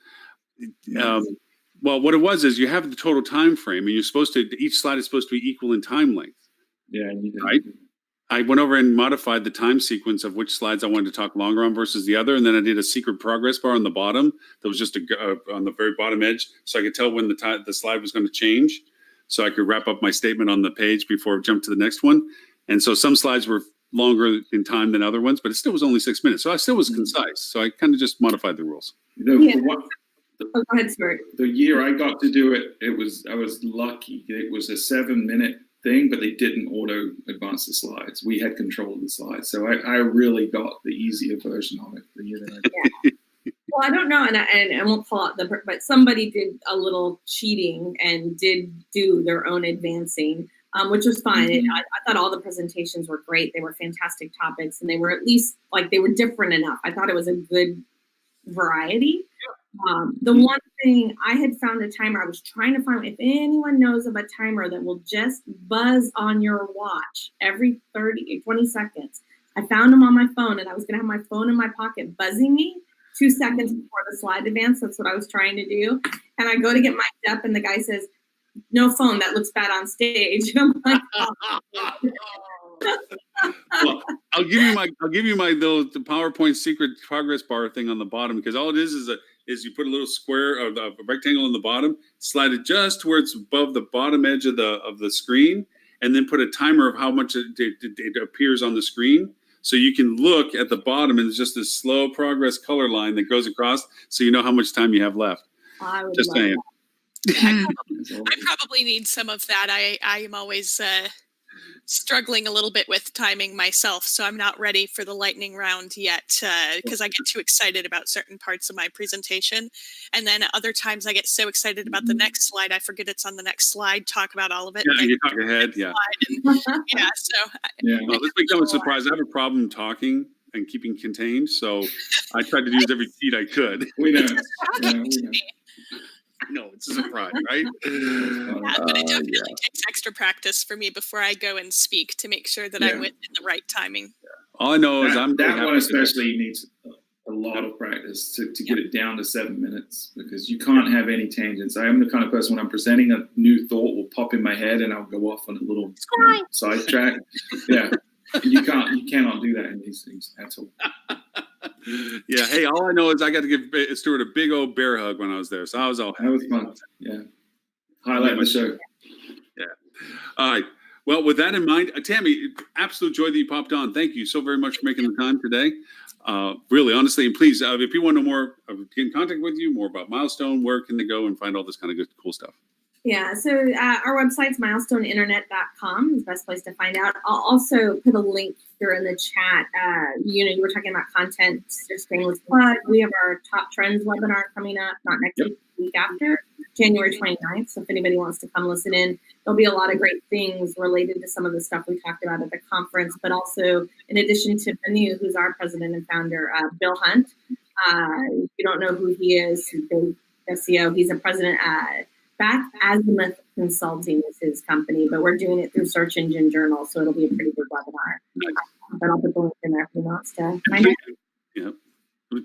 Well, what it was is you have the total time frame, and you're supposed to. Each slide is supposed to be equal in time length. Yeah, you did. Right. I went over and modified the time sequence of which slides I wanted to talk longer on versus the other, and then I did a secret progress bar on the bottom that was just on the very bottom edge, so I could tell when the slide was going to change, so I could wrap up my statement on the page before I jumped to the next one. And so some slides were longer in time than other ones, but it still was only 6 minutes, so I still was concise. So I kind of just modified the rules. Go ahead, Stuart. The year I got to do it, I was lucky. It was a 7-minute thing, but they didn't auto advance the slides. We had control of the slides, so I really got the easier version of it the year that I did. Well, I don't know, and I won't call out but somebody did a little cheating and did do their own advancing, which was fine. I thought all the presentations were great. They were fantastic topics, and they were at least they were different enough. I thought it was a good variety. The one thing I had found a timer, I was trying to find, if anyone knows of a timer that will just buzz on your watch every 20 seconds. I found them on my phone, and I was going to have my phone in my pocket buzzing me 2 seconds before the slide advance. That's what I was trying to do. And I go to get mic'd up, and the guy says, no phone, that looks bad on stage. And I'm like, well, I'll give you my the PowerPoint secret progress bar thing on the bottom, because all it is you put a little square of a rectangle on the bottom, slide it just to where it's above the bottom edge of the screen, and then put a timer of how much it appears on the screen. So you can look at the bottom, and it's just this slow progress color line that goes across, so you know how much time you have left. Just saying. I probably need some of that. I am always struggling a little bit with timing myself, so I'm not ready for the lightning round yet, because I get too excited about certain parts of my presentation, and then other times I get so excited about the next slide I forget it's on the next slide, talk about all of it. Yeah, you talk ahead. Yeah. Well, this become a surprise. I have a problem talking and keeping contained, so I tried to use every cheat I could. We know. No, it's a surprise, right? But it definitely takes extra practice for me before I go and speak to make sure that I'm within the right timing. All I know is that one especially needs a lot of practice to get it down to 7 minutes, because you can't have any tangents. I am the kind of person, when I'm presenting, a new thought will pop in my head and I'll go off on a little sidetrack. Yeah. You cannot do that in these things at all. Yeah. Hey, all I know is I got to give Stuart a big old bear hug when I was there. So I was all happy. That was fun. Yeah. Highlight of the show. Yeah. All right. Well, with that in mind, Tammy, absolute joy that you popped on. Thank you so very much for making the time today. Really, honestly, and please, if you want to know more, get in contact with you, more about Milestone, where can they go and find all this kind of good, cool stuff? Yeah, so our website's milestoneinternet.com is the best place to find out. I'll also put a link here in the chat. You were talking about content, just shameless plug. We have our Top Trends webinar coming up, not next week, the week after, January 29th. So if anybody wants to come listen in, there'll be a lot of great things related to some of the stuff we talked about at the conference, but also in addition to Banu, who's our president and founder, Bill Hunt. If you don't know who he is, he's been SEO. He's a president at Back Azimuth Consulting is his company, but we're doing it through Search Engine Journal, so it'll be a pretty good webinar. Nice. But I'll put the link in there if he wants to find it. Yeah.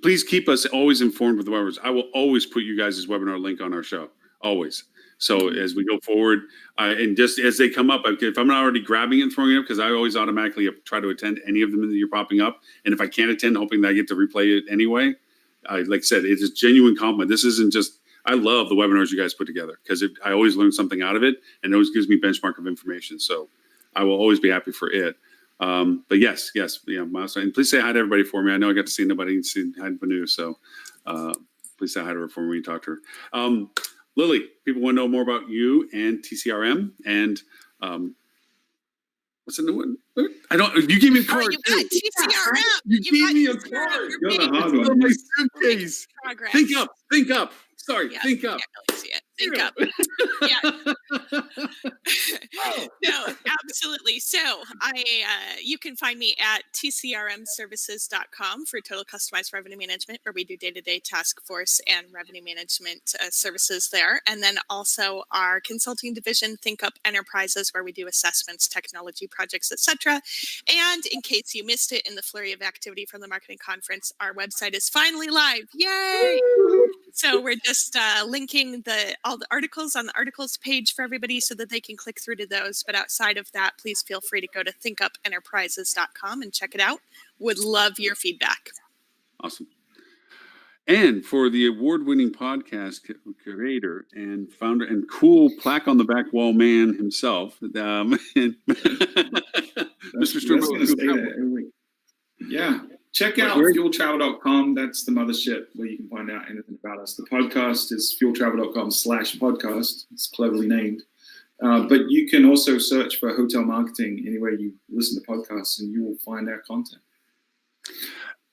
Please keep us always informed with the webinars. I will always put you guys' webinar link on our show, always. So as we go forward, and just as they come up, if I'm not already grabbing it and throwing it up, because I always automatically try to attend any of them that you're popping up, and if I can't attend, hoping that I get to replay it anyway. Like I said, it's a genuine compliment. This isn't just. I love the webinars you guys put together, because I always learn something out of it, and it always gives me benchmark of information. So I will always be happy for it. But yes, Milestone. And please say hi to everybody for me. I know I got to see nobody and see hi to Banu, so please say hi to her for me when you talk to her. Lily, people want to know more about you and TCRM and what's the new one? I don't. You gave me a card. You got TCRM. You gave me a TCRM. card. You're You're the making hard It's one. on my making suitcase. progress. Think up. Sorry, Yeah, think up. Can't really see it. Think up. Yeah. No, absolutely. So you can find me at tcrmservices.com for total customized revenue management, where we do day-to-day task force and revenue management services there. And then also our consulting division, Think Up Enterprises, where we do assessments, technology projects, etc. And in case you missed it in the flurry of activity from the marketing conference, our website is finally live. Yay! So we're just linking all the articles on the articles page for everybody so that they can click through to those. But outside of that, please feel free to go to thinkupenterprises.com and check it out. Would love your feedback. Awesome. And for the award-winning podcast creator and founder and cool plaque on the back wall man himself, and Mr. Sturbo. Yeah. Check out fueltravel.com. That's the mothership where you can find out anything about us. The podcast is fueltravel.com/podcast. It's cleverly named. But you can also search for hotel marketing anywhere you listen to podcasts, and you will find our content.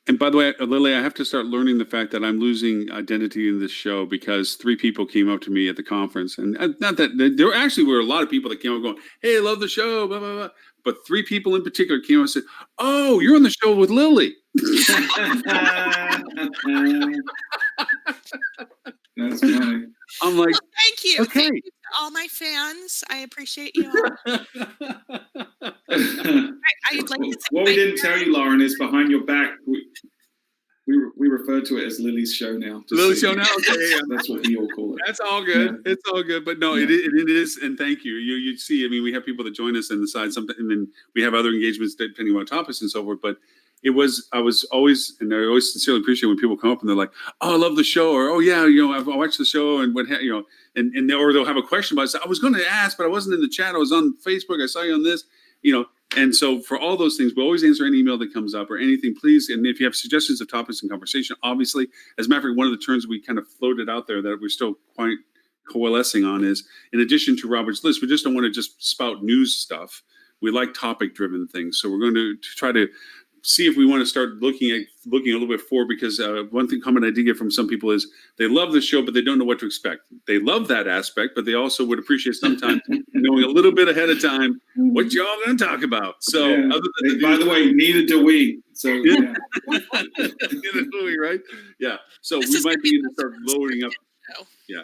And by the way, Lily, I have to start learning the fact that I'm losing identity in this show because 3 people came up to me at the conference. And not that there were a lot of people that came up going, "Hey, I love the show, blah, blah, blah." But 3 people in particular came up and said, "Oh, you're on the show with Lily." That's funny. I'm like, Well, thank you. okay. Thank you to all my fans. I appreciate you all. I'd like to say What we didn't tell you, Lauren, is behind your back, we refer to it as Lily's show now. Lily's show now? Okay, yeah. That's what we all call it. That's all good. Yeah. It's all good. But no, it is. And thank you. You see, I mean, we have people that join us and decide something, and then we have other engagements depending on topics and so forth. But I always sincerely appreciate when people come up and they're like, "Oh, I love the show," or "Oh yeah, I watched the show," and and or they'll have a question about it. I was going to ask, but I wasn't in the chat. I was on Facebook. I saw you on this, And so for all those things, we always answer any email that comes up or anything, please. And if you have suggestions of topics and conversation, obviously, as a matter of fact, one of the terms we kind of floated out there that we're still quite coalescing on is, in addition to Robert's list, we just don't want to just spout news stuff. We like topic-driven things. So we're going to try to see if we want to start looking a little bit forward, because one comment I did get from some people is they love the show, but they don't know what to expect. They love that aspect, but they also would appreciate sometimes knowing a little bit ahead of time what y'all going to talk about. So, yeah. Other than by the way, neither do we. So, yeah. Neither do we, right? Yeah. So we might be able to start loading up. Yeah.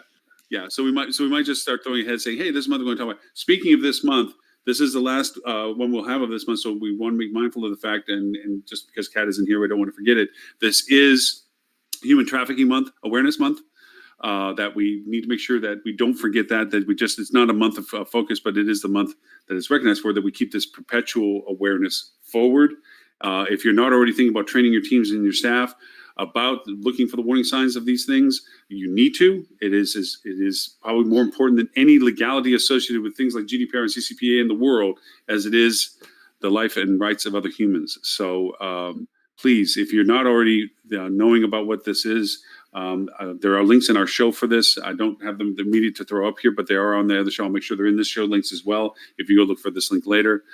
Yeah. So we might just start throwing ahead saying, hey, this month we're going to talk about. Speaking of this month, this is the last one we'll have of this month, so we want to be mindful of the fact, and just because Kat isn't here, we don't want to forget it. This is Human Trafficking Month, Awareness Month, that we need to make sure that we don't forget that it's not a month of focus, but it is the month that it's recognized for, that we keep this perpetual awareness forward. If you're not already thinking about training your teams and your staff about looking for the warning signs of these things, you need to. It is probably more important than any legality associated with things like GDPR and CCPA in the world, as it is the life and rights of other humans. So please, if you're not already knowing about what this is, there are links in our show for this. I don't have them immediate to throw up here, but they are on the other show. I'll make sure they're in this show links as well, if you go look for this link later.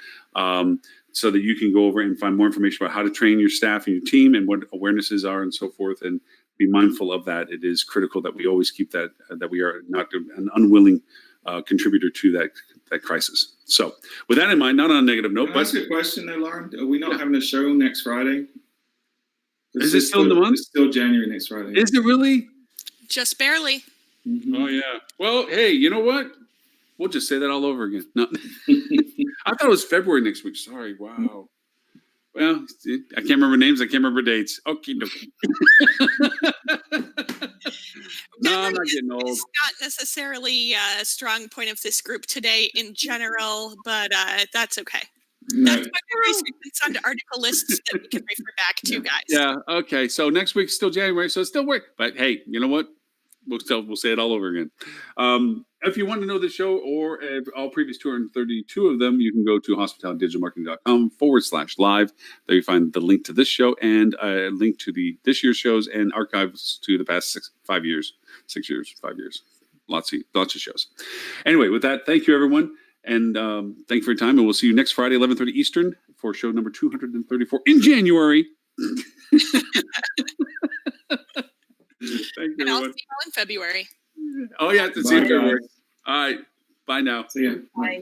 So that you can go over and find more information about how to train your staff and your team and what awarenesses are and so forth, and be mindful of that. It is critical that we always keep that we are not an unwilling contributor to that crisis. So with that in mind, not on a negative note, Can I ask you a question though, Lauren? Are we not having a show next Friday? Is it still in the month? It's still January next Friday. Is it really? Just barely. Mm-hmm. Oh yeah. Well, hey, you know what? We'll just say that all over again. No, I thought it was February next week. Sorry. Wow. Well, I can't remember names. I can't remember dates. Okay. No, I'm not getting old. It's not necessarily a strong point of this group today in general, but that's okay. No. That's why we research this onto article lists that we can refer back to, guys. Yeah. Okay. So next week's still January, so it's still work. But hey, you know what? We'll say it all over again. If you want to know the show or all previous 232 of them, you can go to hospitalitydigitalmarketing.com/live. There you find the link to this show and a link to this year's shows and archives to the past 6 years. lots of shows. Anyway, with that, thank you, everyone. And thank you for your time. And we'll see you next Friday, 11:30 Eastern, for show number 234 in January. Thank you, And I'll everyone. see you all in February. Oh, yeah, to see you in Bye, February. guys. All right. Bye now. See ya. Bye.